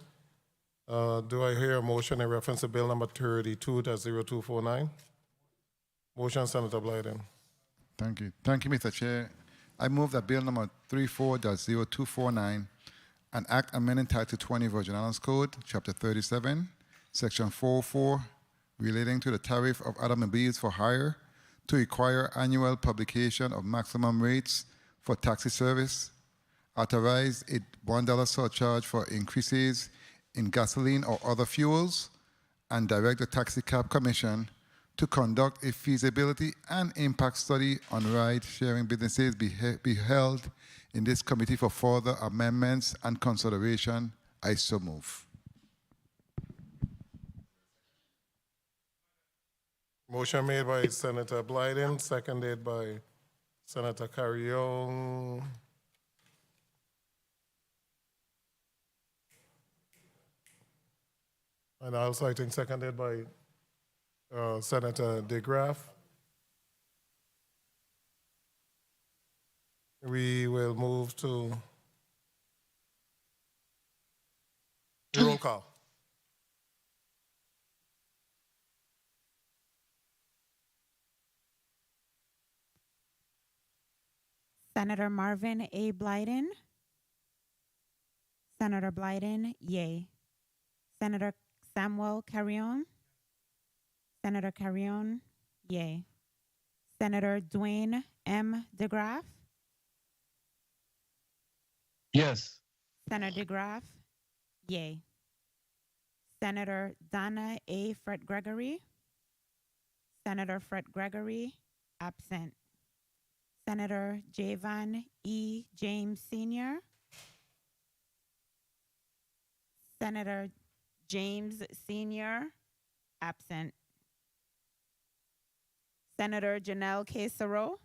Do I hear a motion in reference to Bill number 32-0249? Motion, Senator Blyden. Thank you. Thank you, Mr. Chair. I move that Bill number 34-0249, an act amending Title 20 Virgin Islands Code, Chapter 37, Section 404, relating to the tariff of automobiles for hire, to require annual publication of maximum rates for taxi service, authorize a $1 surcharge for increases in gasoline or other fuels, and direct the Taxicab Commission to conduct a feasibility and impact study on ride-sharing businesses be held in this committee for further amendments and consideration. I so move. Motion made by Senator Blyden, seconded by Senator Carrion. And also, I think, seconded by Senator DeGraff. We will move to roll call. Senator Marvin A. Blyden. Senator Blyden, yay. Senator Samuel Carrion. Senator Carrion, yay. Senator Dwayne M. DeGraff. Yes. Senator DeGraff, yay. Senator Donna A. Fred Gregory. Senator Fred Gregory, absent. Senator Javan E. James Sr. Senator James Sr., absent. Senator Janelle K. Saro.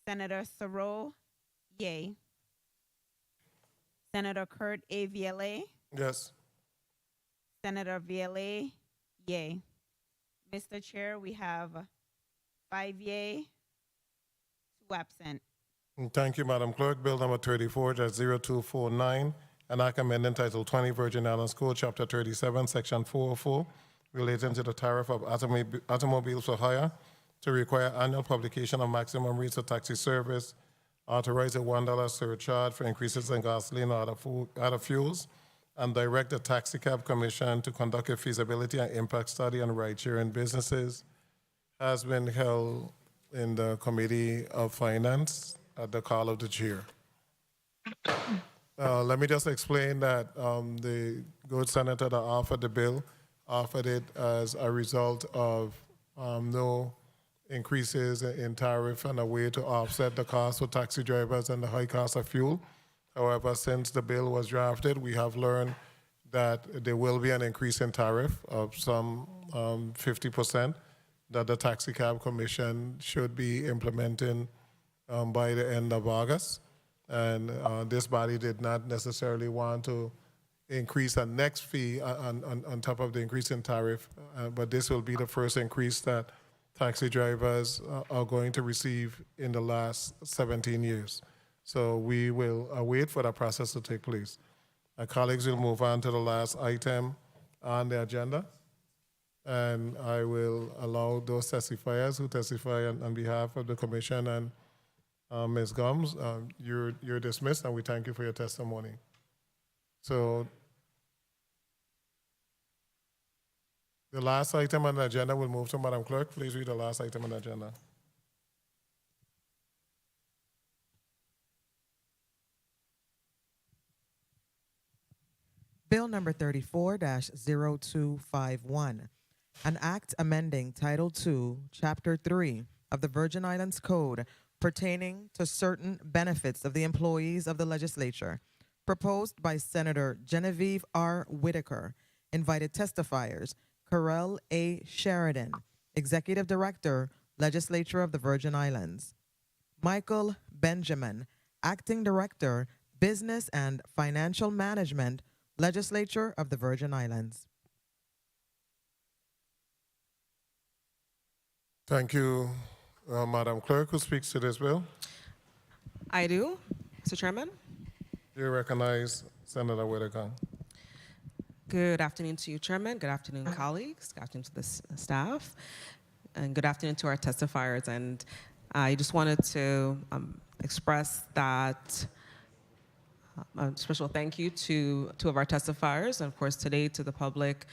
Senator Saro, yay. Senator Kurt A. VLA. Yes. Senator VLA, yay. Mr. Chair, we have 5 yay, 2 absent. Thank you, Madam Clerk. Bill number 34-0249, an act amending Title 20 Virgin Islands Code, Chapter 37, Section 404, relating to the tariff of automobiles for hire, to require annual publication of maximum rates of taxi service, authorize a $1 surcharge for increases in gasoline or other fuels, and direct the Taxicab Commission to conduct a feasibility and impact study on ride-sharing businesses, has been held in the Committee of Finance at the call of the chair. Let me just explain that the good senator that offered the bill offered it as a result of no increases in tariff and a way to offset the cost for taxi drivers and the high cost of fuel. However, since the bill was drafted, we have learned that there will be an increase in tariff of some 50% that the Taxicab Commission should be implementing by the end of August. And this body did not necessarily want to increase a next fee on top of the increase in tariff, but this will be the first increase that taxi drivers are going to receive in the last 17 years. So we will wait for that process to take place. Our colleagues will move on to the last item on the agenda. And I will allow those testifiers who testify on behalf of the commission and Ms. Gumbs, you're dismissed, and we thank you for your testimony. So the last item on the agenda will move to Madam Clerk. Please read the last item on the agenda. Bill number 34-0251, an act amending Title II, Chapter 3 of the Virgin Islands Code pertaining to certain benefits of the employees of the legislature, proposed by Senator Genevieve R. Whitaker, invited testifiers, Kurell A. Sheridan, Executive Director, Legislature of the Virgin Islands, Michael Benjamin, Acting Director, Business and Financial Management, Legislature of the Virgin Islands. Thank you, Madam Clerk. Who speaks to this bill? I do, Mr. Chairman. You recognize Senator Whitaker. Good afternoon to you, Chairman. Good afternoon, colleagues. Good afternoon to the staff. And good afternoon to our testifiers. And I just wanted to express that a special thank you to two of our testifiers, and of course today to the public,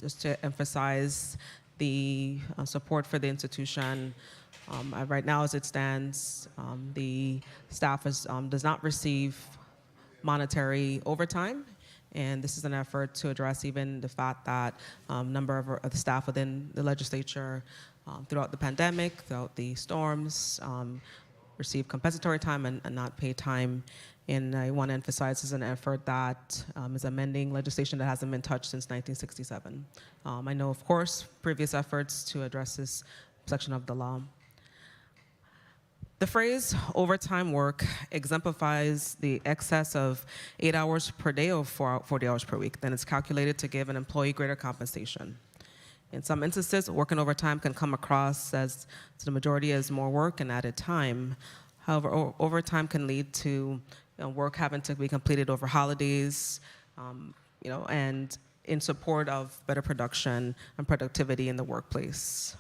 just to emphasize the support for the institution. Right now, as it stands, the staff does not receive monetary overtime, and this is an effort to address even the fact that a number of the staff within the legislature throughout the pandemic, throughout the storms, receive compensatory time and not paid time. And I want to emphasize this is an effort that is amending legislation that hasn't been touched since 1967. I know, of course, previous efforts to address this section of the law. The phrase overtime work exemplifies the excess of 8 hours per day or 40 hours per week. Then it's calculated to give an employee greater compensation. In some instances, working overtime can come across as to the majority as more work and added time. However, overtime can lead to work having to be completed over holidays, and in support of better production and productivity in the workplace.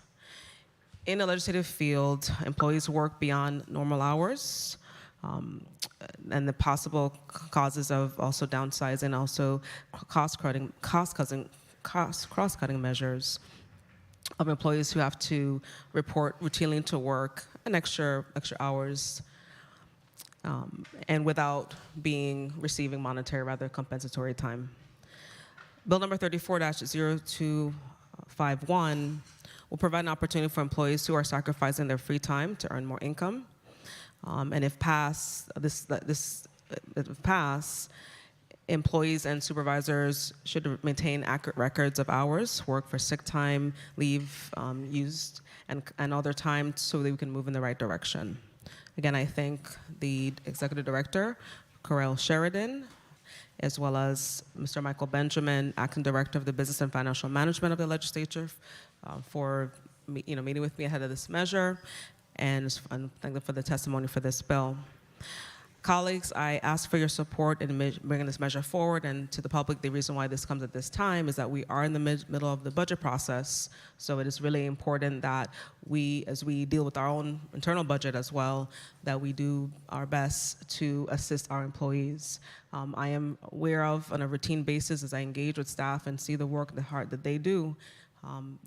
In the legislative field, employees work beyond normal hours, and the possible causes of also downsizing, also cross-cutting measures of employees who have to report routinely to work an extra hours, and without receiving monetary, rather compensatory time. Bill number 34-0251 will provide an opportunity for employees who are sacrificing their free time to earn more income. And if passed, employees and supervisors should maintain accurate records of hours worked for sick time, leave used, and other time so that we can move in the right direction. Again, I thank the Executive Director, Kurell Sheridan, as well as Mr. Michael Benjamin, Acting Director of the Business and Financial Management of the Legislature, for meeting with me ahead of this measure, and thank them for the testimony for this bill. Colleagues, I ask for your support in bringing this measure forward, and to the public, the reason why this comes at this time is that we are in the middle of the budget process, so it is really important that we, as we deal with our own internal budget as well, that we do our best to assist our employees. I am aware of, on a routine basis, as I engage with staff and see the work, the hard that they do,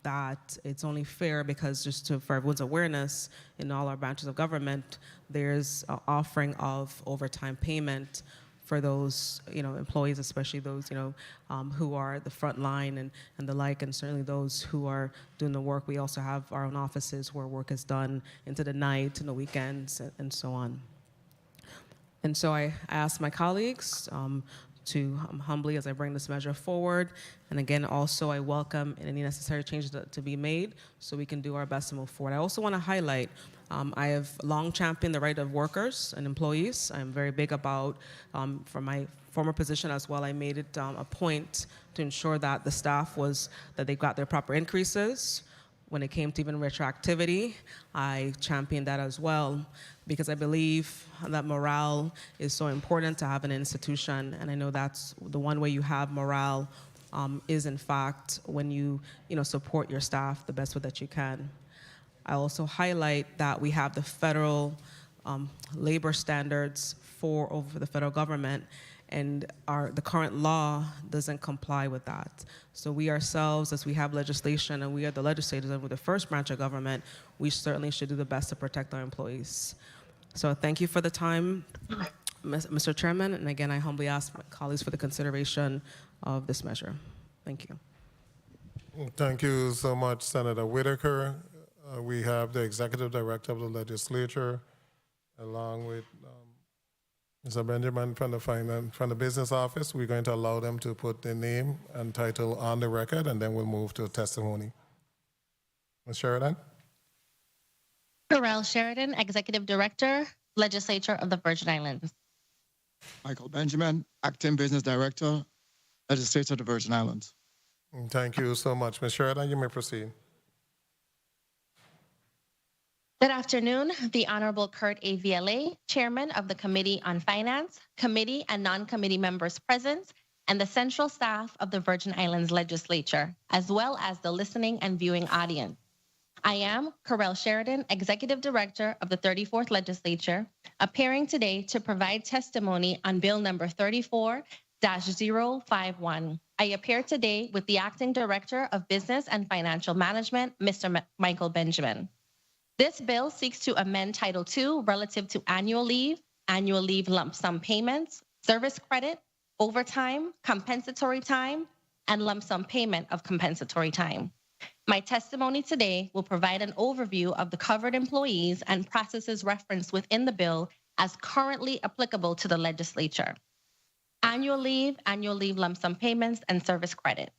that it's only fair because for everyone's awareness, in all our branches of government, there's an offering of overtime payment for those employees, especially those who are the front line and the like, and certainly those who are doing the work. We also have our own offices where work is done into the night and the weekends and so on. And so I ask my colleagues to humbly, as I bring this measure forward. And again, also I welcome any necessary changes to be made so we can do our best to move forward. I also want to highlight, I have long championed the right of workers and employees. I'm very big about, from my former position as well, I made it a point to ensure that the staff that they got their proper increases. When it came to even retroactivity, I championed that as well, because I believe that morale is so important to have an institution, and I know that's the one way you have morale is in fact when you support your staff the best way that you can. I also highlight that we have the federal labor standards over the federal government, and the current law doesn't comply with that. So we ourselves, as we have legislation and we are the legislators and we're the first branch of government, we certainly should do the best to protect our employees. So thank you for the time, Mr. Chairman, and again, I humbly ask my colleagues for the consideration of this measure. Thank you. Thank you so much, Senator Whitaker. We have the Executive Director of the Legislature, along with Mr. Benjamin from the Business Office. We're going to allow them to put their name and title on the record, and then we'll move to testimony. Ms. Sheridan? Kurell Sheridan, Executive Director, Legislature of the Virgin Islands. Michael Benjamin, Acting Business Director, Legislature of the Virgin Islands. Thank you so much. Ms. Sheridan, you may proceed. Good afternoon. The Honorable Kurt A. VLA, Chairman of the Committee on Finance, Committee and non-committee members present, and the central staff of the Virgin Islands Legislature, as well as the listening and viewing audience. I am Kurell Sheridan, Executive Director of the 34th Legislature, appearing today to provide testimony on Bill number 34-051. I appear today with the Acting Director of Business and Financial Management, Mr. Michael Benjamin. This bill seeks to amend Title II relative to annual leave lump sum payments, service credit, overtime, compensatory time, and lump sum payment of compensatory time. My testimony today will provide an overview of the covered employees and processes referenced within the bill as currently applicable to the legislature. Annual leave lump sum payments, and service credit.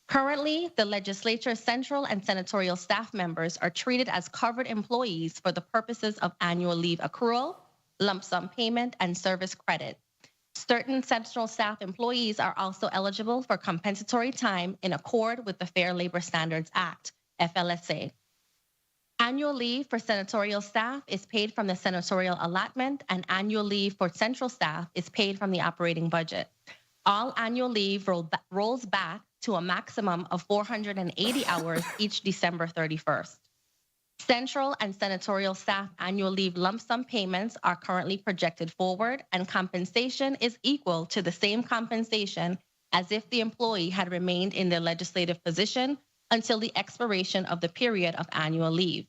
Currently, the legislature's central and senatorial staff members are treated as covered employees for the purposes of annual leave accrual, lump sum payment, and service credit. Certain central staff employees are also eligible for compensatory time in accord with the Fair Labor Standards Act, FLSA. Annual leave for senatorial staff is paid from the senatorial allotment, and annual leave for central staff is paid from the operating budget. All annual leave rolls back to a maximum of 480 hours each December 31st. Central and senatorial staff annual leave lump sum payments are currently projected forward, and compensation is equal to the same compensation as if the employee had remained in their legislative position until the expiration of the period of annual leave.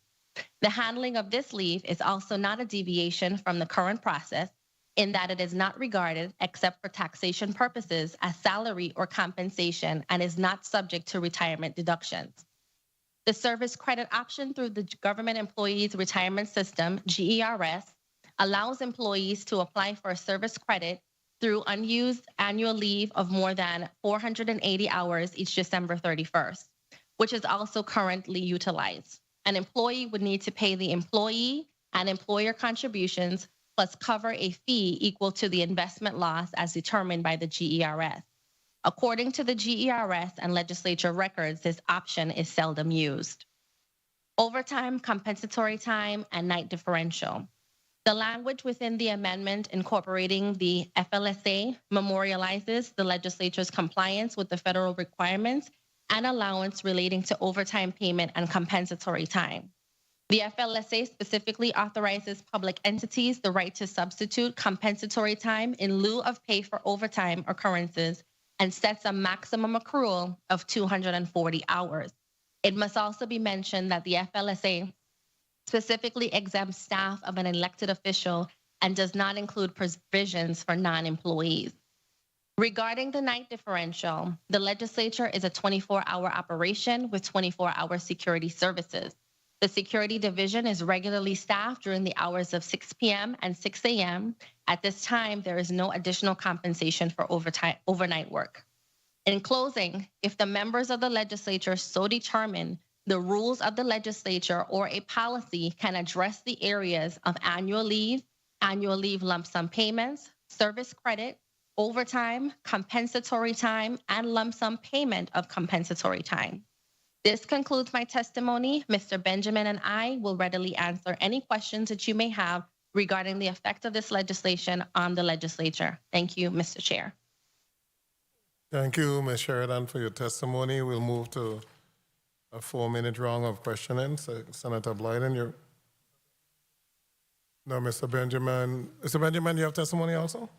The handling of this leave is also not a deviation from the current process, in that it is not regarded, except for taxation purposes, as salary or compensation and is not subject to retirement deductions. The service credit option through the Government Employees Retirement System, GERS, allows employees to apply for a service credit through unused annual leave of more than 480 hours each December 31st, which is also currently utilized. An employee would need to pay the employee and employer contributions plus cover a fee equal to the investment loss as determined by the GERS. According to the GERS and legislature records, this option is seldom used. Overtime, compensatory time, and night differential. The language within the amendment incorporating the FLSA memorializes the legislature's compliance with the federal requirements and allowance relating to overtime payment and compensatory time. The FLSA specifically authorizes public entities the right to substitute compensatory time in lieu of pay for overtime occurrences and sets a maximum accrual of 240 hours. It must also be mentioned that the FLSA specifically exempts staff of an elected official and does not include provisions for non-employees. Regarding the night differential, the legislature is a 24-hour operation with 24-hour security services. The security division is regularly staffed during the hours of 6 p.m. and 6 a.m. At this time, there is no additional compensation for overnight work. In closing, if the members of the legislature so determine, the rules of the legislature or a policy can address the areas of annual leave lump sum payments, service credit, overtime, compensatory time, and lump sum payment of compensatory time. This concludes my testimony. Mr. Benjamin and I will readily answer any questions that you may have regarding the effect of this legislation on the legislature. Thank you, Mr. Chair. Thank you, Ms. Sheridan, for your testimony. We'll move to a 4-minute round of questioning. So, Senator Blyden, you're... No, Mr. Benjamin. Mr. Benjamin, you have testimony also?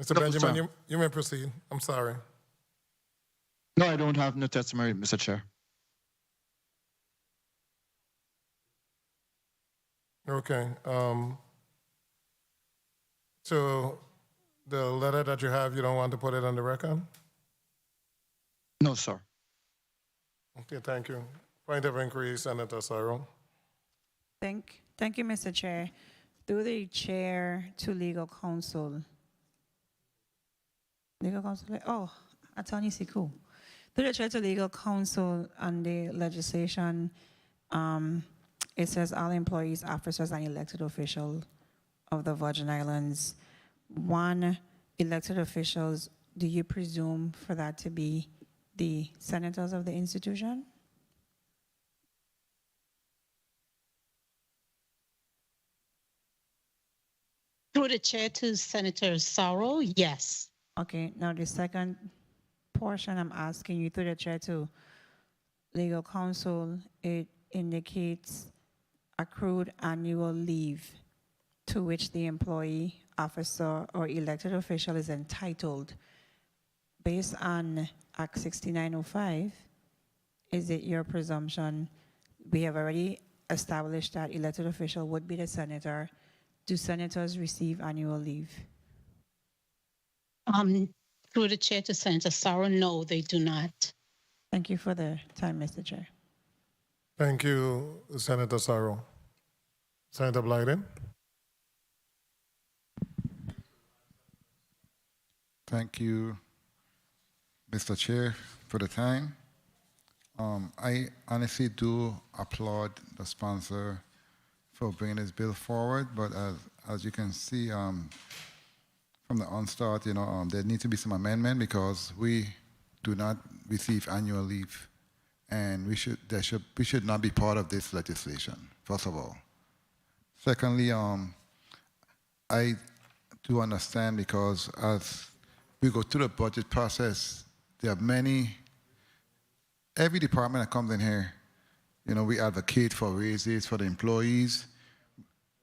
Mr. Benjamin, you may proceed. I'm sorry. No, I don't have no testimony, Mr. Chair. Okay. So the letter that you have, you don't want to put it on the record? No, sir. Okay, thank you. Point of inquiry, Senator Sorrow. Thank you, Mr. Chair. Through the chair to legal counsel. Attorney Siku. Through the chair to legal counsel on the legislation, it says all employees, officers, and elected officials of the Virgin Islands. One, elected officials, do you presume for that to be the senators of the institution? Through the chair to Senator Sorrow, yes. Okay, now the second portion I'm asking you through the chair to legal counsel, it indicates accrued annual leave to which the employee, officer, or elected official is entitled. Based on Act 6905, is it your presumption, we have already established that elected official would be the senator. Do senators receive annual leave? Through the chair to Senator Sorrow, no, they do not. Thank you for the time, Mr. Chair. Thank you, Senator Sorrow. Senator Blyden. Thank you, Mr. Chair, for the time. I honestly do applaud the sponsor for bringing this bill forward, but as you can see from the onstart, there needs to be some amendment because we do not receive annual leave, and we should not be part of this legislation, first of all. Secondly, I do understand because as we go through the budget process, there are every department that comes in here, we advocate for raises for the employees.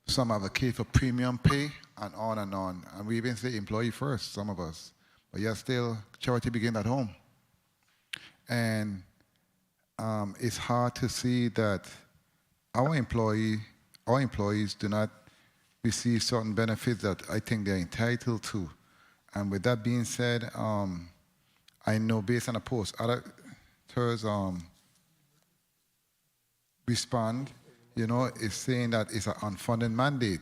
Some advocate for premium pay and on and on. And we even say employee first, some of us. But yet still, charity begins at home. And it's hard to see that our employees do not receive certain benefits that I think they're entitled to. And with that being said, I know based on a post, others respond, is saying that it's an unfunded mandate.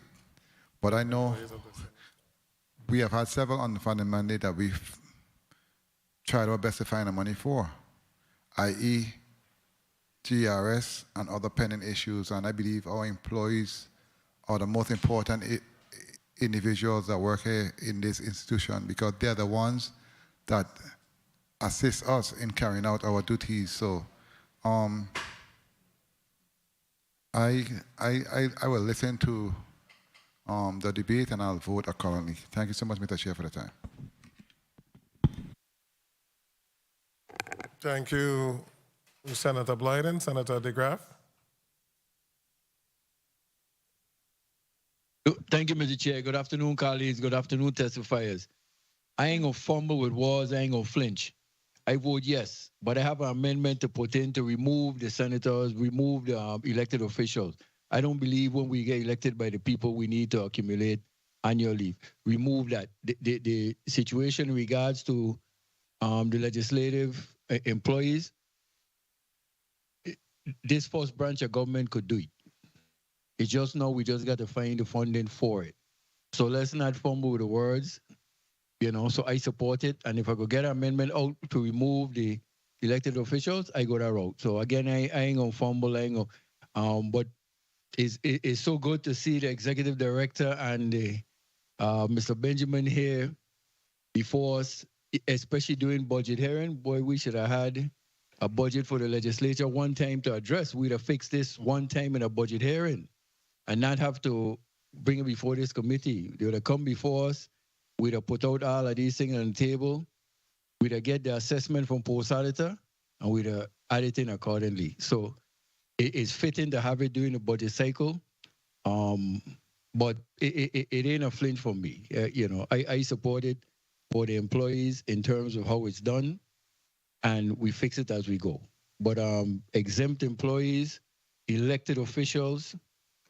But I know we have had several unfunded mandates that we've tried our best to find the money for, i.e. GRS and other pending issues. And I believe our employees are the most important individuals that work here in this institution because they're the ones that assist us in carrying out our duties. So I will listen to the debate and I'll vote accordingly. Thank you so much, Mr. Chair, for the time. Thank you, Senator Blyden. Senator DeGraff. Thank you, Mr. Chair. Good afternoon, colleagues. Good afternoon, testifiers. I ain't gonna fumble with words. I ain't gonna flinch. I vote yes, but I have an amendment to put in to remove the senators, remove the elected officials. I don't believe when we get elected by the people, we need to accumulate annual leave. Remove that. The situation in regards to the legislative employees, this first branch of government could do it. It's just now we just got to find the funding for it. So let's not fumble with the words, so I support it. And if I could get an amendment out to remove the elected officials, I go that route. So again, I ain't gonna fumble, but it's so good to see the executive director and Mr. Benjamin here before us, especially during budget hearing. Boy, we should have had a budget for the legislature one time to address. We'd have fixed this one time in a budget hearing and not have to bring it before this committee. They would have come before us. We'd have put out all of these things on the table. We'd have get the assessment from post auditor and we'd have add it in accordingly. So it is fitting to have it during the budget cycle. But it ain't a flinch for me. I support it for the employees in terms of how it's done, and we fix it as we go. But exempt employees, elected officials,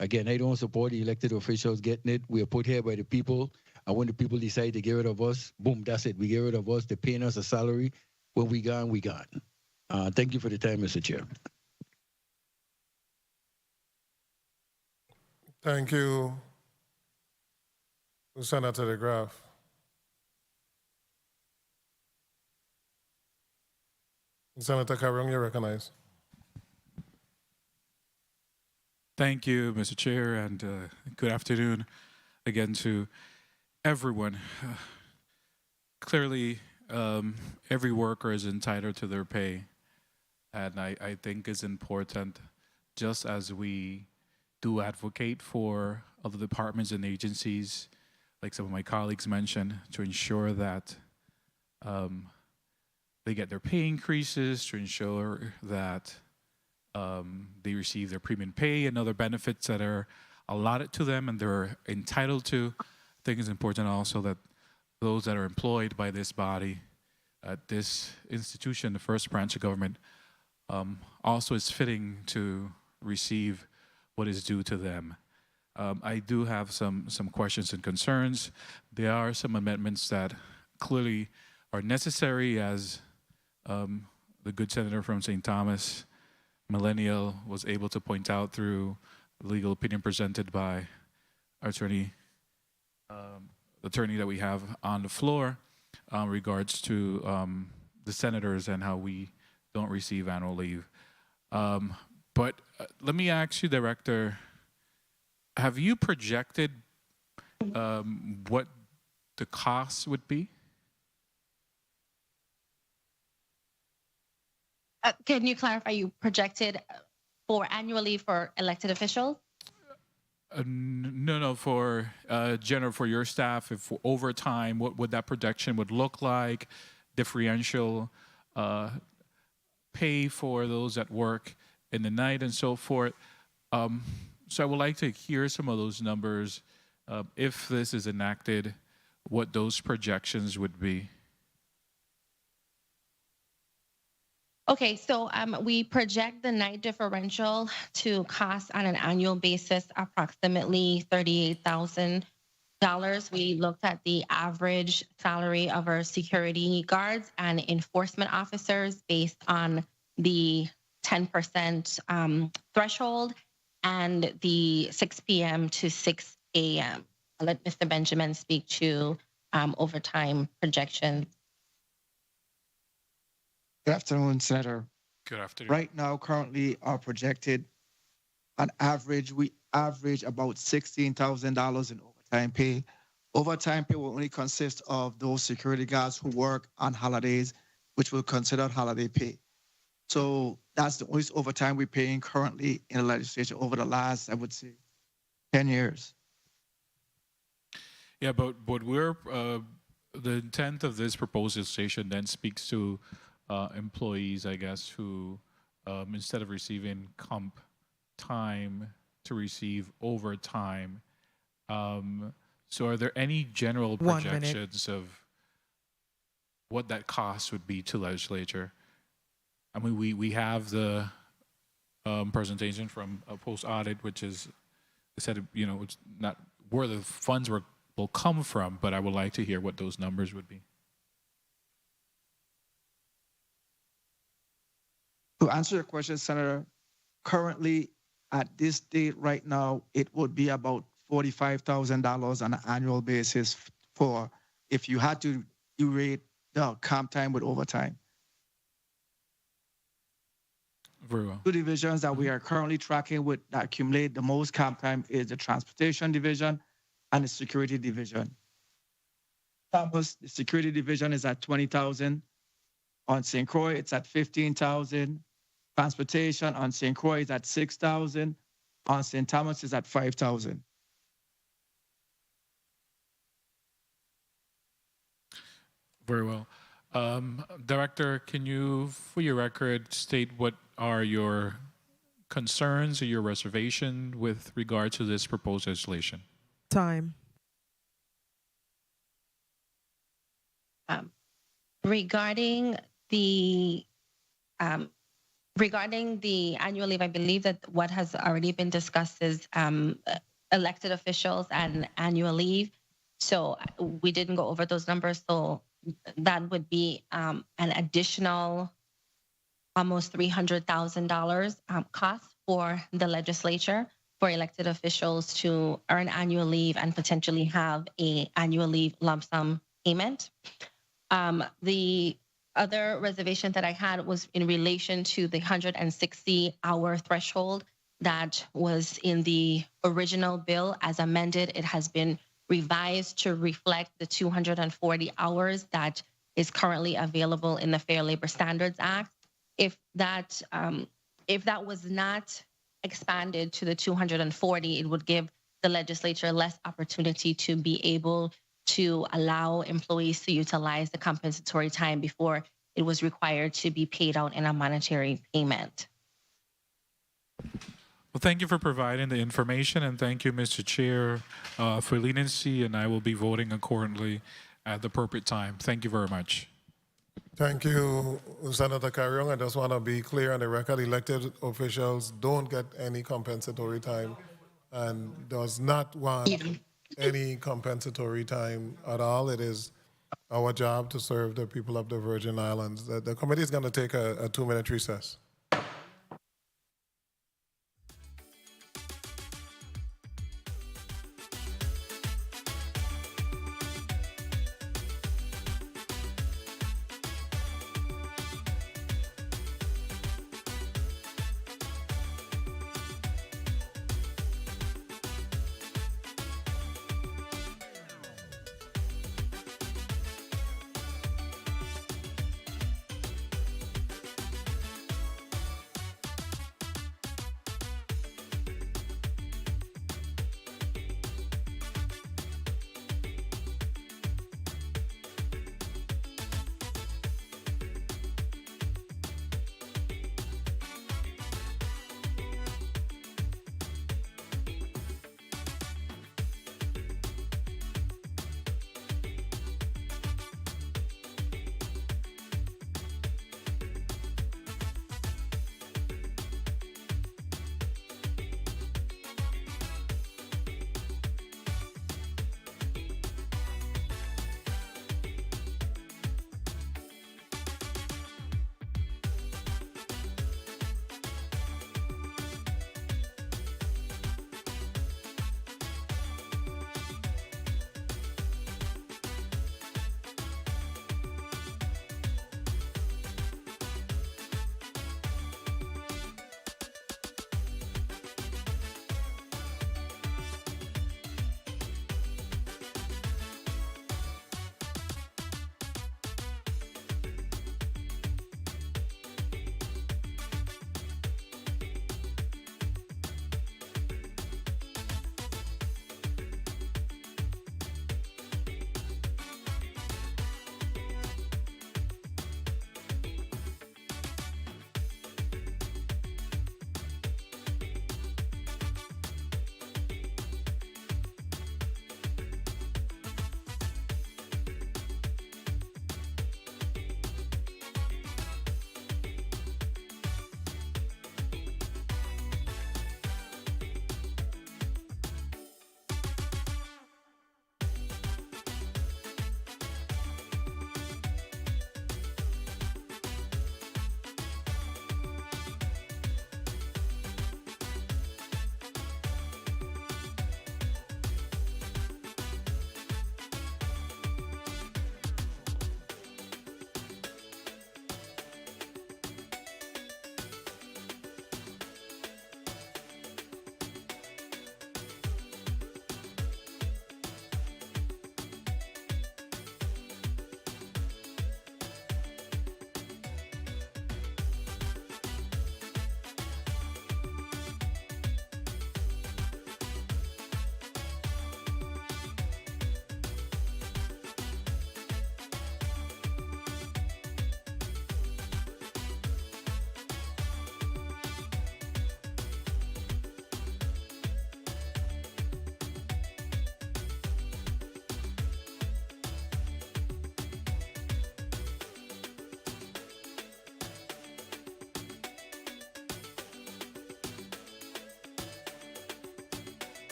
again, I don't support the elected officials getting it. We are put here by the people, and when the people decide to get rid of us, boom, that's it. We get rid of us. They're paying us a salary. When we gone, we gone. Thank you for the time, Mr. Chair. Thank you, Senator DeGraff. Senator Karung, you're recognized. Thank you, Mr. Chair, and good afternoon again to everyone. Clearly, every worker is entitled to their pay, and I think it's important, just as we do advocate for other departments and agencies, like some of my colleagues mentioned, to ensure that they get their pay increases, to ensure that they receive their premium pay and other benefits that are allotted to them and they're entitled to. I think it's important also that those that are employed by this body, at this institution, the first branch of government, also is fitting to receive what is due to them. I do have some questions and concerns. There are some amendments that clearly are necessary, as the good senator from St. Thomas, Millennial, was able to point out through legal opinion presented by our attorney that we have on the floor regards to the senators and how we don't receive annual leave. But let me ask you, Director, have you projected what the costs would be? Can you clarify, you projected for annual leave for elected officials? No, for general, for your staff, if for overtime, what would that projection would look like, differential pay for those that work in the night and so forth. So I would like to hear some of those numbers, if this is enacted, what those projections would be. Okay, so we project the night differential to cost on an annual basis approximately $38,000. We looked at the average salary of our security guards and enforcement officers based on the 10% threshold and the 6 p.m. to 6 a.m. I'll let Mr. Benjamin speak to overtime projections. Good afternoon, Senator. Good afternoon. Right now, currently, our projected, on average, we average about $16,000 in overtime pay. Overtime pay will only consist of those security guards who work on holidays, which will consider holiday pay. So that's the only overtime we're paying currently in the legislature over the last, I would say, 10 years. Yeah, but we're, the intent of this proposed legislation then speaks to employees, I guess, who instead of receiving comp time to receive overtime. So are there any general projections of what that cost would be to legislature? I mean, we have the presentation from a post audit, which is said, you know, it's not where the funds will come from, but I would like to hear what those numbers would be. To answer your question, Senator, currently at this date right now, it would be about $45,000 on an annual basis for if you had to rate the comp time with overtime. Very well. Two divisions that we are currently tracking with that accumulate the most comp time is the transportation division and the security division. Thomas, the security division is at 20,000. On St. Croix, it's at 15,000. Transportation on St. Croix is at 6,000. On St. Thomas is at 5,000. Very well. Director, can you, for your record, state what are your concerns or your reservation with regard to this proposed legislation? Time. Regarding the annual leave, I believe that what has already been discussed is elected officials and annual leave. So we didn't go over those numbers. So that would be an additional almost $300,000 cost for the legislature for elected officials to earn annual leave and potentially have an annual leave lump sum payment. The other reservation that I had was in relation to the 160-hour threshold that was in the original bill. As amended, it has been revised to reflect the 240 hours that is currently available in the Fair Labor Standards Act. If that was not expanded to the 240, it would give the legislature less opportunity to be able to allow employees to utilize the compensatory time before it was required to be paid out in a monetary payment. Well, thank you for providing the information, and thank you, Mr. Chair, for leniency, and I will be voting accordingly at the appropriate time. Thank you very much. Thank you, Senator Carrion. I just want to be clear on the record, elected officials don't get any compensatory time and does not want any compensatory time at all. It is our job to serve the people of the Virgin Islands. The committee is going to take a 2-minute recess.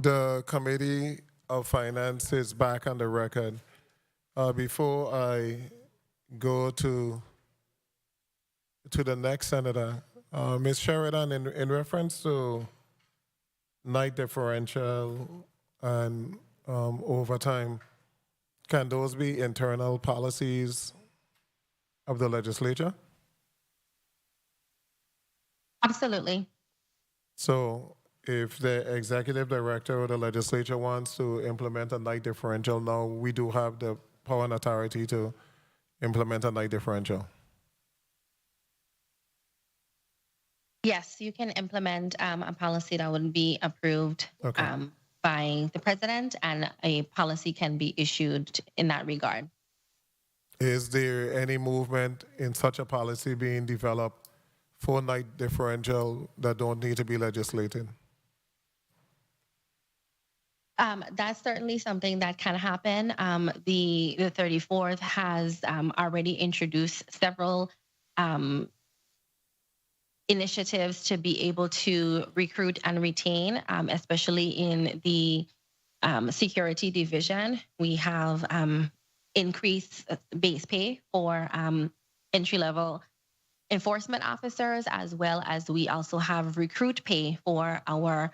The Committee of Finance is back on the record. Before I go to the next senator, Ms. Sheridan, in reference to night differential and overtime, can those be internal policies of the legislature? Absolutely. So if the executive director or the legislature wants to implement a night differential, now we do have the power and authority to implement a night differential. Yes, you can implement a policy that would be approved by the president, and a policy can be issued in that regard. Is there any movement in such a policy being developed for night differential that don't need to be legislated? That's certainly something that can happen. The 34th has already introduced several initiatives to be able to recruit and retain, especially in the security division. We have increased base pay for entry-level enforcement officers, as well as we also have recruit pay for our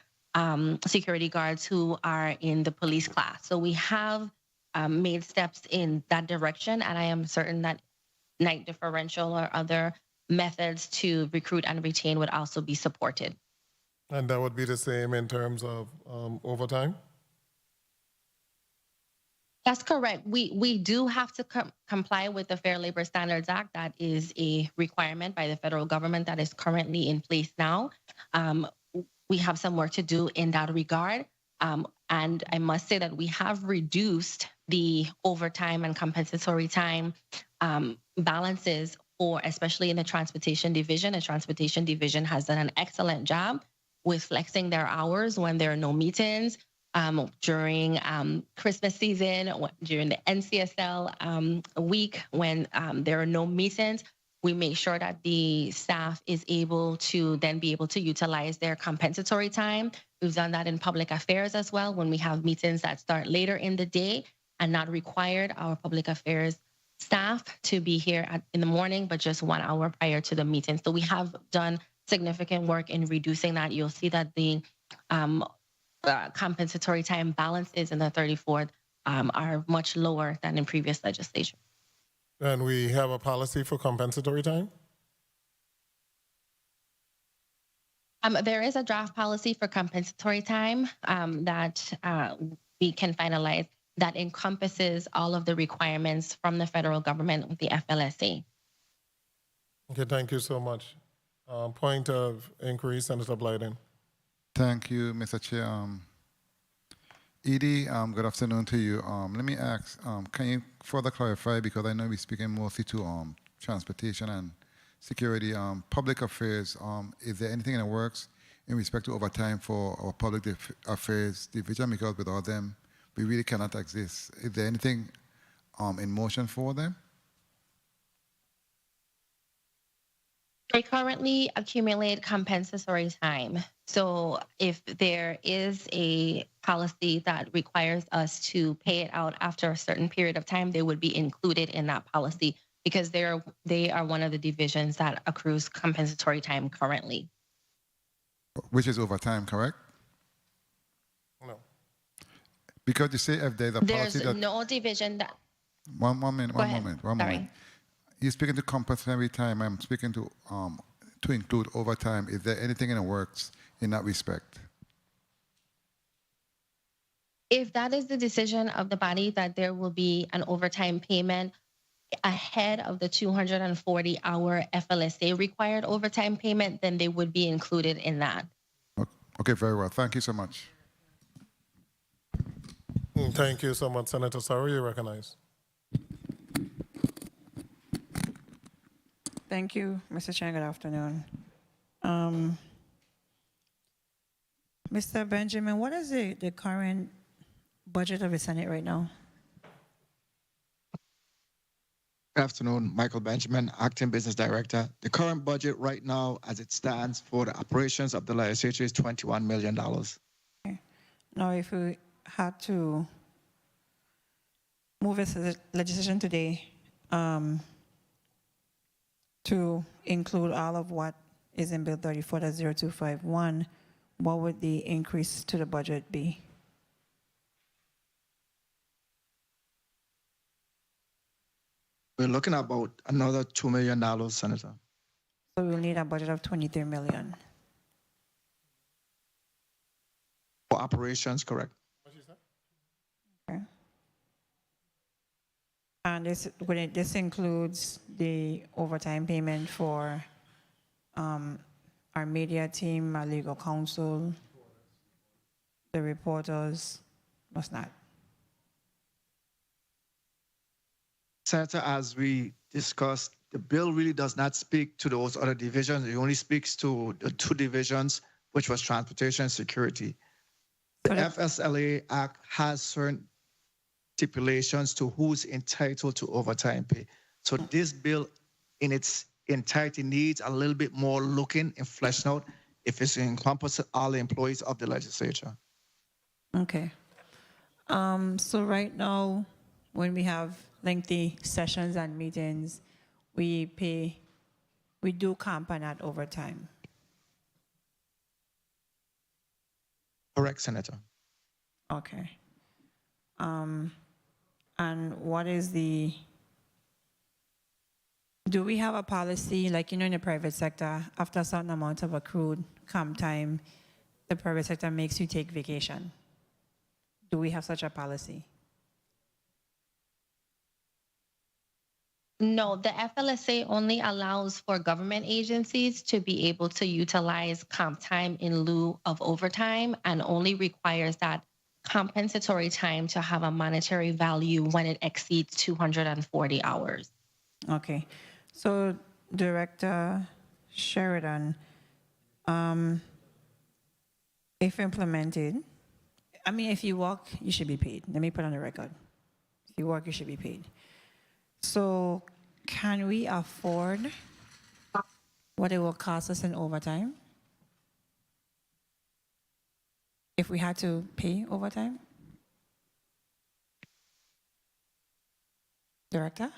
security guards who are in the police class. So we have made steps in that direction, and I am certain that night differential or other methods to recruit and retain would also be supported. And that would be the same in terms of overtime? That's correct. We do have to comply with the Fair Labor Standards Act. That is a requirement by the federal government that is currently in place now. We have some work to do in that regard. And I must say that we have reduced the overtime and compensatory time balances for, especially in the transportation division. The transportation division has done an excellent job with flexing their hours when there are no meetings, during Christmas season, during the NCSL week when there are no meetings. We make sure that the staff is able to then be able to utilize their compensatory time. We've done that in public affairs as well, when we have meetings that start later in the day and not required our public affairs staff to be here in the morning, but just 1 hour prior to the meeting. So we have done significant work in reducing that. You'll see that the compensatory time balances in the 34th are much lower than in previous legislation. And we have a policy for compensatory time? There is a draft policy for compensatory time that we can finalize that encompasses all of the requirements from the federal government with the FLSA. Okay, thank you so much. Point of inquiry, Senator Blyden. Thank you, Mr. Chair. Edie, good afternoon to you. Let me ask, can you further clarify, because I know we're speaking mostly to transportation and security, public affairs, is there anything in the works in respect to overtime for our public affairs division? Because without them, we really cannot exist. Is there anything in motion for them? They currently accumulate compensatory time. So if there is a policy that requires us to pay it out after a certain period of time, they would be included in that policy, because they are one of the divisions that accrues compensatory time currently. Which is overtime, correct? No. Because you say if there's a policy There's no division that... One moment. You're speaking to compensatory time. I'm speaking to include overtime. Is there anything in the works in that respect? If that is the decision of the body that there will be an overtime payment ahead of the 240-hour FLSA required overtime payment, then they would be included in that. Okay, very well. Thank you so much. Thank you so much, Senator Sarah. You recognize. Thank you, Mr. Chair. Good afternoon. Mr. Benjamin, what is the current budget of the Senate right now? Good afternoon, Michael Benjamin, Acting Business Director. The current budget right now, as it stands for the operations of the legislature, is $21 million. Okay. Now, if we had to move this legislation today to include all of what is in Bill 34.0251, what would the increase to the budget be? We're looking at about another $2 million, Senator. So we'll need a budget of $23 million. For operations, correct. Okay. And this includes the overtime payment for our media team, our legal counsel, the reporters, what's not? Senator, as we discussed, the bill really does not speak to those other divisions. It only speaks to the two divisions, which was transportation and security. The FSLA Act has certain stipulations to who's entitled to overtime pay. So this bill in its entirety needs a little bit more looking and fleshing out if it's encompassing all the employees of the legislature. Okay. So right now, when we have lengthy sessions and meetings, we do comp on that overtime. Correct, Senator. Okay. And what is do we have a policy, like, in the private sector, after a certain amount of accrued comp time, the private sector makes you take vacation? Do we have such a policy? No, the FLSA only allows for government agencies to be able to utilize comp time in lieu of overtime, and only requires that compensatory time to have a monetary value when it exceeds 240 hours. Okay. So, Director Sheridan, if implemented, if you work, you should be paid. Let me put on the record. If you work, you should be paid. So, can we afford what it will cost us in overtime if we had to pay overtime? Director,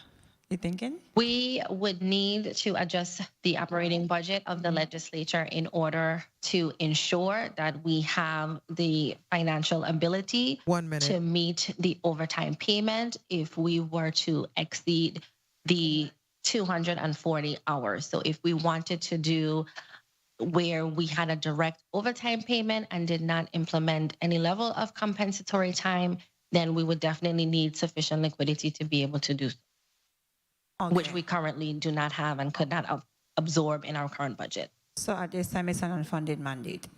you thinking? We would need to adjust the operating budget of the legislature in order to ensure that we have the financial ability to meet the overtime payment if we were to exceed the 240 hours. So if we wanted to do where we had a direct overtime payment and did not implement any level of compensatory time, then we would definitely need sufficient liquidity to be able to do so. Okay. Which we currently do not have and could not absorb in our current budget. So at this time, it's an unfunded mandate.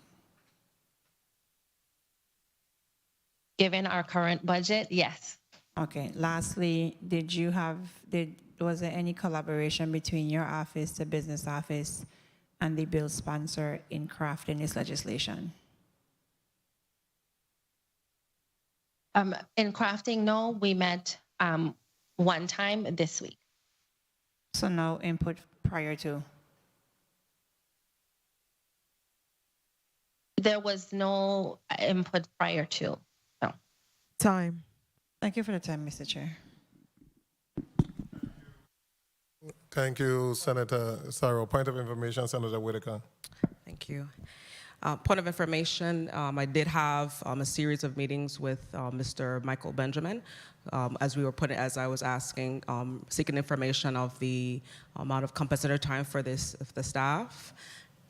Given our current budget, yes. Okay. Lastly, was there any collaboration between your office, the business office, and the bill sponsor in crafting this legislation? In crafting, no. We met one time this week. So no input prior to? There was no input prior to, no. Time. Thank you for the time, Mr. Chair. Thank you, Senator Sarah. Point of information, Senator Whitaker. Thank you. Point of information, I did have a series of meetings with Mr. Michael Benjamin as I was asking, seeking information of the amount of compensatory time for the staff.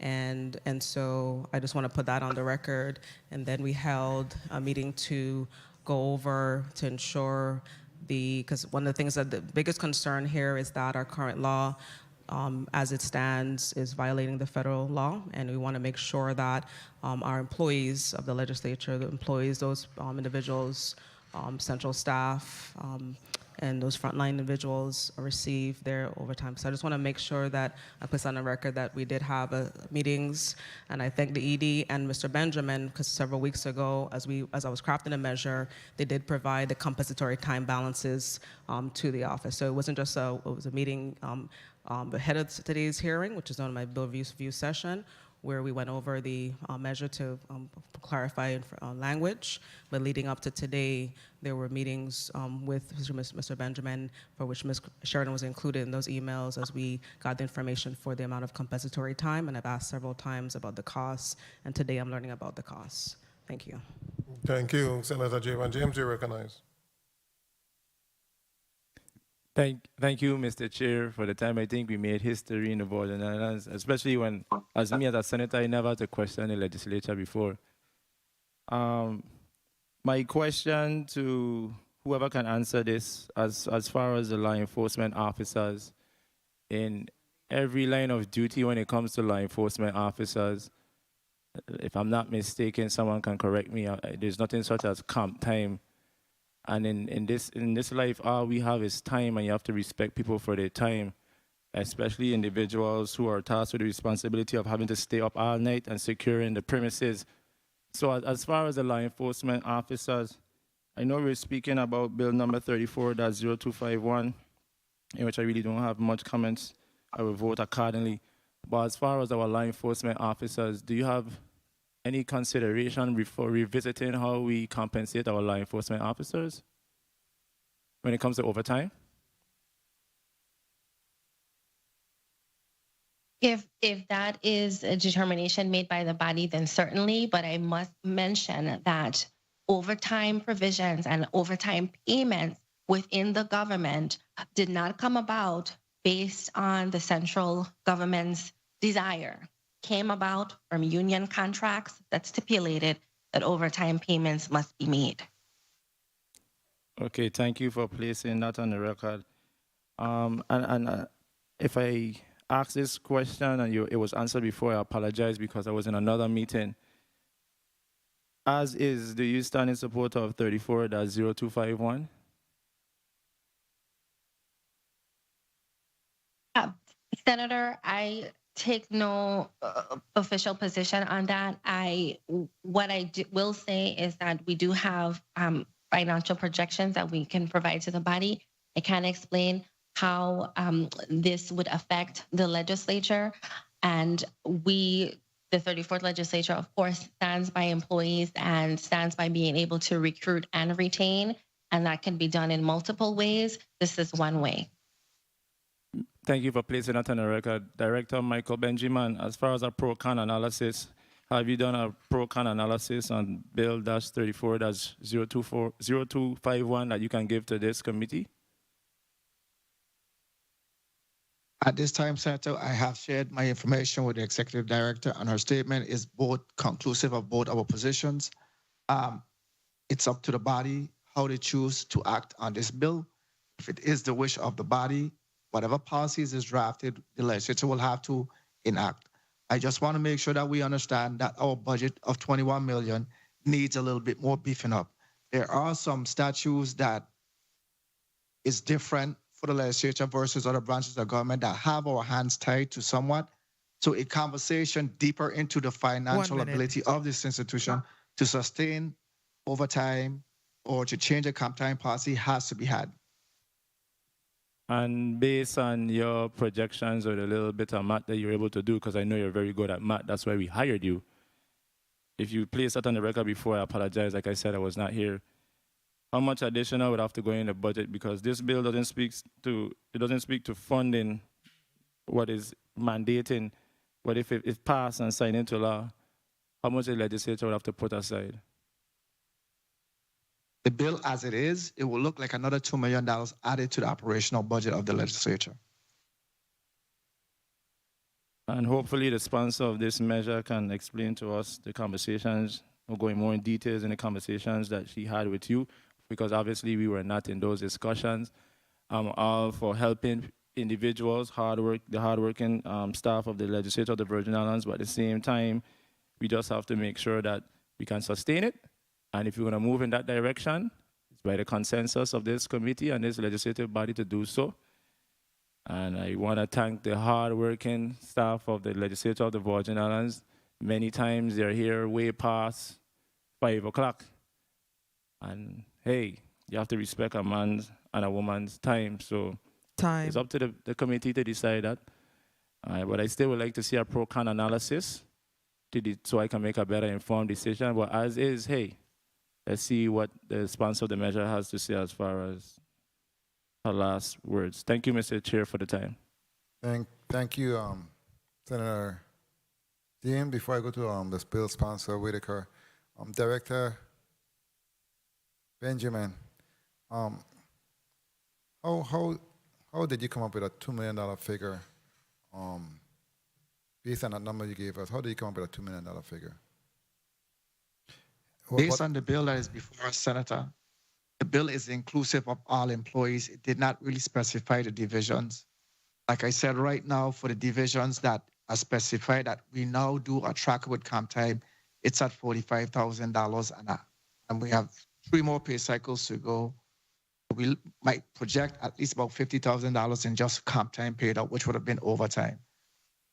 And so I just want to put that on the record. And then we held a meeting to go over to ensure because one of the things that the biggest concern here is that our current law, as it stands, is violating the federal law, and we want to make sure that our employees of the legislature, the employees, those individuals, central staff, and those frontline individuals receive their overtime. So I just want to make sure that I put on the record that we did have meetings, and I thank the ED and Mr. Benjamin, because several weeks ago, as I was crafting a measure, they did provide the compensatory time balances to the office. So it wasn't just it was a meeting ahead of today's hearing, which is on my bill review session, where we went over the measure to clarify language. But leading up to today, there were meetings with Mr. Benjamin, for which Ms. Sheridan was included in those emails as we got the information for the amount of compensatory time. And I've asked several times about the costs, and today I'm learning about the costs. Thank you. Thank you, Senator James. James, you recognize. Thank you, Mr. Chair, for the time. I think we made history in the Virgin Islands, especially when, as me as a senator, I never had to question the legislature before. My question to whoever can answer this, as far as the law enforcement officers, in every line of duty when it comes to law enforcement officers, if I'm not mistaken, someone can correct me, there's nothing such as comp time. And in this life, all we have is time, and you have to respect people for their time, especially individuals who are tasked with the responsibility of having to stay up all night and securing the premises. So as far as the law enforcement officers, I know we're speaking about bill number 34.0251, in which I really don't have much comments. I will vote accordingly. But as far as our law enforcement officers, do you have any consideration before revisiting how we compensate our law enforcement officers when it comes to overtime? If that is a determination made by the body, then certainly, but I must mention that overtime provisions and overtime payments within the government did not come about based on the central government's desire. Came about from union contracts that stipulated that overtime payments must be made. Okay, thank you for placing that on the record. If I asked this question and it was answered before, I apologize because I was in another meeting. As is, do you stand in support of 34.0251? Senator, I take no official position on that. What I will say is that we do have financial projections that we can provide to the body. I can't explain how this would affect the legislature, and the 34th legislature, of course, stands by employees and stands by being able to recruit and retain, and that can be done in multiple ways. This is one way. Thank you for placing that on the record. Director Michael Benjamin, as far as a pro-con analysis, have you done a pro-con analysis on Bill-34.0251 that you can give to this committee? At this time, Senator, I have shared my information with the Executive Director, and her statement is both conclusive of both our positions. It's up to the body how they choose to act on this bill. If it is the wish of the body, whatever policies is drafted, the legislature will have to enact. I just want to make sure that we understand that our budget of $21 million needs a little bit more beefing up. There are some statutes that is different for the legislature versus other branches of government that have our hands tied to somewhat. So a conversation deeper into the financial ability of this institution to sustain overtime or to change a comp time policy has to be had. And based on your projections or the little bit of math that you're able to do, because I know you're very good at math, that's why we hired you. If you place that on the record before, I apologize. Like I said, I was not here. How much additional would have to go in the budget? Because this bill doesn't speak to funding what is mandating. But if it passed and signed into law, how much the legislature would have to put aside? The bill as it is, it will look like another $2 million added to the operational budget of the legislature. And hopefully the sponsor of this measure can explain to us the conversations going more in details in the conversations that she had with you, because obviously we were not in those discussions. All for helping individuals, the hardworking staff of the Legislature of the Virgin Islands, but at the same time, we just have to make sure that we can sustain it. And if we're going to move in that direction, it's by the consensus of this committee and this legislative body to do so. And I want to thank the hardworking staff of the Legislature of the Virgin Islands. Many times they're here way past 5 o'clock. And hey, you have to respect a man's and a woman's time. So it's up to the committee to decide that. But I still would like to see a pro-con analysis so I can make a better informed decision. But as is, hey, let's see what the sponsor of the measure has to say as far as her last words. Thank you, Mr. Chair, for the time. Thank you, Senator Dean. Before I go to the bill sponsor, Whitaker, Director Benjamin, how did you come up with a $2 million figure? Based on that number you gave us, how did you come up with a $2 million figure? Based on the bill that is before us, Senator, the bill is inclusive of all employees. It did not really specify the divisions. Like I said, right now, for the divisions that are specified that we now do a tracker with comp time, it's at $45,000, and we have 3 more pay cycles to go. We might project at least about $50,000 in just comp time paid out, which would have been overtime.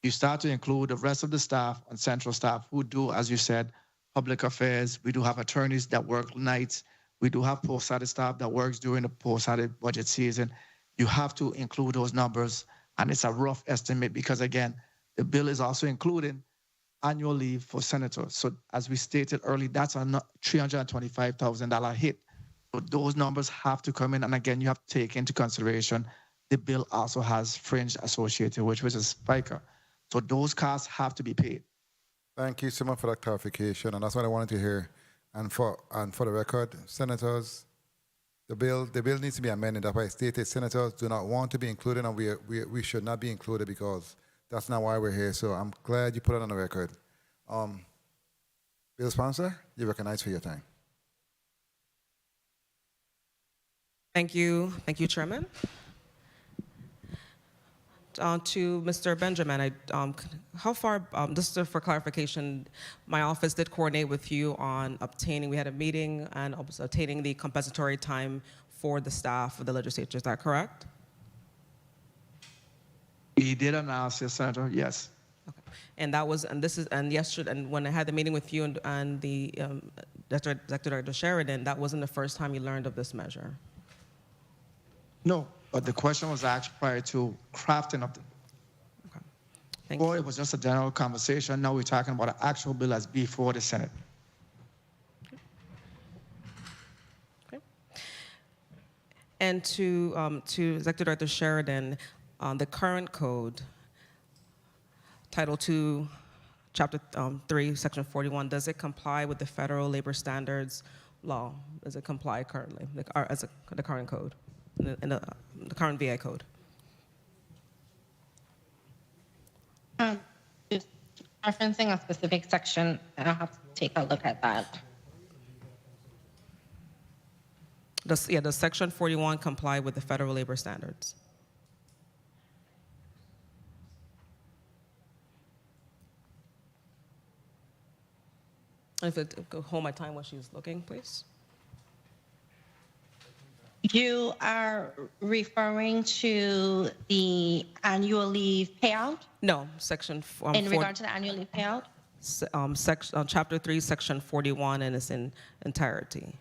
You start to include the rest of the staff and central staff who do, as you said, public affairs. We do have attorneys that work nights. We do have post-audit staff that works during the post-audit budget season. You have to include those numbers, and it's a rough estimate because, again, the bill is also including annual leave for senators. So as we stated earlier, that's a $325,000 hit. So those numbers have to come in, and again, you have to take into consideration the bill also has fringe associated, which is FICA. So those costs have to be paid. Thank you so much for that clarification, and that's what I wanted to hear. And for the record, senators, the bill needs to be amended. That's why I stated senators do not want to be included, and we should not be included because that's not why we're here. So I'm glad you put it on the record. Bill sponsor, you're recognized for your time. Thank you, Chairman. To Mr. Benjamin, how far, just for clarification, my office did coordinate with you on we had a meeting and obtaining the compensatory time for the staff of the legislature, is that correct? We did analysis, Senator, yes. Okay. And that was, yesterday, and when I had the meeting with you and the Executive Director Sheridan, that wasn't the first time you learned of this measure? No, but the question was asked prior to crafting of the. Okay. Thank you. It was just a general conversation. Now we're talking about an actual bill as before the Senate. Okay. And to Executive Director Sheridan, the current code, Title 2, Chapter 3, Section 41, does it comply with the federal labor standards law? Does it comply currently, the current code? In the current VA code? Just referencing a specific section, I'll have to take a look at that. Does Section 41 comply with the federal labor standards? If it could hold my time while she's looking, please. You are referring to the annual leave payout? No, Section. In regard to the annual leave payout? Chapter 3, Section 41, and its in entirety.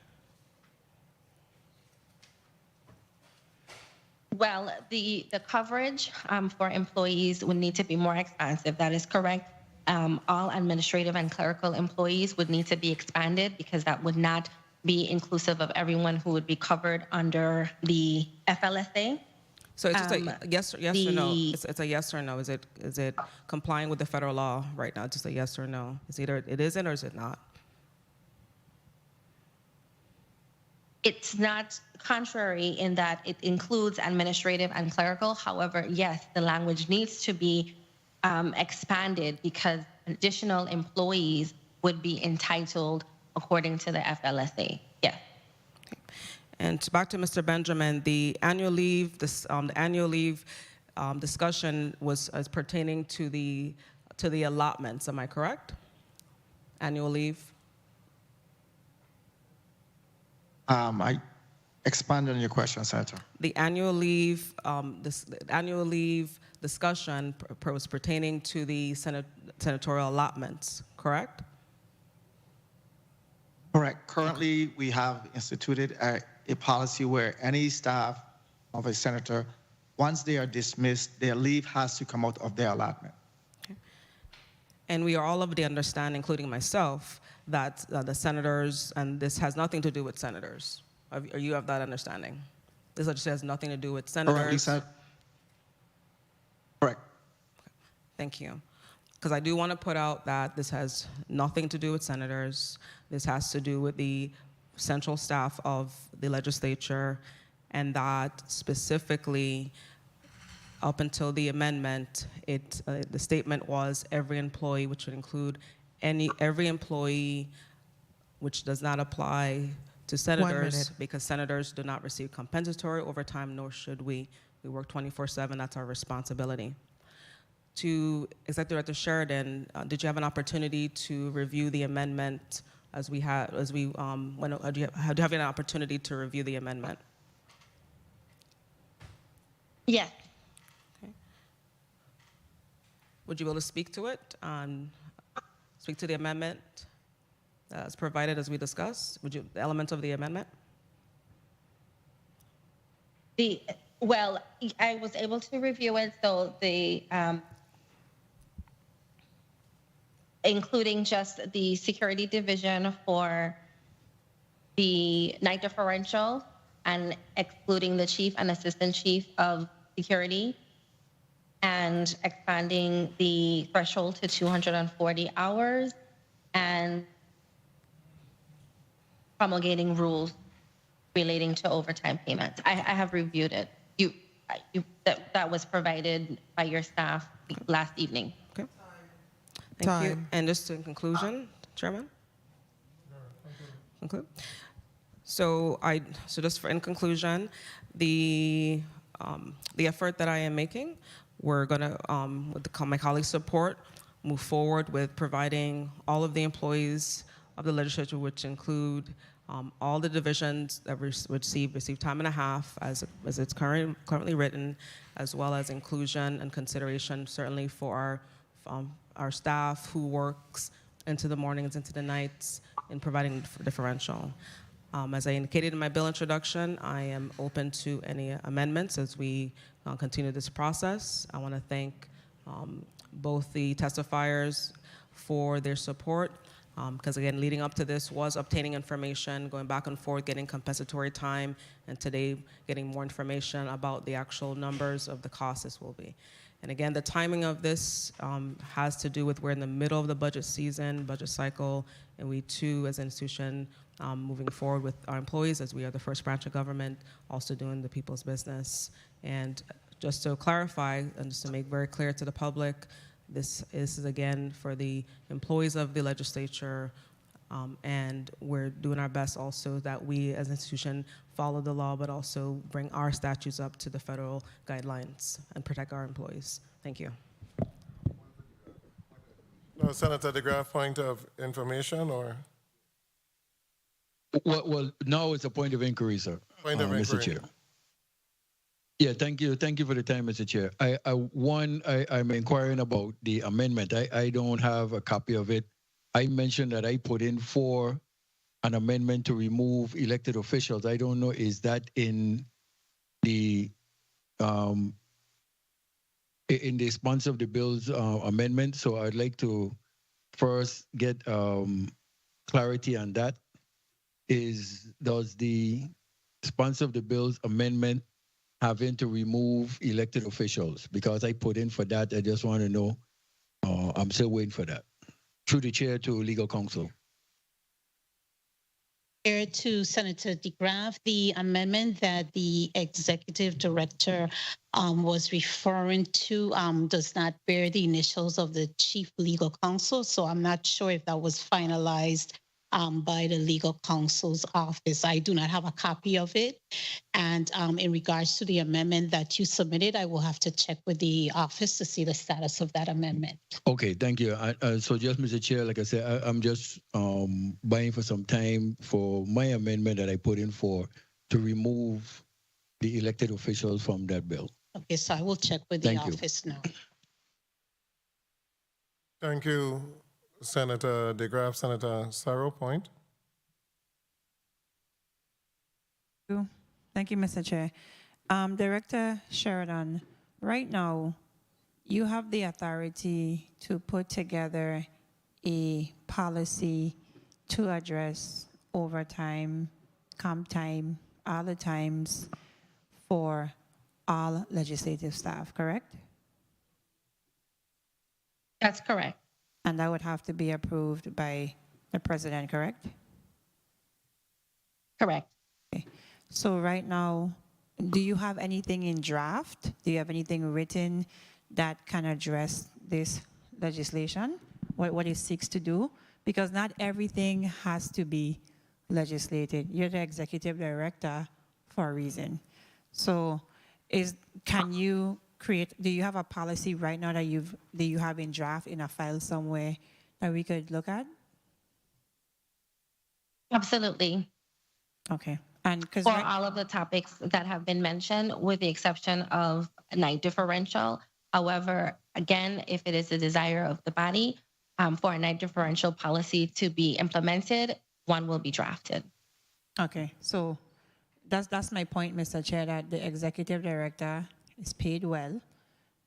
Well, the coverage for employees would need to be more expansive. That is correct. All administrative and clerical employees would need to be expanded because that would not be inclusive of everyone who would be covered under the FLSA. So it's just a yes or no. It's a yes or no. Is it complying with the federal law right now? Just a yes or no. It's either it isn't or is it not? It's not contrary in that it includes administrative and clerical. However, yes, the language needs to be expanded because additional employees would be entitled according to the FLSA. Yes. And back to Mr. Benjamin, the annual leave, discussion was as pertaining to the allotments. Am I correct? Annual leave. I expand on your question, Senator. The annual leave, annual leave discussion was pertaining to the senatorial allotments. Correct? Correct. Currently, we have instituted a policy where any staff of a senator, once they are dismissed, their leave has to come out of their allotment. And we are all of the understanding, including myself, that the senators, and this has nothing to do with senators. Are you of that understanding? This legislation has nothing to do with senators. Correct. Thank you. Because I do want to put out that this has nothing to do with senators. This has to do with the central staff of the legislature, and that specifically, up until the amendment, the statement was every employee, which would include every employee, which does not apply to senators, because senators do not receive compensatory overtime, nor should we. We work 24/7. That's our responsibility. To Executive Director Sheridan, did you have an opportunity to review the amendment do you have an opportunity to review the amendment? Yes. Okay. Would you be able to speak to it? Speak to the amendment as provided as we discussed? The elements of the amendment? Well, I was able to review it, so including just the security division for the night differential and excluding the chief and assistant chief of security, and expanding the threshold to 240 hours, and promulgating rules relating to overtime payments. I have reviewed it. That was provided by your staff last evening. Okay. Thank you. And just in conclusion, Chairman? Okay. So just in conclusion, the effort that I am making, we're going to, with my colleagues' support, move forward with providing all of the employees of the legislature, which include all the divisions that receive time and a half as it's currently written, as well as inclusion and consideration certainly for our staff who works into the mornings, into the nights in providing differential. As I indicated in my bill introduction, I am open to any amendments as we continue this process. I want to thank both the testifiers for their support, because again, leading up to this was obtaining information, going back and forth, getting compensatory time, and today getting more information about the actual numbers of the costs this will be. And again, the timing of this has to do with we're in the middle of the budget season, budget cycle, and we too, as an institution, moving forward with our employees, as we are the first branch of government, also doing the people's business. And just to clarify, and just to make very clear to the public, this is again for the employees of the legislature, and we're doing our best also that we as an institution follow the law, but also bring our statutes up to the federal guidelines and protect our employees. Thank you. No, Senator DeGraff, point of information or? Well, now it's a point of inquiry, sir. Point of inquiry. Mr. Chair. Yeah, thank you. Thank you for the time, Mr. Chair. I'm inquiring about the amendment. I don't have a copy of it. I mentioned that I put in for an amendment to remove elected officials. I don't know, is that in the sponsor of the bill's amendment? So I'd like to first get clarity on that. Does the sponsor of the bill's amendment having to remove elected officials? Because I put in for that. I just want to know. I'm still waiting for that. Through the chair to legal counsel. Chair to Senator DeGraff, the amendment that the executive director was referring to does not bear the initials of the chief legal counsel. So I'm not sure if that was finalized by the legal counsel's office. I do not have a copy of it. And in regards to the amendment that you submitted, I will have to check with the office to see the status of that amendment. Okay, thank you. So just, Mr. Chair, like I said, I'm just buying for some time for my amendment that I put in for to remove the elected officials from that bill. Okay, so I will check with the Thank you. office now. Thank you, Senator DeGraff. Senator Sarro, point. Thank you, Mr. Chair. Director Sheridan, right now, you have the authority to put together a policy to address overtime, comp time, all the times for all legislative staff, correct? That's correct. And that would have to be approved by the president, correct? Correct. Okay. So right now, do you have anything in draft? Do you have anything written that can address this legislation, what it seeks to do? Because not everything has to be legislated. You're the executive director for a reason. So can you create, do you have a policy right now that you have in draft in a file somewhere that we could look at? Absolutely. Okay. And because for all of the topics that have been mentioned, with the exception of night differential. However, again, if it is the desire of the body for a night differential policy to be implemented, one will be drafted. Okay, so that's my point, Mr. Chair, that the executive director is paid well,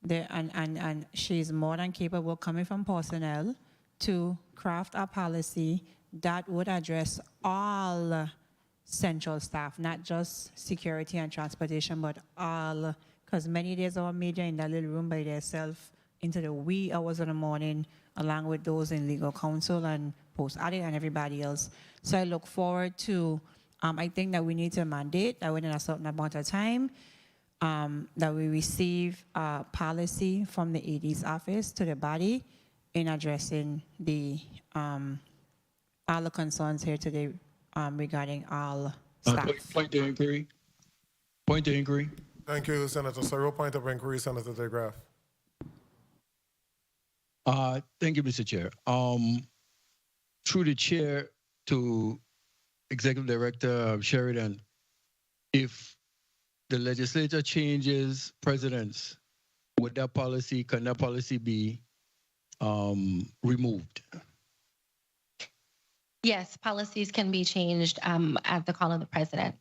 and she's more than capable, coming from personnel, to craft a policy that would address all central staff, not just security and transportation, but all, because many days our media in that little room by themselves into the wee hours of the morning, along with those in legal counsel and post-audit and everybody else. So I look forward to, I think that we need to mandate that within a certain amount of time, that we receive a policy from the AD's office to the body in addressing the all the concerns here today regarding all staff. Point of inquiry. Point of inquiry. Thank you, Senator Sarro. Point of inquiry, Senator DeGraff. Thank you, Mr. Chair. Through the chair to Executive Director Sheridan, if the legislature changes presidents, can that policy be removed? Yes, policies can be changed at the call of the president.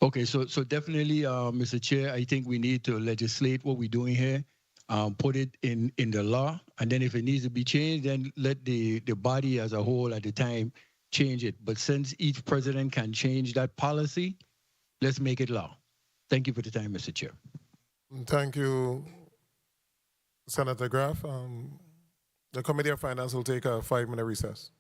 Okay, so definitely, Mr. Chair, I think we need to legislate what we're doing here, put it in the law, and then if it needs to be changed, then let the body as a whole at the time change it. But since each president can change that policy, let's make it law. Thank you for the time, Mr. Chair. Thank you, Senator Graff. The Committee of Finance will take a 5-minute recess.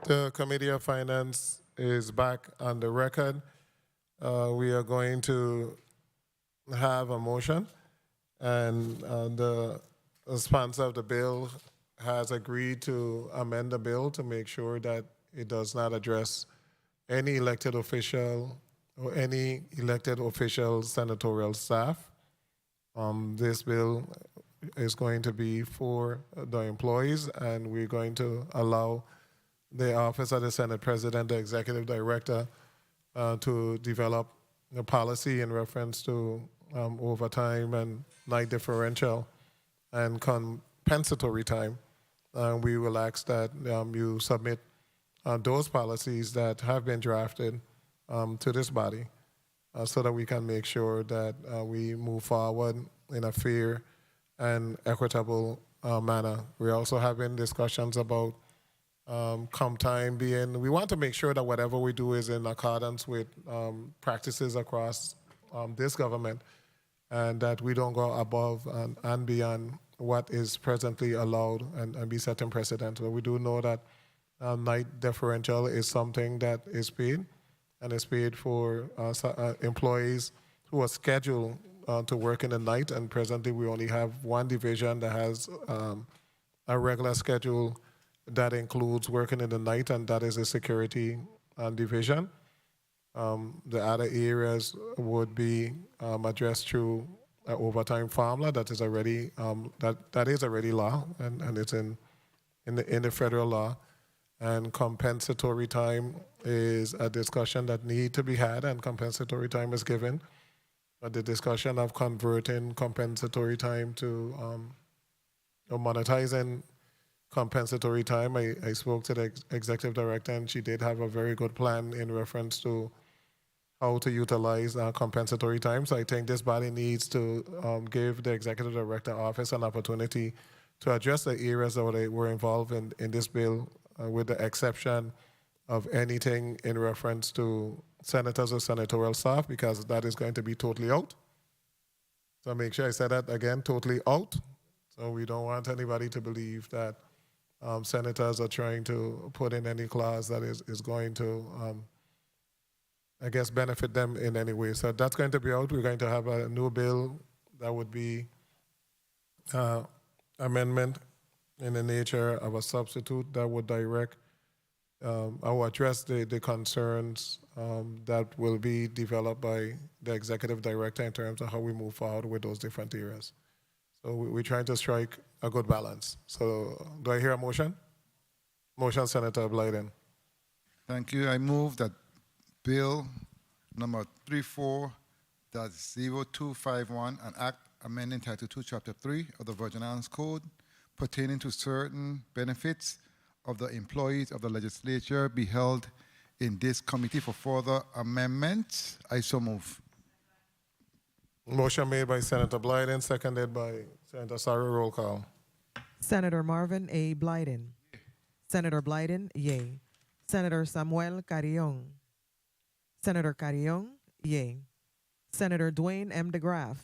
The Committee of Finance is back on the record. We are going to have a motion, and the sponsor of the bill has agreed to amend the bill to make sure that it does not address any elected official or any elected official senatorial staff. This bill is going to be for the employees, and we're going to allow the Office of the Senate President, the Executive Director, to develop a policy in reference to overtime and night differential and compensatory time. We will ask that you submit those policies that have been drafted to this body so that we can make sure that we move forward in a fair and equitable manner. We're also having discussions about comp time being, we want to make sure that whatever we do is in accordance with practices across this government, and that we don't go above and beyond what is presently allowed and be setting precedent. So we do know that night differential is something that is paid, and is paid for employees who are scheduled to work in the night, and presently we only have one division that has a regular schedule that includes working in the night, and that is the security division. The other areas would be addressed through an overtime formula that is already that is already law, and it's in the federal law. And compensatory time is a discussion that need to be had, and compensatory time is given. But the discussion of converting compensatory time to or monetizing compensatory time, I spoke to the executive director, and she did have a very good plan in reference to how to utilize compensatory time. So I think this body needs to give the executive director office an opportunity to address the areas that were involved in this bill, with the exception of anything in reference to senators or senatorial staff, because that is going to be totally out. So make sure I said that again, totally out. So we don't want anybody to believe that senators are trying to put in any clause that is going to, I guess, benefit them in any way. So that's going to be out. We're going to have a new bill that would be amendment in the nature of a substitute that would direct I will address the concerns that will be developed by the executive director in terms of how we move forward with those different areas. So we're trying to strike a good balance. So do I hear a motion? Motion, Senator Blyden. Thank you. I move that Bill number 34.0251, an act amending Title II, Chapter 3 of the Virgin Islands Code pertaining to certain benefits of the employees of the legislature be held in this committee for further amendments. I so move. Motion made by Senator Blyden, seconded by Senator Sarah. Roll call. Senator Marvin A. Blyden. Senator Blyden, yea. Senator Samuel Carrion. Senator Carrion, yea. Senator Dwayne M. DeGraff.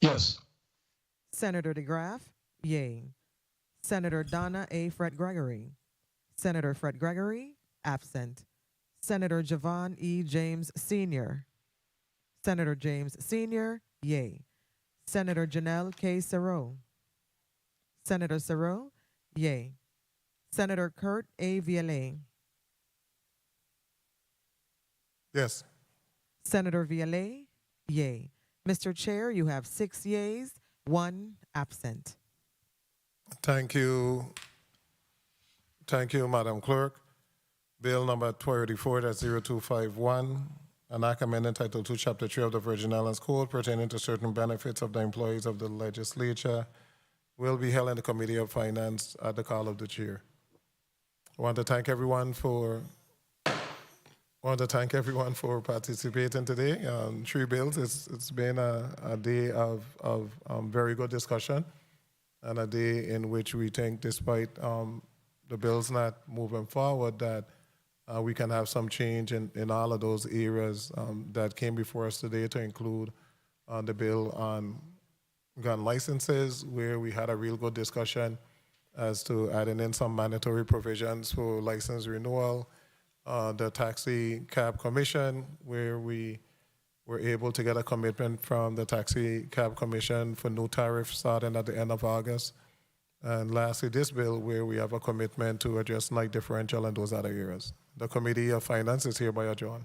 Yes. Senator DeGraff, yea. Senator Donna A. Fred Gregory. Senator Fred Gregory, absent. Senator Javon E. James Sr. Senator James Sr., yea. Senator Janelle K. Serow. Senator Serow, yea. Senator Kurt A. Vialet. Yes. Senator Vialet, yea. Mr. Chair, you have 6 yeas, 1 absent. Thank you. Thank you, Madam Clerk. Bill number 234.0251, an act amending Title II, Chapter 3 of the Virgin Islands Code pertaining to certain benefits of the employees of the legislature will be held in the Committee of Finance at the call of the chair. I want to thank everyone for participating today. 3 bills. It's been a day of very good discussion, and a day in which we think, despite the bills not moving forward, that we can have some change in all of those areas that came before us today, to include the bill on gun licenses, where we had a real good discussion as to adding in some mandatory provisions for license renewal. The Taxicab Commission, where we were able to get a commitment from the Taxicab Commission for new tariffs starting at the end of August. And lastly, this bill, where we have a commitment to address night differential and those other areas. The Committee of Finance is hereby adjourned.